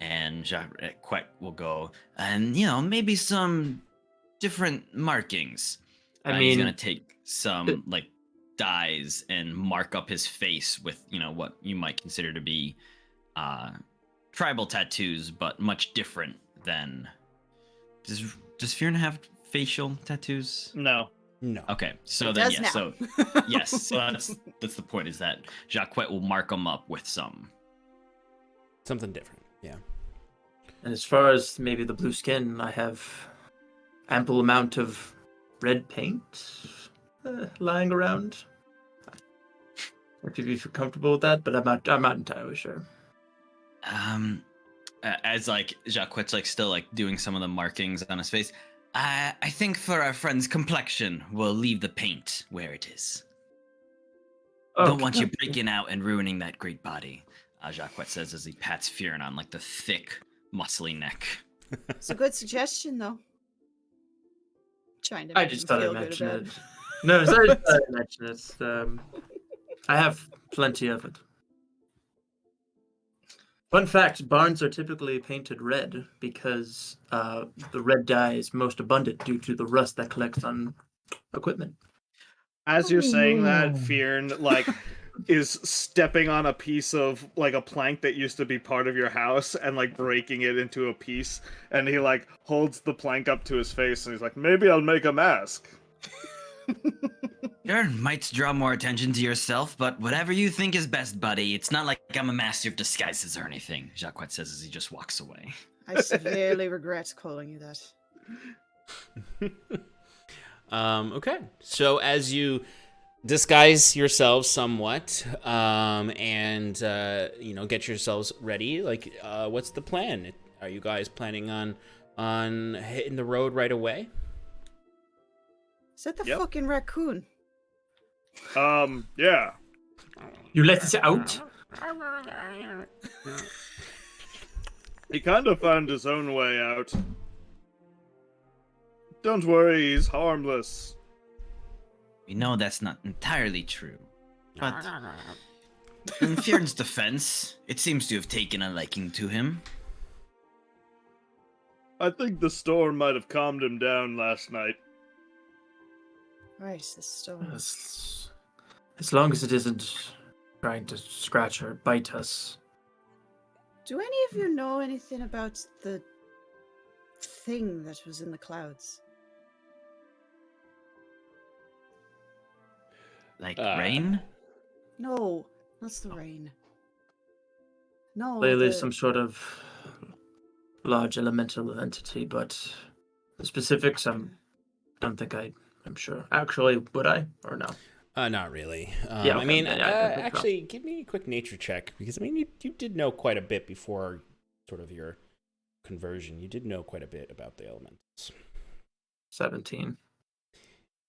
D: And Jacquet will go, and, you know, maybe some different markings.
C: I
D: He's
C: mean,
D: gonna take some like dyes and mark up his face with, you know, what you might consider to be tribal tattoos, but much different than. Does Fjern have facial tattoos?
F: No.
A: No.
D: Okay, so
G: It
D: then
G: does
D: yeah,
G: now.
D: so yes, so that's the point, is that Jacquet will mark them up with some.
A: Something different. Yeah.
C: and as far as maybe the blue skin, I have ample amount of red paint lying around. If you feel comfortable with that, but I'm not entirely sure.
D: As like Jacquet's like still like doing some of the markings on his face, I think for our friend's complexion, we'll leave the paint where it is. Don't want you breaking out and ruining that great body, Jacquet says as he pats Fjern on like the thick, muscly neck.
G: It's a good suggestion, though. Trying to
C: I
G: make
C: just
G: him
C: thought I'd
G: feel good
C: mention
G: about
C: it. No, sorry, I just thought I'd mention it. I have plenty of it. Fun fact, barns are typically painted red because the red dye is most abundant due to the rust that collects on equipment.
F: As you're saying that, Fjern, like, is stepping on a piece of, like, a plank that used to be part of your house and, like, breaking it into a piece. And he, like, holds the plank up to his face and he's like, maybe I'll make a mask.
D: Sure, might draw more attention to yourself, but whatever you think is best, buddy. It's not like I'm a master of disguises or anything, Jacquet says as he just walks away.
G: I severely regret calling you that.
A: Okay. So as you disguise yourselves somewhat, and you know, get yourselves ready, like, what's the plan? Are you guys planning on hitting the road right away?
G: Is that the
F: Yep.
G: fucking raccoon?
F: Yeah.
C: You let it out?
F: He kind of found his own way out. Don't worry, he's harmless.
D: We know that's not entirely true. But in Fjern's defense, it seems to have taken a liking to him.
F: I think the storm might have calmed him down last night.
G: Right, the storm.
C: As long as it isn't trying to scratch or bite us.
G: Do any of you know anything about the thing that was in the clouds?
D: Like rain?
G: No, that's the rain. No,
C: Clearly
G: the-
C: some sort of large elemental entity, but the specifics I'm sure. Actually, would I or no?
A: Not really.
C: Yeah,
A: I
C: okay,
A: mean,
C: yeah, I think so.
A: actually, give me a quick nature check, because I mean, you did know quite a bit before sort of your conversion. You did know quite a bit about the elementals.
C: 17.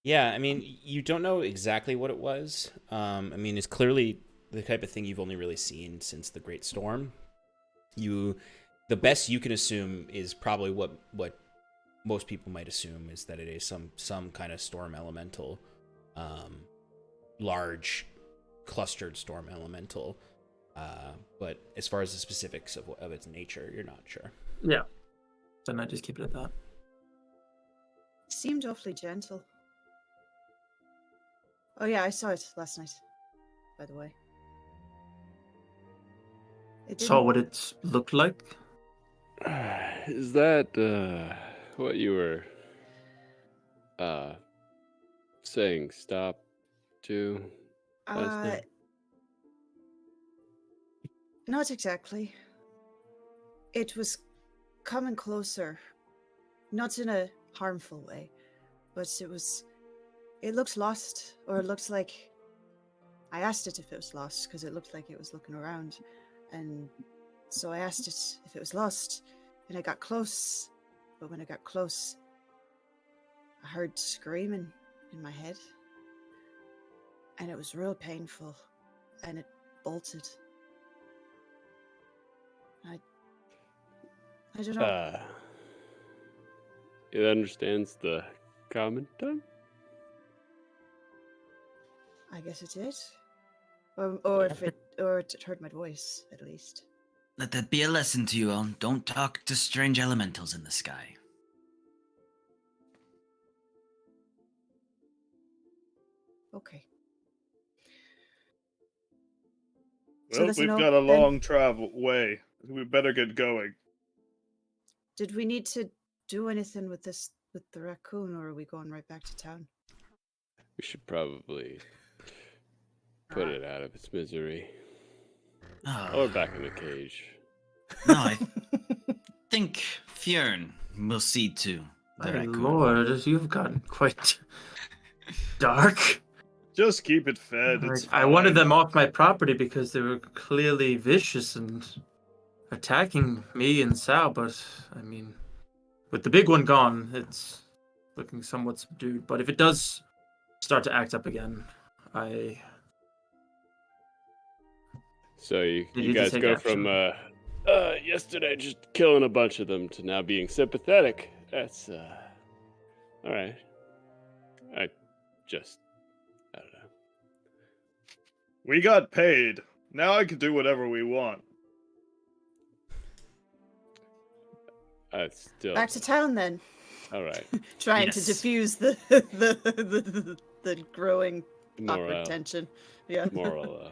A: Yeah, I mean, you don't know exactly what it was. I mean, it's clearly the type of thing you've only really seen since the Great Storm. The best you can assume is probably what most people might assume, is that it is some kind of storm elemental, large clustered storm elemental. But as far as the specifics of its nature, you're not sure.
C: Yeah. Then I just keep it at that.
G: seemed awfully gentle. Oh yeah, I saw it last night. By the way. It
C: Saw
G: didn't-
C: what it looked like.
E: Is that what you were saying stop to last night?
G: Not exactly. It was coming closer. Not in a harmful way, but it looked lost, or it looked like, I asked it if it was lost, because it looked like it was looking around, and so I asked it if it was lost, and I got close, but when I got close, I heard screaming in my head, and it was real painful, and it bolted. I don't know.
E: It understands the common tongue?
G: I guess it did. Or it heard my voice, at least.
D: Let that be a lesson to you all. Don't talk to strange elementals in the sky.
G: Okay.
F: Well,
G: that's
F: we've
G: no-
F: got a
G: then-
F: long travel way. We better get going.
G: Did we need to do anything with the raccoon, or are we going right back to town?
E: We should probably put it out of its misery. Or back in the cage.
D: No, I think Fjern will see to the
C: My
D: raccoon.
C: lord, you've gotten quite dark.
F: Just keep it fed. It's
C: I wanted
F: fine.
C: them off my property because they were clearly vicious and attacking me and Sal, but I mean, with the big one gone, it's looking somewhat subdued. But if it does start to act up again,
E: So you
C: They need to
E: guys
C: take
E: go
C: action.
E: from yesterday just killing a bunch of them to now being sympathetic. That's all right. I don't know.
F: We got paid. Now I can do whatever we want.
E: Still
G: Back to town, then.
E: all right.
G: Trying
D: Yes.
G: to diffuse the the growing awkward
E: Moral,
G: tension. Yeah.
A: Moral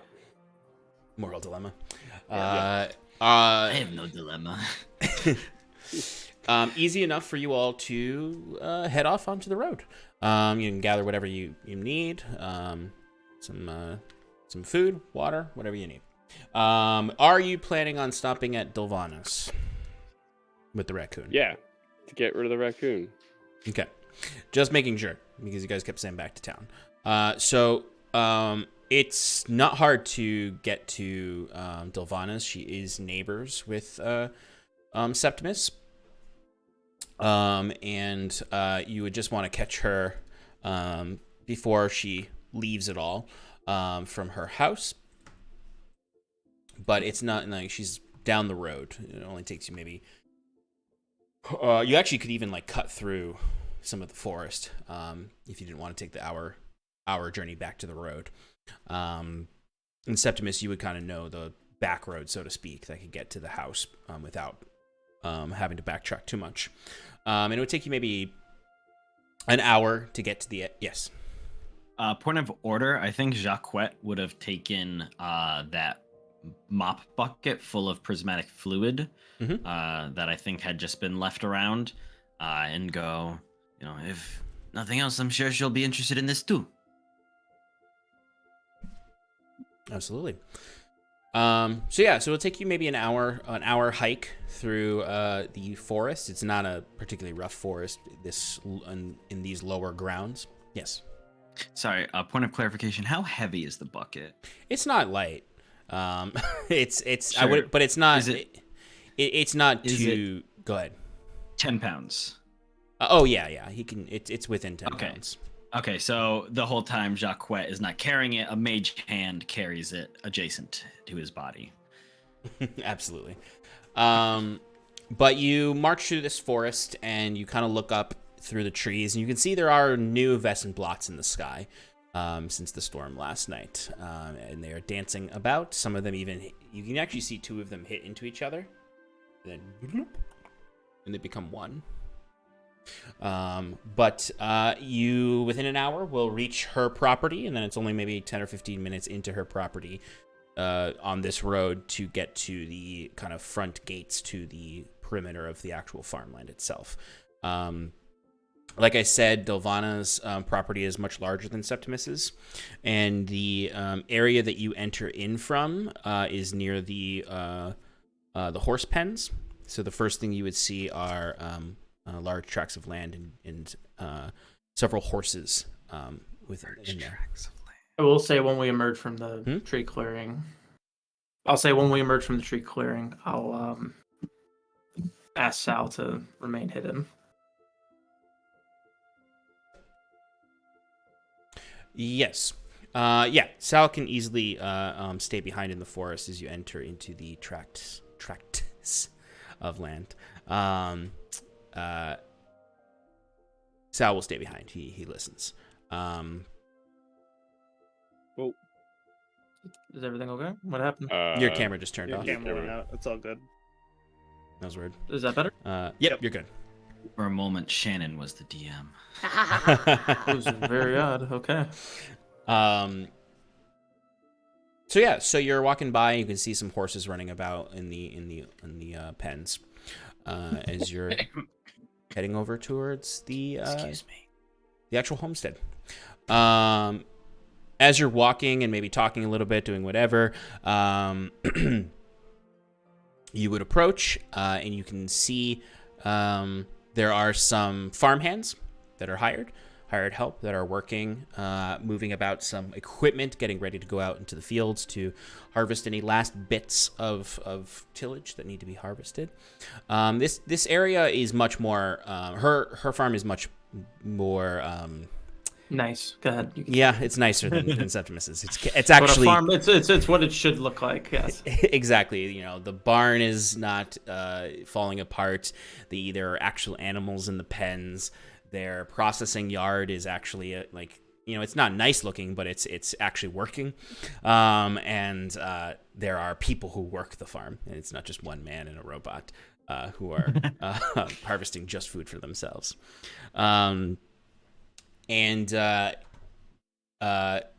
A: dilemma.
D: I have no dilemma.
A: Easy enough for you all to head off onto the road. You can gather whatever you need. Some food, water, whatever you need. Are you planning on stopping at Dylvanas with the raccoon?
E: Yeah, to get rid of the raccoon.
A: Okay. Just making sure, because you guys kept saying back to town. So it's not hard to get to Dylvanas. She is neighbors with Septimus. And you would just want to catch her before she leaves at all from her house. But it's not like she's down the road. It only takes you maybe... you actually could even like cut through some of the forest if you didn't want to take the hour journey back to the road. In Septimus, you would kind of know the back road, so to speak, that could get to the house without having to backtrack too much. And it would take you maybe an hour to get to the... Yes.
D: Point of order, I think Jacquette would have taken that mop bucket full of prismatic fluid that I think had just been left around and go, if nothing else, I'm sure she'll be interested in this too.
A: Absolutely. So it'll take you maybe an hour hike through the forest. It's not a particularly rough forest in these lower grounds. Yes.
D: Sorry, point of clarification. How heavy is the bucket?
A: It's not light. It's
D: Sure.
A: I would, but it's not.
D: Is it-
A: It's not
D: is
A: too. Go ahead.
D: 10 pounds.
A: Oh yeah. He can. It's within 10
D: Okay.
A: pounds.
D: Okay, so the whole time Jacquette is not carrying it, a mage hand carries it adjacent to his body.
A: Absolutely. But you march through this forest and you kind of look up through the trees and you can see there are new vescent blots in the sky since the storm last night. And they are dancing about. Some of them even, you can actually see two of them hit into each other. And then they become one. But you, within an hour, will reach her property, and then it's only maybe 10 or 15 minutes into her property on this road to get to the kind of front gates to the perimeter of the actual farmland itself. Like I said, Delvana's property is much larger than Septimus's, and the area that you enter in from is near the horse pens. So the first thing you would see are large tracts of land and several horses in there.
C: I will say when we emerge from the tree clearing, I'll ask Sal to remain hidden.
A: Yes. Sal can easily stay behind in the forest as you enter into the tracts of land. Sal will stay behind. He listens.
C: Well, is everything okay? What happened?
A: Your camera just turned
F: Your
A: off.
F: camera went out. It's all good.
A: That was weird.
C: Is that better?
A: Yep, you're good.
D: For a moment, Shannon was the DM.
C: It was very odd. Okay.
A: So you're walking by, and you can see some horses running about in the pens as you're heading over towards the
D: Excuse me.
A: the actual homestead. As you're walking and maybe talking a little bit, doing whatever, you would approach, and you can see there are some farmhands that are hired help that are working, moving about some equipment, getting ready to go out into the fields to harvest any last bits of tillage that need to be harvested. This area is much more. Her farm is much more.
C: Nice. Go ahead.
A: Yeah, it's nicer than Septimus's. It's actually
C: farm. It's what it should look like. Yes.
A: Exactly. You know, the barn is not falling apart. There are actual animals in the pens. Their processing yard is actually it's not nice looking, but it's actually working. And there are people who work the farm, and it's not just one man and a robot who are harvesting just food for themselves. And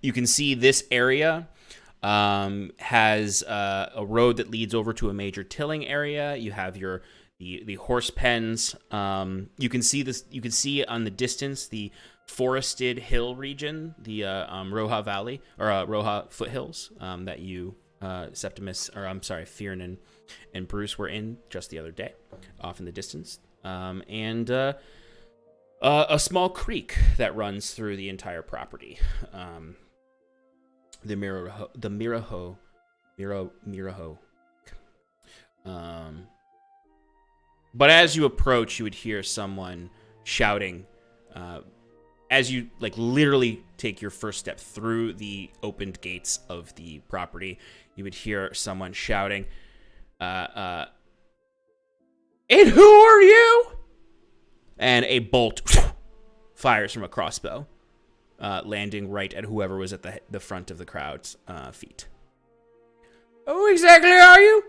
A: you can see this area has a road that leads over to a major tilling area. You have the horse pens. You can see this. You can see on the distance the forested hill region, the Roja Valley or Roja foothills that you Fionn and Bruce were in just the other day, off in the distance, and a small creek that runs through the entire property. The Miraho. But as you approach, you would hear someone shouting. As you literally take your first step through the opened gates of the property, you would hear someone shouting, "And who are you?" And a bolt fires from a crossbow, landing right at whoever was at the front of the crowd's feet. Who exactly are you?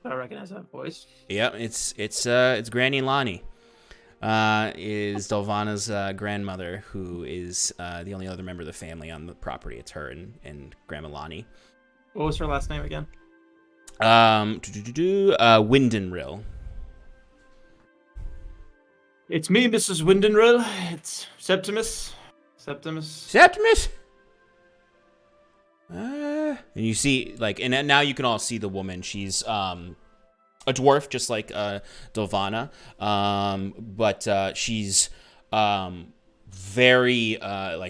C: I recognize that voice.
A: Yeah, it's Granny Lonnie. Is Delvana's grandmother, who is the only other member of the family on the property. It's her and Grandma Lonnie.
C: What was her last name again?
A: Windenrill.
C: It's me, Mrs. Windenrill. It's Septimus.
A: Septimus? And you see, and now you can all see the woman. She's a dwarf, just like Delvana, but she's very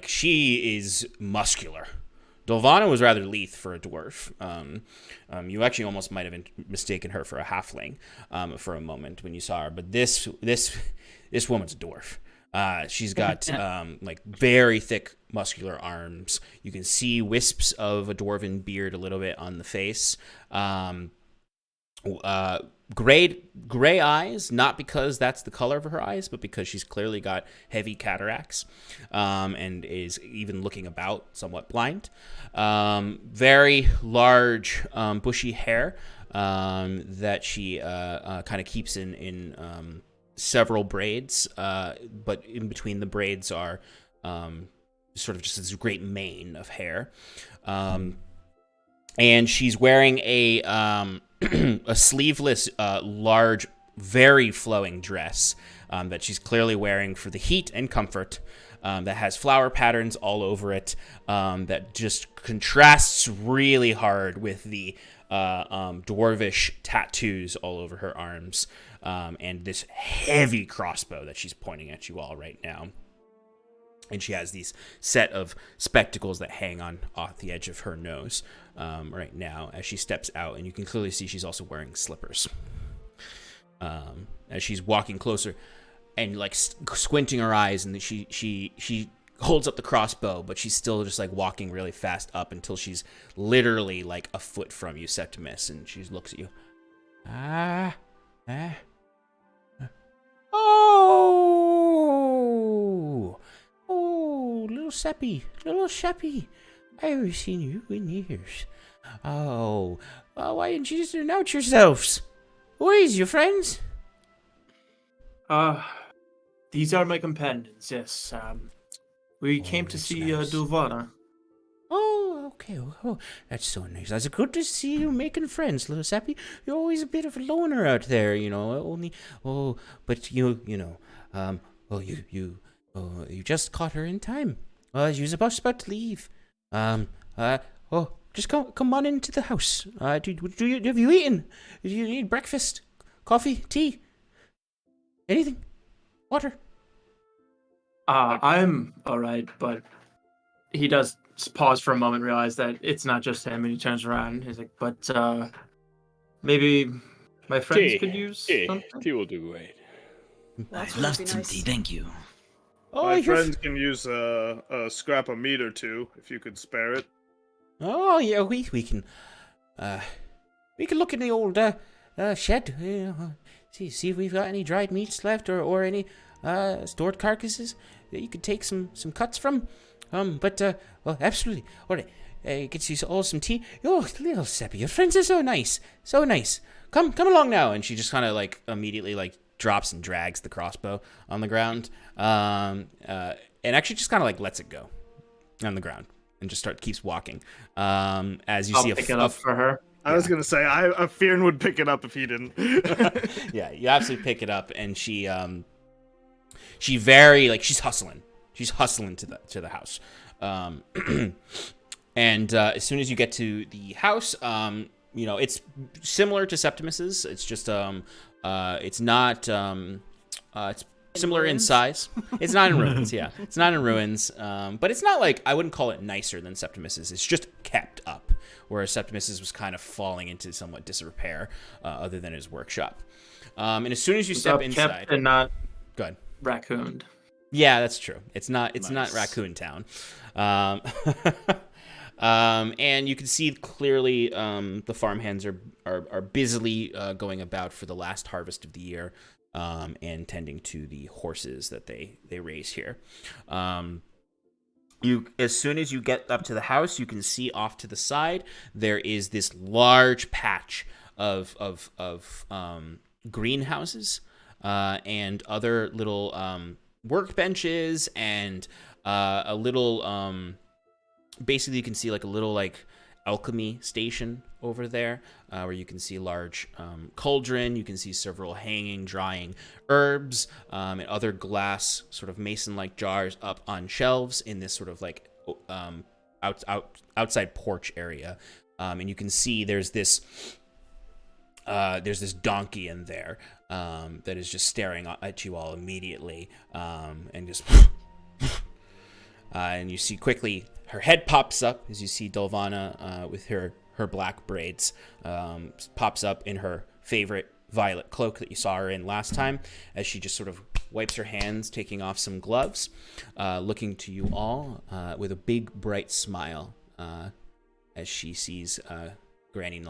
A: she is muscular. Delvana was rather lithe for a dwarf. You actually almost might have mistaken her for a halfling for a moment when you saw her, but this woman's a dwarf. She's got very thick muscular arms. You can see wisps of a dwarven beard a little bit on the face. Gray eyes, not because that's the color of her eyes, but because she's clearly got heavy cataracts, and is even looking about somewhat blind. Very large, bushy hair that she kind of keeps in several braids, but in between the braids are sort of just this great mane of hair. And she's wearing a a sleeveless, large, very flowing dress that she's clearly wearing for the heat and comfort. That has flower patterns all over it. That just contrasts really hard with the dwarvish tattoos all over her arms, and this heavy crossbow that she's pointing at you all right now. And she has these set of spectacles that hang on off the edge of her nose right now as she steps out. And you can clearly see she's also wearing slippers. As she's walking closer and like squinting her eyes, and she holds up the crossbow, but she's still just like walking really fast up until she's literally like a foot from you, Septimus, and she looks at you. Oh, little Seppy, I haven't seen you in years. Oh, why didn't you just announce yourselves? Who is your friends?
C: These are my companions, yes. We came to
A: that's
C: see
A: nice.
C: Dulvana.
A: Oh, okay. Oh, that's so nice. It's good to see you making friends, little Sappy. You're always a bit of a loner out there, you know. But you just caught her in time. She was about to leave. Just come on into the house. Have you eaten? Do you need breakfast, coffee, tea, anything, water?
C: I'm all right, but he does pause for a moment, realize that it's not just him, and he turns around. He's like, but maybe my friends could use something?
E: Tea will do great.
G: That's
D: I'd love
G: be
D: some
G: nice.
D: tea, thank you.
F: My friends can use a scrap of meat or two if you could spare it.
A: Oh yeah, we can look in the old shed. See if we've got any dried meats left or any stored carcasses that you could take some cuts from. Well, absolutely. All right, get you all some tea. Oh, little Seppi, your friends are so nice, so nice. Come along now. And she just kind of like immediately like drops and drags the crossbow on the ground, and actually just kind of like lets it go on the ground and just keeps walking. As you
C: I'll
A: see
C: pick it up for her.
F: I was gonna say, Fearn would pick it up if he didn't.
A: Yeah, you absolutely pick it up, and she's very like she's hustling to the house. And as soon as you get to the house, it's similar to Septimus's. It's just it's not it's similar in size. It's not in ruins. Yeah, it's not in ruins. But it's not like, I wouldn't call it nicer than Septimus's. It's just kept up, whereas Septimus's was kind of falling into somewhat disrepair, other than his workshop. And as soon as you step inside,
C: kept and not
A: go ahead.
C: raccooned.
A: Yeah, that's true. It's not
D: Nice.
A: Raccoon Town. And you can see clearly the farmhands are busily going about for the last harvest of the year, and tending to the horses that they raise here. As soon as you get up to the house, you can see off to the side there is this large patch of greenhouses and other little workbenches and a little basically you can see like a little like alchemy station over there, where you can see large cauldron. You can see several hanging drying herbs, and other glass sort of mason-like jars up on shelves in this sort of like outside porch area. And you can see there's this donkey in there that is just staring at you all immediately, and just and you see quickly her head pops up as you see Dulvana with her black braids, pops up in her favorite violet cloak that you saw her in last time, as she just sort of wipes her hands, taking off some gloves, looking to you all with a big bright smile, as she sees Granny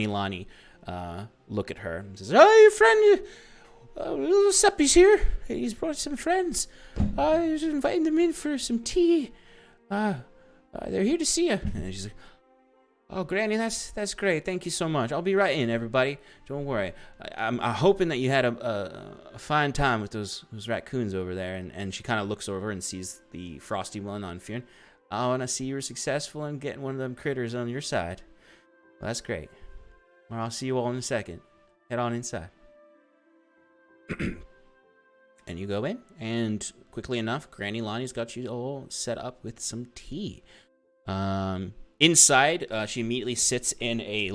A: Lonnie look at her and says, "Oh, your friend, little Seppy's here. He's brought some friends. I was inviting them in for some tea. They're here to see you." And she's like, Oh, Granny, that's great. Thank you so much. I'll be right in, everybody. Don't worry. I'm hoping that you had a fine time with those raccoons over there. And she kind of looks over and sees the frosty one on Fionn. Oh, and I see you were successful in getting one of them critters on your side. Well, that's great. Well, I'll see you all in a second. Head on inside. And you go in, and quickly enough, Granny Lonnie's got you all set up with some tea. Inside, she immediately sits in a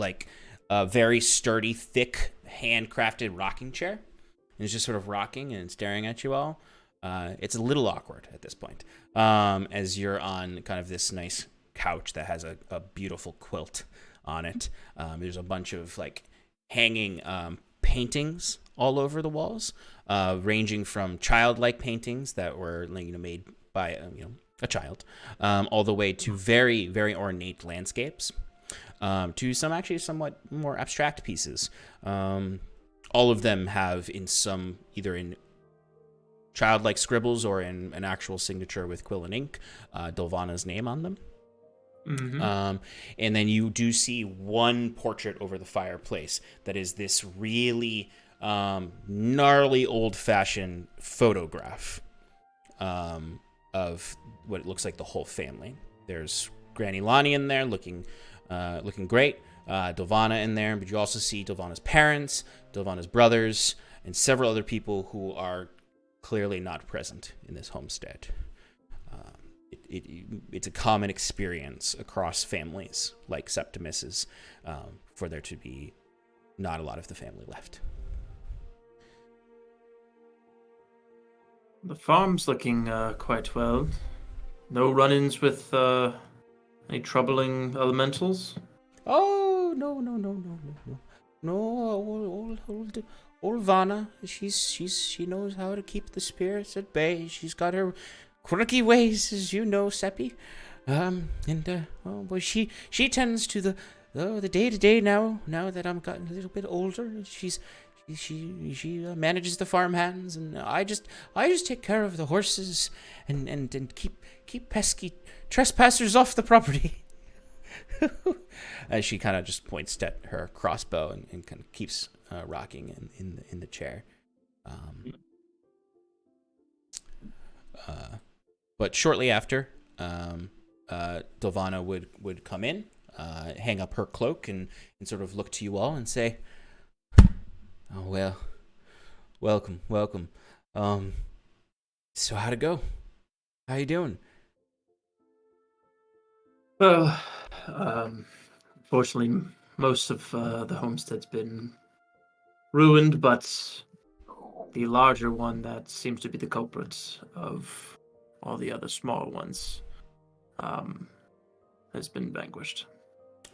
A: very sturdy, thick, handcrafted rocking chair, and is just sort of rocking and staring at you all. It's a little awkward at this point, as you're on kind of this nice couch that has a beautiful quilt on it. There's a bunch of hanging paintings all over the walls, ranging from childlike paintings that were made by a child, all the way to very, very ornate landscapes, to some actually somewhat more abstract pieces. All of them have either in childlike scribbles or in an actual signature with quill and ink, Dolvana's name on them.
C: Mm-hmm.
A: And then you do see one portrait over the fireplace that is this really gnarly old-fashioned photograph of what it looks like the whole family. There's Granny Lonnie in there looking great, Dolvana in there, but you also see Dolvana's parents, Dolvana's brothers, and several other people who are clearly not present in this homestead. It's a common experience across families like Septimus's, for there to be not a lot of the family left.
C: The farm's looking quite well. No run-ins with any troubling elementals?
A: Oh, no. Old Vanna, she knows how to keep the spirits at bay. She's got her quirky ways, as you know, Seppi. She tends to the day-to-day now that I'm gotten a little bit older. She manages the farm hands, and I just take care of the horses and keep pesky trespassers off the property. As she kind of just points at her crossbow and kind of keeps rocking in the chair. But shortly after, Dolvana would come in, hang up her cloak, and sort of look to you all and say, "Oh well, welcome. So how'd it go? How you doing?"
C: Well, fortunately, most of the homestead's been ruined, but the larger one that seems to be the culprit of all the other smaller ones has been vanquished.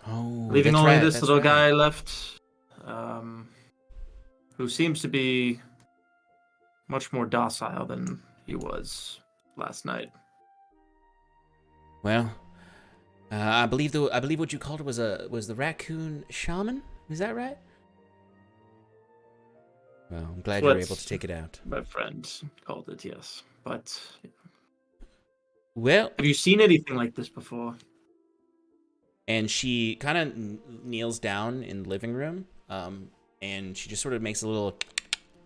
A: Oh,
C: Leaving
A: that's
C: only
A: right,
C: this
A: that's
C: little
A: right.
C: guy left, who seems to be much more docile than he was last night.
A: Well, I believe what you called it was the raccoon shaman. Is that right? Well, I'm glad you were able to take it out.
C: My friend called it, yes. But
A: Well,
C: have you seen anything like this before?
A: and she kind of kneels down in the living room, and she just sort of makes a little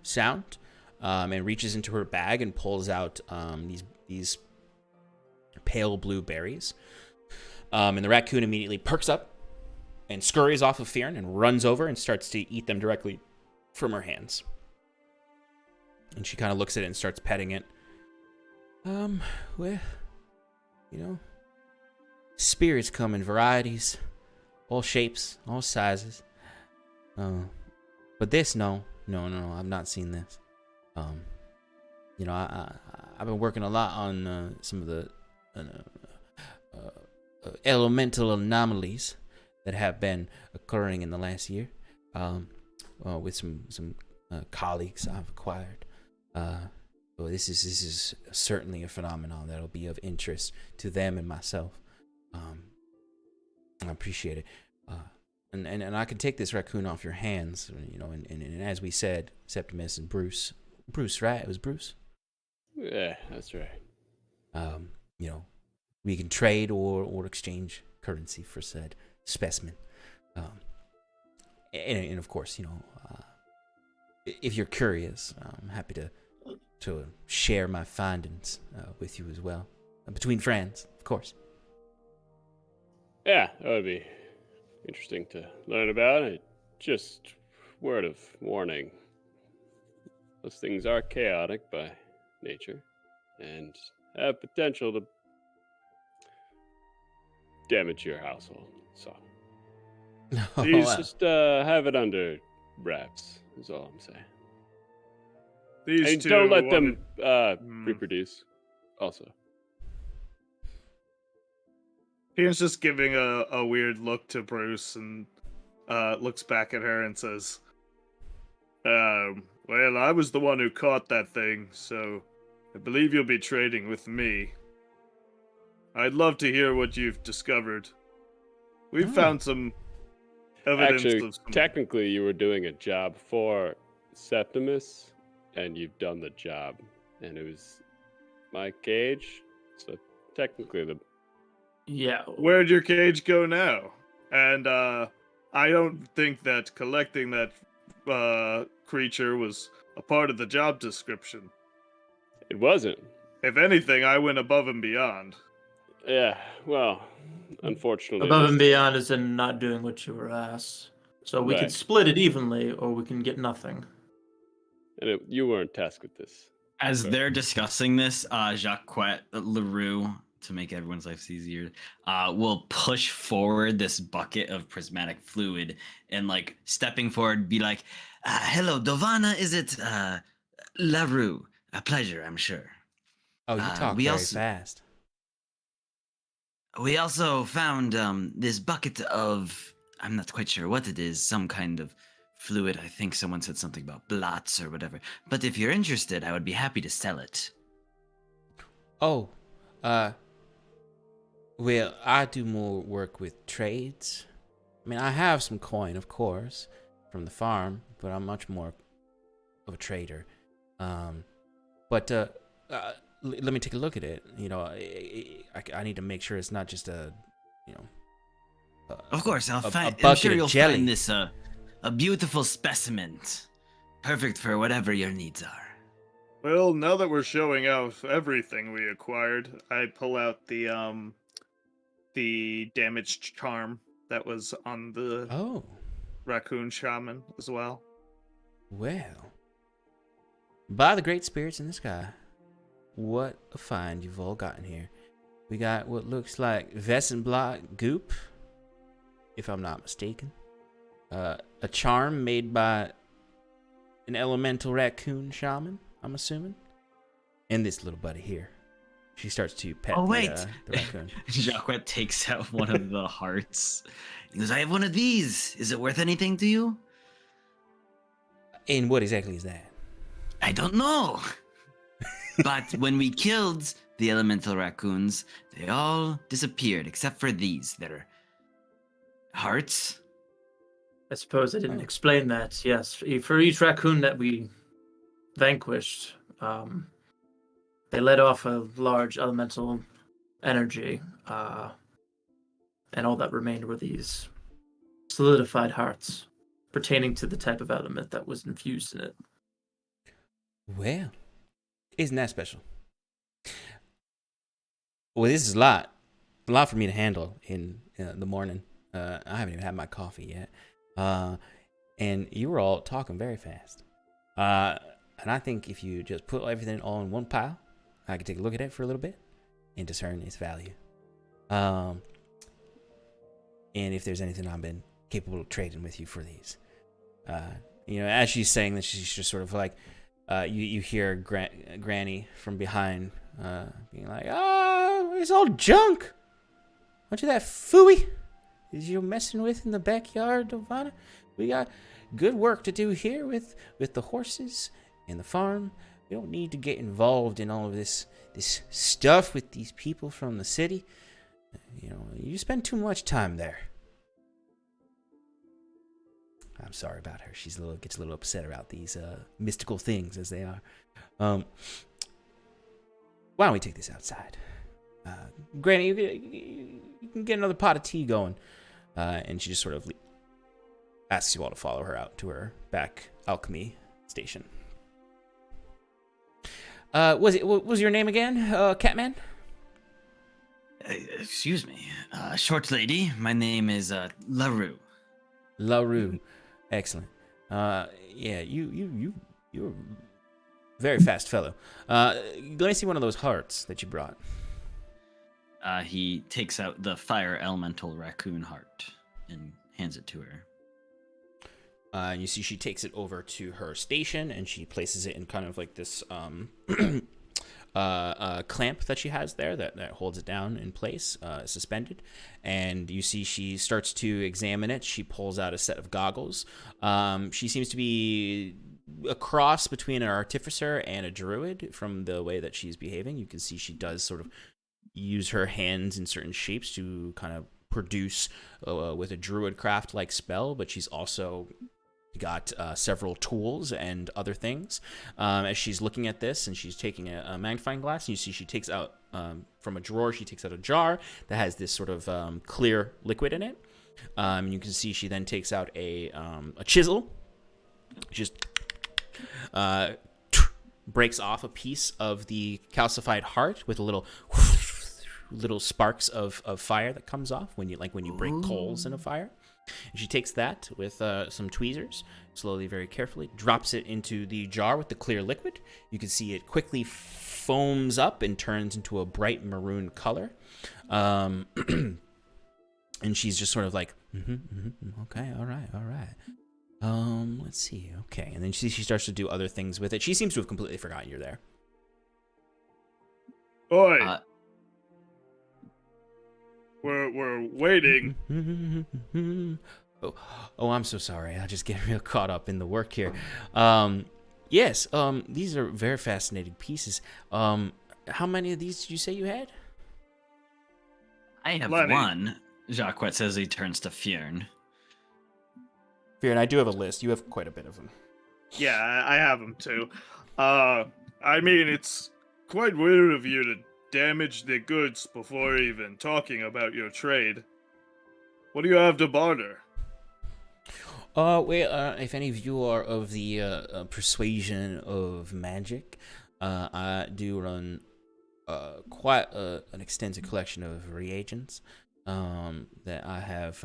A: sound, and reaches into her bag and pulls out these pale blue berries. And the raccoon immediately perks up and scurries off of Fionn and runs over and starts to eat them directly from her hands. And she kind of looks at it and starts petting it. Well, spirits come in varieties, all shapes, all sizes. But this, no, I've not seen this. I've been working a lot on some of the elemental anomalies that have been occurring in the last year, with some colleagues I've acquired. Well, this is certainly a phenomenon that'll be of interest to them and myself. I appreciate it. And I can take this raccoon off your hands, and as we said, Septimus and Bruce, right? It was Bruce.
E: Yeah, that's right.
A: We can trade or exchange currency for said specimen. And of course, if you're curious, I'm happy to share my findings with you as well. Between friends, of course.
E: Yeah, that would be interesting to learn about. Just word of warning. Those things are chaotic by nature and have potential to damage your household. So please just have it under wraps, is all I'm saying.
F: These
E: And
F: two
E: don't let
F: wanted-
E: them reproduce, also.
F: Ian's just giving a weird look to Bruce and looks back at her and says, well, I was the one who caught that thing, so I believe you'll be trading with me. I'd love to hear what you've discovered. We've found some evidence
E: Actually,
F: of some...
E: technically, you were doing a job for Septimus, and you've done the job. And it was my cage, so technically
C: Yeah.
F: Where'd your cage go now? And I don't think that collecting that creature was a part of the job description.
E: It wasn't.
F: If anything, I went above and beyond.
E: Yeah, well, unfortunately.
C: Above and beyond is in not doing what you were asked. So we
E: Right.
C: could split it evenly, or we can get nothing.
E: And you weren't tasked with this.
D: As
E: Sure.
D: they're discussing this, Jacques LaRue, to make everyone's lives easier, will push forward this bucket of prismatic fluid and, like, stepping forward, be like, hello, Dovana, is it LaRue? A pleasure, I'm sure.
A: Oh, you talk very fast.
D: We also found this bucket of, I'm not quite sure what it is, some kind of fluid. I think someone said something about blots or whatever. But if you're interested, I would be happy to sell it.
A: Oh, well, I do more work with trades. I mean, I have some coin, of course, from the farm, but I'm much more of a trader. But let me take a look at it. I need to make sure it's not just a
D: Of course,
A: a
D: I'm
A: bucket
D: sure
A: of
D: you'll
A: jelly.
D: find this a beautiful specimen, perfect for whatever your needs are.
F: Well, now that we're showing off everything we acquired, I pull out the damaged charm that was on the raccoon shaman as well.
A: Well, by the great spirits in the sky, what a find you've all gotten here. We got what looks like Vessenblatt goop, if I'm not mistaken. A charm made by an elemental raccoon shaman, I'm assuming. And this little buddy here. She starts to pet the raccoon.
D: Jacques takes out one of the hearts. He goes, I have one of these. Is it worth anything to you?
A: And what exactly is that?
D: I don't know. But when we killed the elemental raccoons, they all disappeared except for these. They're hearts.
C: I suppose I didn't explain that. Yes, for each raccoon that we vanquished, they let off a large elemental energy, and all that remained were these solidified hearts pertaining to the type of element that was infused in it.
A: Well, isn't that special? Well, this is a lot for me to handle in the morning. I haven't even had my coffee yet. And you were all talking very fast. And I think if you just put everything all in one pile, I could take a look at it for a little bit and discern its value. And if there's anything I've been capable of trading with you for these. As she's saying this, she's just sort of like, you hear Granny from behind being like, it's all junk. Aren't you that fooey? Is you messing with in the backyard, Dovana? We got good work to do here with the horses and the farm. We don't need to get involved in all of this stuff with these people from the city. You spend too much time there. I'm sorry about her. Gets a little upset about these mystical things as they are. Why don't we take this outside? Granny, you can get another pot of tea going. and she just sort of asks you all to follow her out to her back alchemy station. What was your name again, Catman?
D: Excuse me, short lady. My name is LaRue.
A: LaRue. Excellent. Yeah, you're a very fast fellow. Let me see one of those hearts that you brought.
D: He takes out the fire elemental raccoon heart and hands it to her.
A: You see she takes it over to her station, and she places it in kind of like this clamp that she has there that holds it down in place, suspended. And you see she starts to examine it. She pulls out a set of goggles. She seems to be a cross between an artificer and a druid from the way that she's behaving. You can see she does sort of use her hands in certain shapes to kind of produce with a druid craft like spell, but she's also got several tools and other things. As she's looking at this, and she's taking a magnifying glass, and you see she takes out from a drawer, she takes out a jar that has this sort of clear liquid in it. You can see she then takes out a chisel, just breaks off a piece of the calcified heart with a little sparks of fire that comes off when you break coals in a fire. And she takes that with some tweezers, slowly, very carefully, drops it into the jar with the clear liquid. You can see it quickly foams up and turns into a bright maroon color. And she's just sort of like, okay, all right. Let's see, okay. And then she starts to do other things with it. She seems to have completely forgotten you're there.
F: Oi! We're waiting.
A: Oh, I'm so sorry. I just get real caught up in the work here. Yes, these are very fascinating pieces. How many of these did you say you had?
D: I have
F: Lenny.
D: one. Jacquet says he turns to Fjern.
A: Fjern, I do have a list. You have quite a bit of them.
F: Yeah, I have them too. I mean, it's quite weird of you to damage the goods before even talking about your trade. What do you have to barter?
A: Well, if any of you are of the persuasion of magic, I do run quite an extensive collection of reagents that I have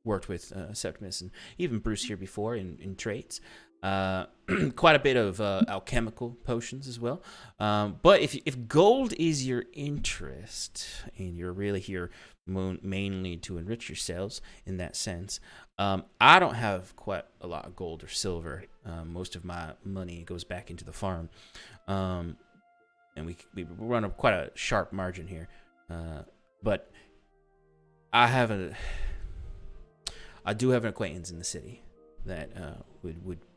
A: worked with Septimus and even Bruce here before in trades. Quite a bit of alchemical potions as well. But if gold is your interest and you're really here mainly to enrich yourselves in that sense, I don't have quite a lot of gold or silver. Most of my money goes back into the farm. And we run quite a sharp margin here. But I do have an acquaintance in the city that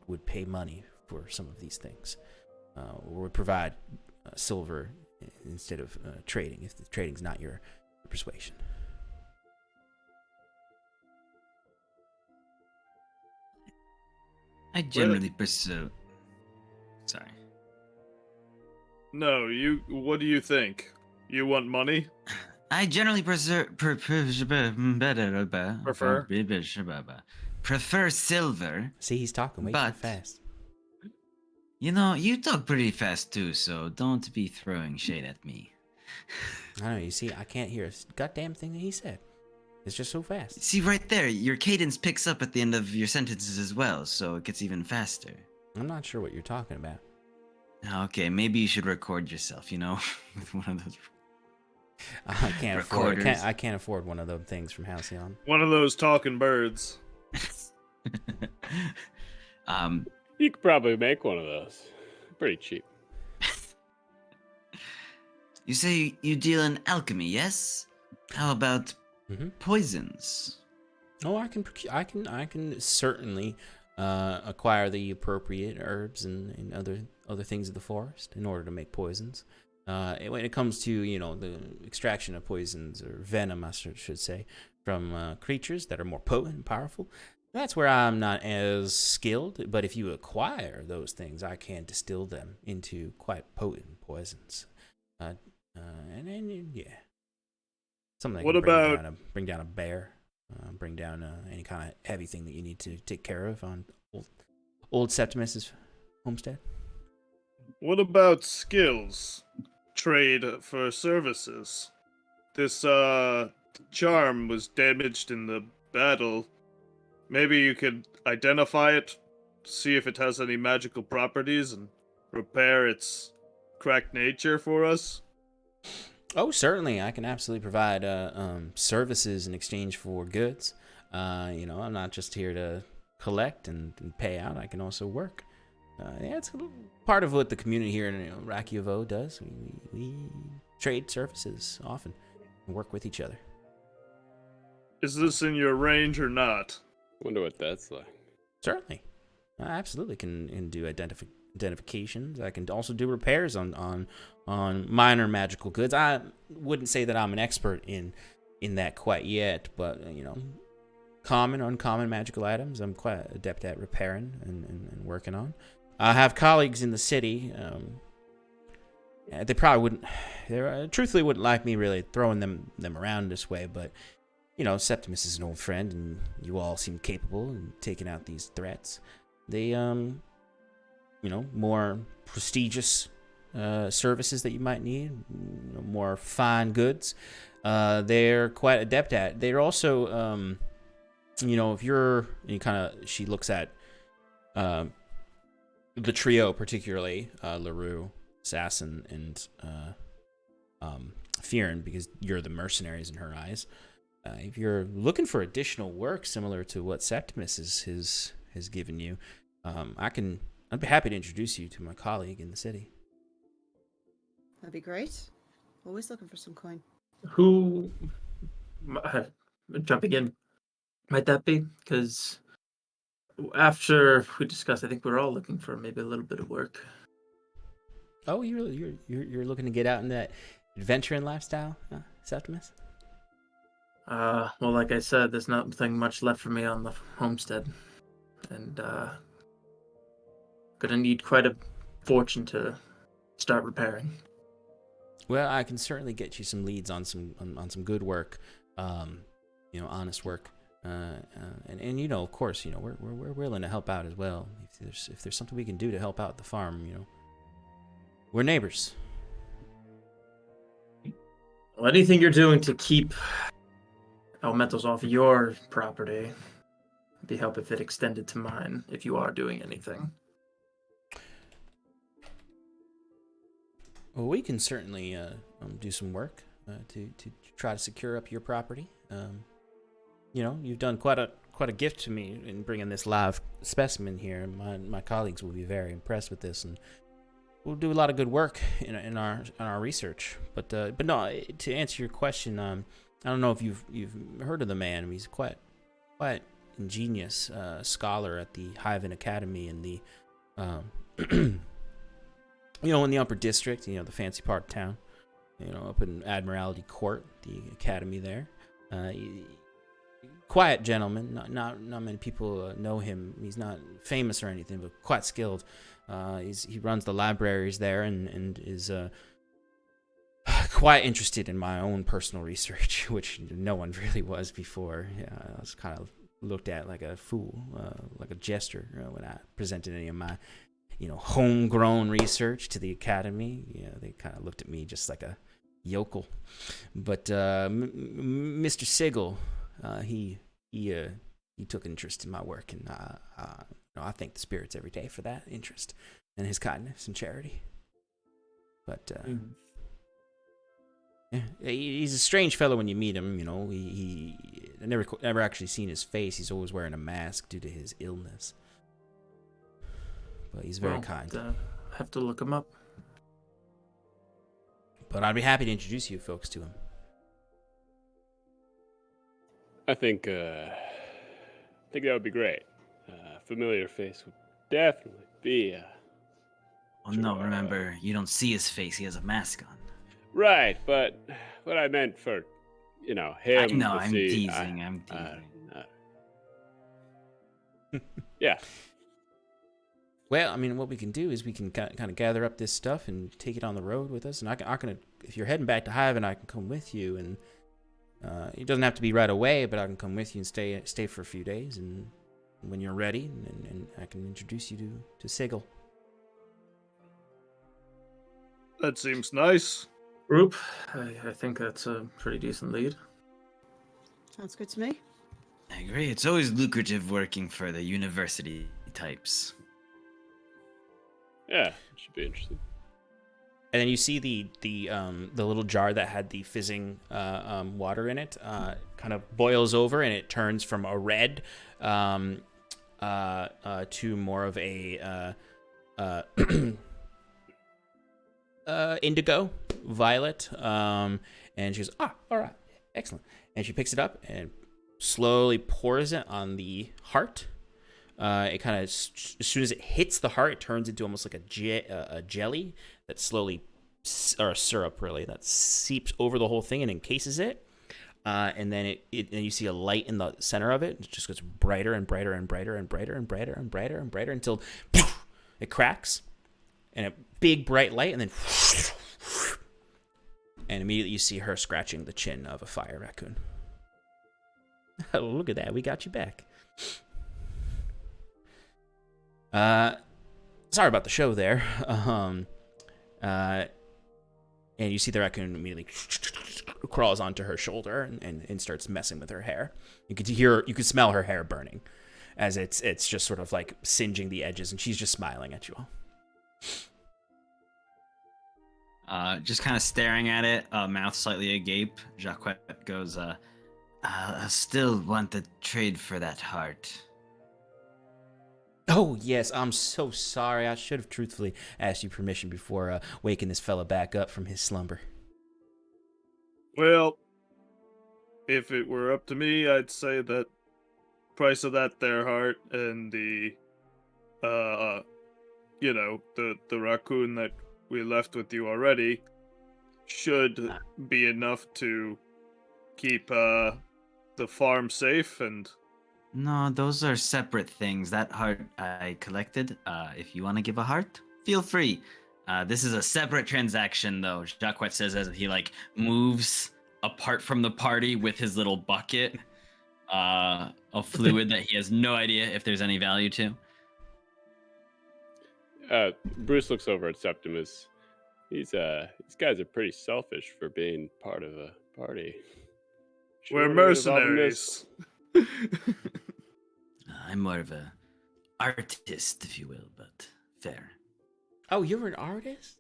A: would pay money for some of these things, or would provide silver instead of trading, if the trading's not your persuasion.
D: I generally pursue. Sorry.
F: No, what do you think? You want money?
D: I generally prefer silver.
A: See, he's talking way too
D: But-
A: fast.
D: You know, you talk pretty fast too, so don't be throwing shade at me.
A: I don't know. You see, I can't hear a goddamn thing that he said. It's just so fast.
D: See, right there, your cadence picks up at the end of your sentences as well, so it gets even faster.
A: I'm not sure what you're talking about.
D: Okay, maybe you should record yourself, you know, with one of those.
A: I can't afford.
D: Recorders.
A: I can't afford one of those things from Halcyon.
F: One of those talking birds.
E: You could probably make one of those. Pretty cheap.
D: You say you deal in alchemy, yes? How about
A: Mhm.
D: poisons?
A: Oh, I can certainly acquire the appropriate herbs and other things of the forest in order to make poisons. When it comes to the extraction of poisons or venom, I should say, from creatures that are more potent and powerful, that's where I'm not as skilled. But if you acquire those things, I can distill them into quite potent poisons. And then yeah, something that
F: What
A: can
F: about-
A: bring down a bear. bring down any kind of heavy thing that you need to take care of on old Septimus's homestead.
F: What about skills? Trade for services. This charm was damaged in the battle. Maybe you could identify it, see if it has any magical properties, and repair its cracked nature for us.
A: Oh, certainly. I can absolutely provide services in exchange for goods. I'm not just here to collect and pay out. I can also work. It's part of what the community here in Rakiovo does. We trade services often and work with each other.
F: Is this in your range or not?
E: Wonder what that's like.
A: Certainly. I absolutely can do identifications. I can also do repairs on minor magical goods. I wouldn't say that I'm an expert in that quite yet, but common, uncommon magical items I'm quite adept at repairing and working on. I have colleagues in the city. They probably wouldn't. They truthfully wouldn't like me really throwing them around this way, but Septimus is an old friend, and you all seem capable in taking out these threats. They more prestigious services that you might need, more fine goods. They're quite adept at. They're also, if you're, she looks at the trio, particularly LaRue, Assassin, and Fearin, because you're the mercenaries in her eyes. If you're looking for additional work similar to what Septimus has given you, I'd be happy to introduce you to my colleague in the city.
G: That'd be great. Always looking for some coin.
C: Who, jumping in, might that be? Because after we discussed, I think we're all looking for maybe a little bit of work.
A: Oh, you're looking to get out in that adventuring lifestyle, Septimus?
C: Well, like I said, there's nothing much left for me on the homestead, and gonna need quite a fortune to start repairing.
A: Well, I can certainly get you some leads on some good work, honest work, and of course, we're willing to help out as well. If there's something we can do to help out the farm, we're neighbors.
C: Well, anything you're doing to keep elementals off your property, it'd be help if it extended to mine. If you are doing anything.
A: Well, we can certainly do some work to try to secure up your property. You've done quite a gift to me in bringing this live specimen here. My colleagues will be very impressed with this, and we'll do a lot of good work in our research. But no, to answer your question, I don't know if you've heard of the man. I mean, he's quite ingenious scholar at the Hyven Academy in the in the Upper District, the fancy part of town, up in Admiralty Court, the academy there. Quiet gentleman, not many people know him. He's not famous or anything, but quite skilled. He runs the libraries there and is quite interested in my own personal research, which no one really was before. Yeah, I was kind of looked at like a fool, like a jester when I presented any of my homegrown research to the academy. They kind of looked at me just like a yokel. But Mr. Sigel, he took interest in my work, and I thank the spirits every day for that interest and his kindness and charity. But yeah, he's a strange fellow when you meet him. I never actually seen his face. He's always wearing a mask due to his illness. But he's very kind.
C: Have to look him up.
A: But I'd be happy to introduce you folks to him.
E: I think that would be great. Familiar face would definitely be.
D: Oh no! Remember, you don't see his face. He has a mask on.
E: Right, but what I meant for, him.
D: I'm teasing. I'm teasing.
E: Yeah.
A: Well, I mean, what we can do is we can kind of gather up this stuff and take it on the road with us. And I can if you're heading back to Hyven, I can come with you. And It doesn't have to be right away, but I can come with you and stay for a few days, and when you're ready, and I can introduce you to Sigil.
F: That seems nice.
C: Group, I think that's a pretty decent lead.
G: Sounds good to me.
D: I agree. It's always lucrative working for the university types.
E: Yeah, it should be interesting.
A: And then you see the little jar that had the fizzing water in it kind of boils over, and it turns from a red to more of a indigo, violet. And she goes, all right, excellent. And she picks it up and slowly pours it on the heart. It kind of, as soon as it hits the heart, it turns into almost like a jelly that slowly, or a syrup really, that seeps over the whole thing and encases it. And then and you see a light in the center of it. It just gets brighter and brighter and brighter and brighter and brighter and brighter and brighter until it cracks, and a big bright light, and then and immediately you see her scratching the chin of a fire raccoon. Oh, look at that, we got you back. Sorry about the show there. And you see the raccoon immediately crawls onto her shoulder and starts messing with her hair. You could smell her hair burning as it's just sort of like singeing the edges, and she's just smiling at you all.
D: Just kind of staring at it, mouth slightly agape, Jacquet goes, I still want the trade for that heart.
A: Oh, yes, I'm so sorry. I should have truthfully asked you permission before waking this fella back up from his slumber.
F: Well, if it were up to me, I'd say that price of that there heart and the raccoon that we left with you already should be enough to keep the farm safe. And
D: No, those are separate things. That heart I collected, if you want to give a heart, feel free. This is a separate transaction, though, Jacquet says as he, moves apart from the party with his little bucket of fluid that he has no idea if there's any value to.
E: Bruce looks over at Septimus. These guys are pretty selfish for being part of a party.
F: we're mercenaries.
D: I'm more of a artist, if you will, but fair.
A: Oh, you're an artist?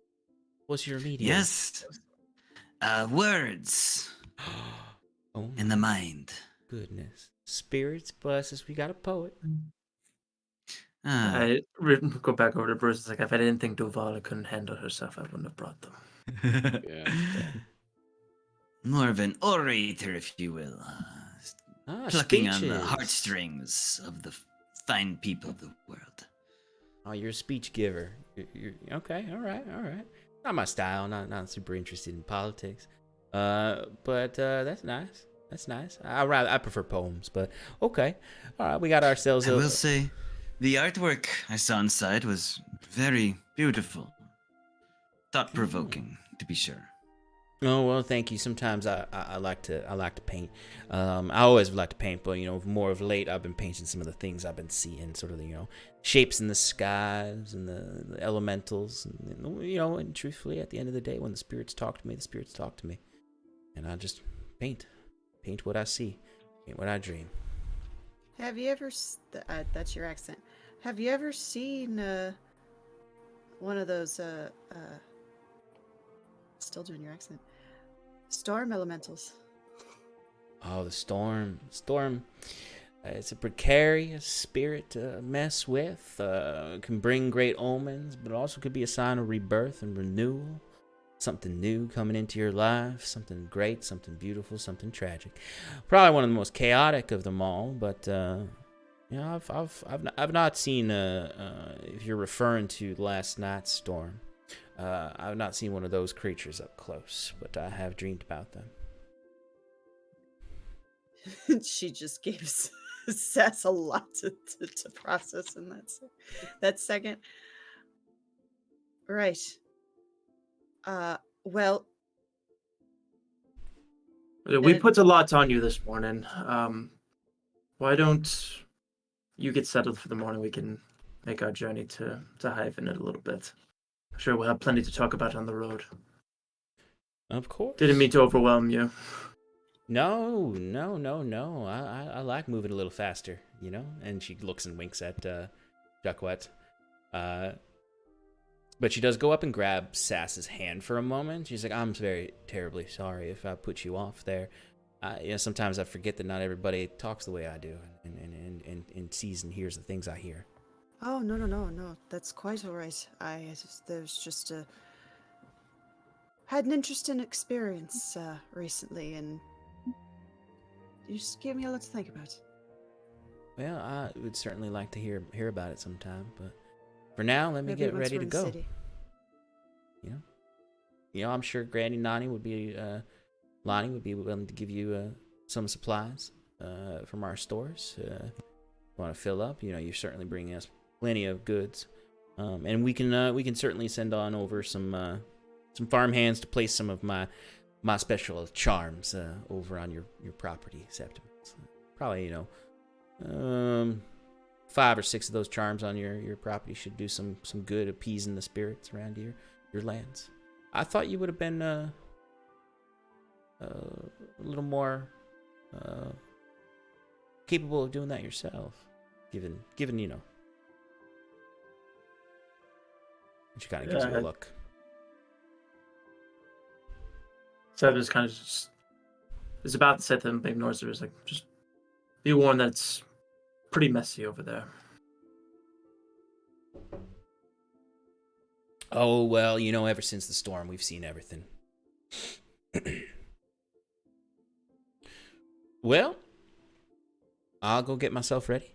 A: What's your medium?
D: Yes. Words.
A: Oh,
D: In the mind.
A: goodness. Spirits bless us. We got a poet.
C: I go back over to Bruce. It's like, if I didn't think Duvala couldn't handle herself, I wouldn't have brought them.
E: Yeah.
D: More of an orator, if you will. Plucking on the
A: speeches.
D: heartstrings of the fine people of the world.
A: Oh, you're a speech giver. You're okay. All right. Not my style. Not super interested in politics. But that's nice. That's nice. I prefer poems, but okay. All right, we got ourselves.
D: I will say, the artwork I saw inside was very beautiful, thought-provoking, to be sure.
A: Oh well, thank you. Sometimes I like to paint. I always like to paint, but more of late I've been painting some of the things I've been seeing, sort of the shapes in the skies and the elementals, and truthfully, at the end of the day, when the spirits talk to me, and I just paint what I see, paint what I dream.
G: Have you ever? That's your accent. Have you ever seen one of those? Still doing your accent. Storm elementals.
A: Oh, the storm. It's a precarious spirit to mess with. Can bring great omens, but also could be a sign of rebirth and renewal. Something new coming into your life. Something great, something beautiful, something tragic. Probably one of the most chaotic of them all. But I've not seen. If you're referring to last night's storm, I've not seen one of those creatures up close, but I have dreamed about them.
G: She just gave Sass a lot to process in that second. Right. Well,
C: We put a lot on you this morning. Why don't you get settled for the morning? We can make our journey to Hive in it a little bit. I'm sure we'll have plenty to talk about on the road.
A: Of course.
C: Didn't mean to overwhelm you.
A: No. I like moving a little faster, you know? And she looks and winks at Jacquet. But she does go up and grab Sass's hand for a moment. She's like, I'm very terribly sorry if I put you off there. Sometimes I forget that not everybody talks the way I do and sees and hears the things I hear.
G: Oh, no. That's quite all right. There's just had an interesting experience recently, and you just gave me a lot to think about.
A: Well, I would certainly like to hear about it sometime, but for now, let me
G: Maybe
A: get
G: once
A: ready
G: we're
A: to
G: in
A: go.
G: city.
A: I'm sure Granny Nani would be, Lonnie would be willing to give you some supplies from our stores. Want to fill up? You're certainly bringing us plenty of goods, and we can certainly send on over some farm hands to place some of my special charms over on your property, Septimus. Probably 5 or 6 of those charms on your property should do some good, appeasing the spirits around your lands. I thought you would have been a little more capable of doing that yourself, given And she kind of gives you a look.
C: Septimus kind of just is about to say to them, but ignores her. Is like, just be warned that it's pretty messy over there.
A: Oh, well, ever since the storm, we've seen everything. Well, I'll go get myself ready.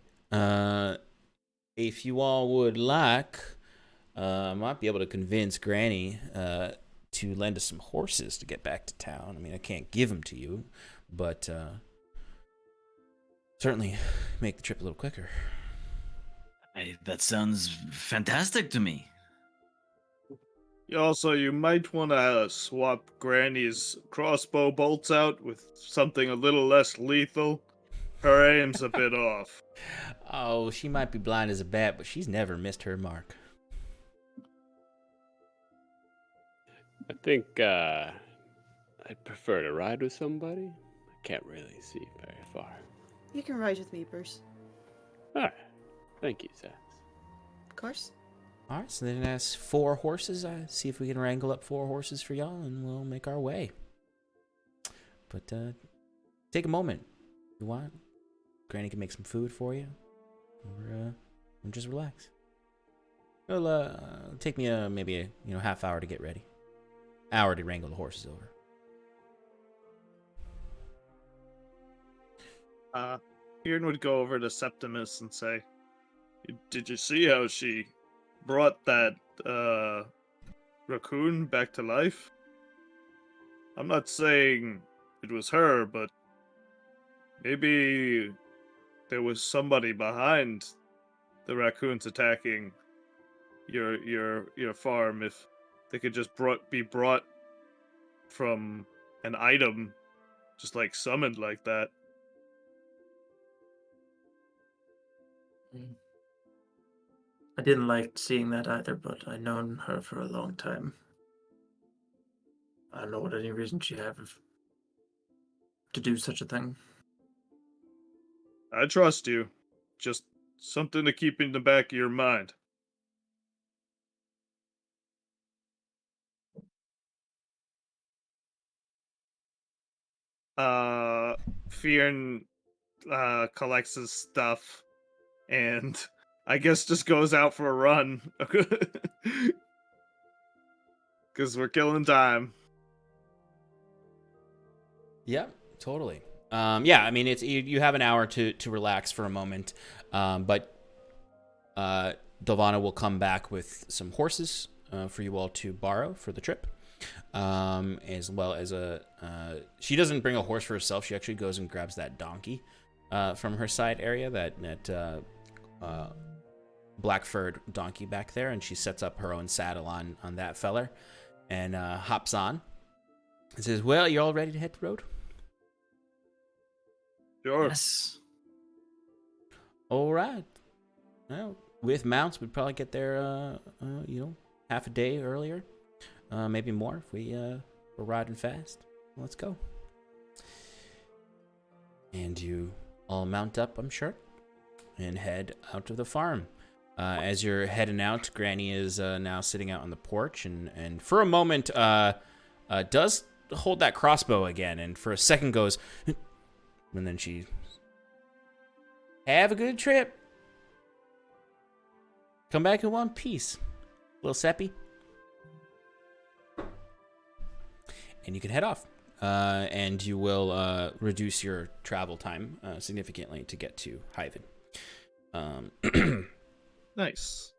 A: If you all would like, I might be able to convince Granny to lend us some horses to get back to town. I mean, I can't give them to you, but certainly make the trip a little quicker.
D: That sounds fantastic to me.
F: Also, you might want to swap Granny's crossbow bolts out with something a little less lethal. Her aim's a bit off.
A: Oh, she might be blind as a bat, but she's never missed her mark.
E: I think I'd prefer to ride with somebody. I can't really see very far.
G: You can ride with me, Bruce.
E: All right. Thank you, Sass.
G: Of course.
A: All right, so then that's 4 horses. See if we can wrangle up 4 horses for y'all, and we'll make our way. But take a moment if you want. Granny can make some food for you, or just relax. It'll take me maybe a half hour to get ready. Hour to wrangle the horses over.
F: Kieran would go over to Septimus and say, "Did you see how she brought that raccoon back to life? I'm not saying it was her, but maybe there was somebody behind the raccoons attacking your farm. If they could just be brought from an item, just like summoned like that."
C: I didn't like seeing that either, but I've known her for a long time. I don't know what any reason she'd have to do such a thing.
F: I trust you. Just something to keep in the back of your mind. Fionn collects his stuff and I guess just goes out for a run. Because we're killing time.
A: Yeah, totally. I mean, it's you have an hour to relax for a moment, but Delvana will come back with some horses for you all to borrow for the trip, as well as she doesn't bring a horse for herself. She actually goes and grabs that donkey from her side area, that black furred donkey back there, and she sets up her own saddle on that feller and hops on and says, "Well, you're all ready to hit the road?"
F: Sure.
D: Yes.
A: All right. Well, with mounts, we'd probably get there, half a day earlier, maybe more if we're riding fast. Let's go. And you all mount up, I'm sure, and head out of the farm. As you're heading out, Granny is now sitting out on the porch, and for a moment does hold that crossbow again, and for a second goes, and then she, have a good trip. Come back in one piece, little Seppi. And you can head off. And you will reduce your travel time significantly to get to Hyven.
F: Nice.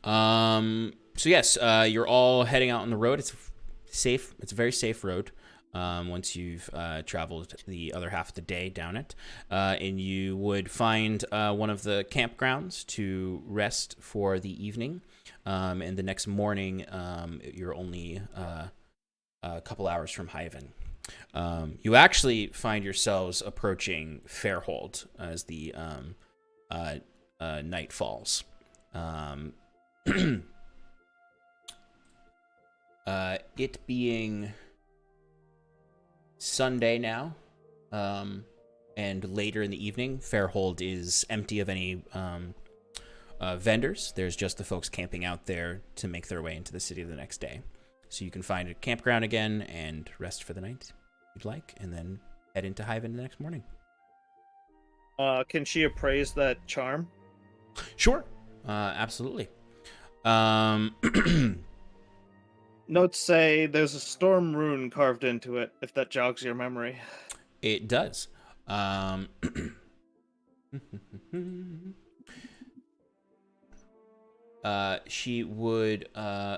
A: So yes, you're all heading out on the road. It's safe. It's a very safe road. Once you've traveled the other half of the day down it, and you would find one of the campgrounds to rest for the evening. And the next morning, you're only a couple hours from Hyven. You actually find yourselves approaching Fairhold as the night falls. It being Sunday now, and later in the evening, Fairhold is empty of any vendors. There's just the folks camping out there to make their way into the city the next day. So you can find a campground again and rest for the night if you'd like, and then head into Hyven the next morning.
F: Can she appraise that charm?
A: Sure. Absolutely.
F: Notes say there's a storm rune carved into it, if that jogs your memory.
A: It does. She would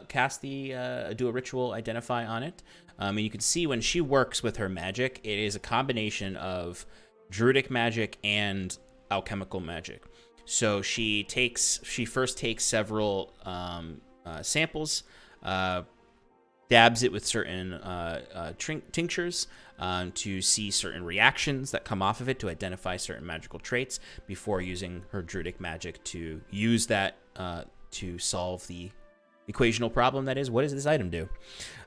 A: cast do a ritual identify on it. And you can see when she works with her magic, it is a combination of druidic magic and alchemical magic. So she first takes several samples, dabs it with certain tinctures to see certain reactions that come off of it to identify certain magical traits before using her druidic magic to use that to solve the equational problem that is, what does this item do?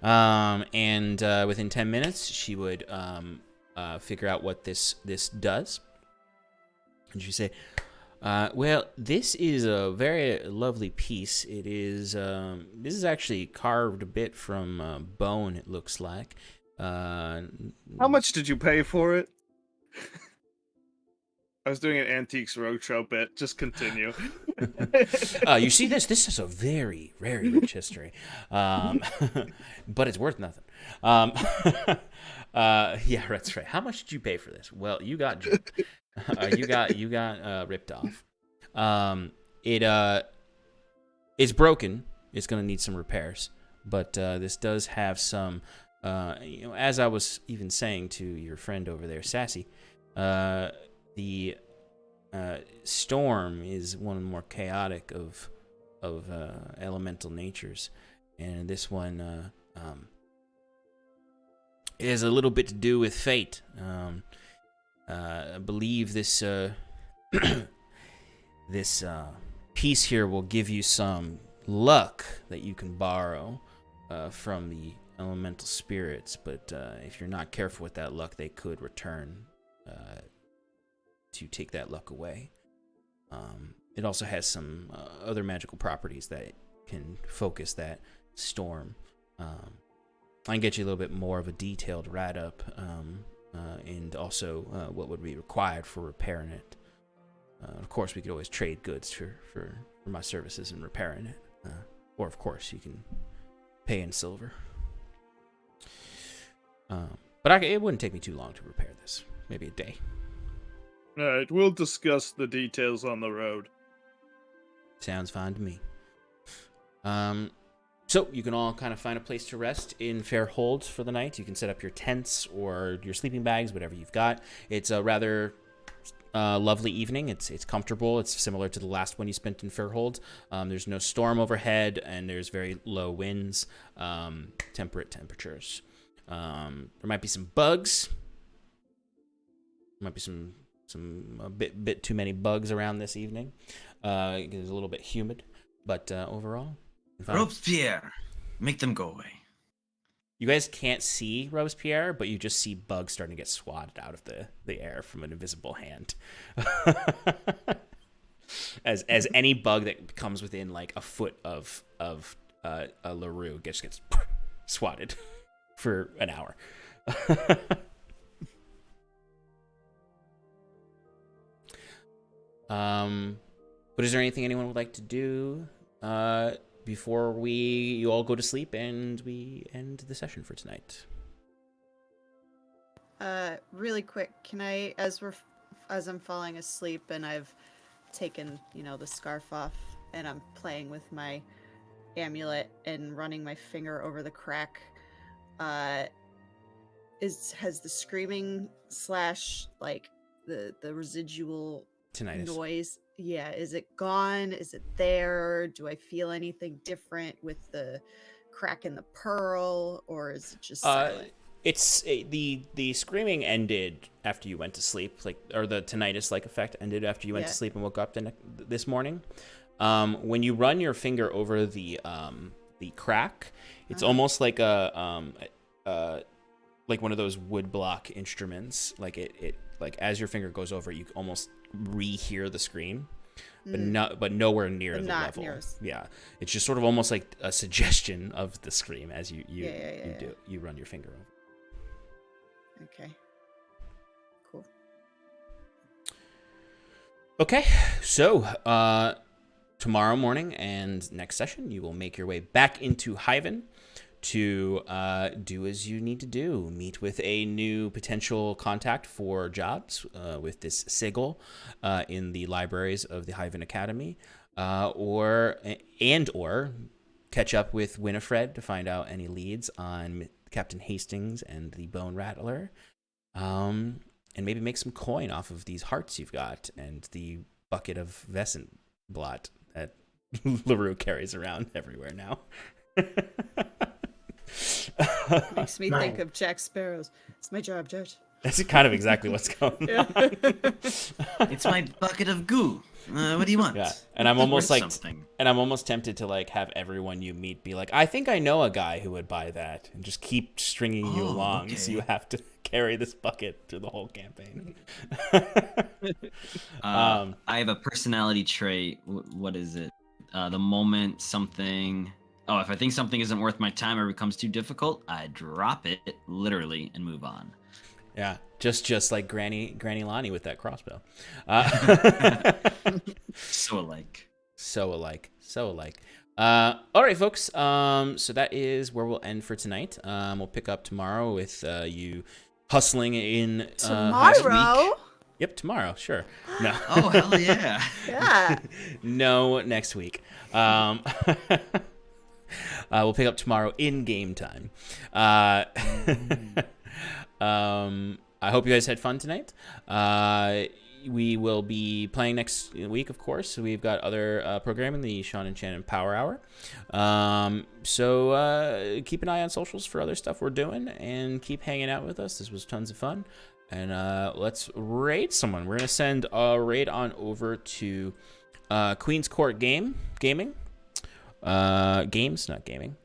A: And within 10 minutes, she would figure out what this does. And she'd say, well, this is a very lovely piece. It is, this is actually carved a bit from bone, it looks like.
F: How much did you pay for it? I was doing an Antiques Roadshow bit. Just continue.
A: You see this? This is a very, very rich history. But it's worth nothing. Yeah, that's right. How much did you pay for this? Well, you got juked. You got ripped off. It's broken. It's gonna need some repairs. But this does have some, as I was even saying to your friend over there, Sassy, the storm is one of the more chaotic of elemental natures, and this one has a little bit to do with fate. I believe this this piece here will give you some luck that you can borrow from the elemental spirits, but if you're not careful with that luck, they could return to take that luck away. It also has some other magical properties that can focus that storm. I can get you a little bit more of a detailed write-up, and also what would be required for repairing it. Of course, we could always trade goods for my services in repairing it. Or, of course, you can pay in silver. But it wouldn't take me too long to repair this. Maybe a day.
F: Alright, we'll discuss the details on the road.
A: Sounds fine to me. So you can all kind of find a place to rest in Fairhold for the night. You can set up your tents or your sleeping bags, whatever you've got. It's a rather lovely evening. It's comfortable. It's similar to the last one you spent in Fairhold. There's no storm overhead, and there's very low winds, temperate temperatures. There might be some bugs. Might be some a bit too many bugs around this evening. It's a little bit humid, but overall,
D: Robespierre, make them go away.
A: You guys can't see Robespierre, but you just see bugs starting to get swatted out of the air from an invisible hand. as any bug that comes within like a foot of a LaRue gets swatted for an hour. But is there anything anyone would like to do before you all go to sleep and we end the session for tonight?
G: Really quick, can I, as I'm falling asleep and I've taken, the scarf off and I'm playing with my amulet and running my finger over the crack, has the screaming / like the residual
A: Tinnitus.
G: noise, is it gone? Is it there? Do I feel anything different with the crack in the pearl, or is it just silent?
A: It's the screaming ended after you went to sleep, or the tinnitus effect ended after you went to sleep and woke up this morning. When you run your finger over the crack, it's almost like like one of those wood block instruments. Like it as your finger goes over it, you almost rehear the scream, but nowhere near the level. Yeah, it's just sort of almost like a suggestion of the scream as you run your finger over.
G: Okay. Cool.
A: Okay, so tomorrow morning and next session, you will make your way back into Hyven to do as you need to do. Meet with a new potential contact for jobs with this sigil in the libraries of the Hyven Academy, or catch up with Winifred to find out any leads on Captain Hastings and the Bone Rattler, and maybe make some coin off of these hearts you've got and the bucket of Vescent blot that LaRue carries around everywhere now.
G: Makes me think of Jack Sparrow's. It's my job, Judge.
A: That's kind of exactly what's going on.
D: It's my bucket of goo. What do you want?
A: Yeah, and I'm almost
D: something.
A: And I'm almost tempted to have everyone you meet be like, I think I know a guy who would buy that, and just keep stringing you along,
D: okay.
A: so you have to carry this bucket through the whole campaign.
D: I have a personality trait. What is it? The moment something. Oh, if I think something isn't worth my time or becomes too difficult, I drop it literally and move on.
A: Yeah, just like Granny Lonnie with that crossbow.
D: So alike.
A: All right, folks. So that is where we'll end for tonight. We'll pick up tomorrow with you hustling in
G: Tomorrow?
A: Yep, tomorrow. Sure. No.
D: Oh, hell yeah.
G: Yeah.
A: No, next week. We'll pick up tomorrow in game time. I hope you guys had fun tonight. We will be playing next week, of course. So we've got other programming, the Sean and Shannon Power Hour. So keep an eye on socials for other stuff we're doing, and keep hanging out with us. This was tons of fun. And let's raid someone. We're going to send a raid on over to Queen's Court Gaming. Games, not gaming.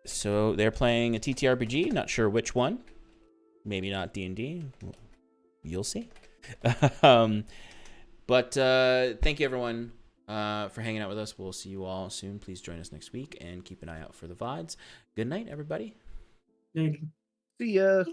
A: So they're playing a TTRPG. Not sure which one. Maybe not D&D. You'll see. But thank you, everyone, for hanging out with us. We'll see you all soon. Please join us next week, and keep an eye out for the VODs. Good night, everybody.
F: See ya.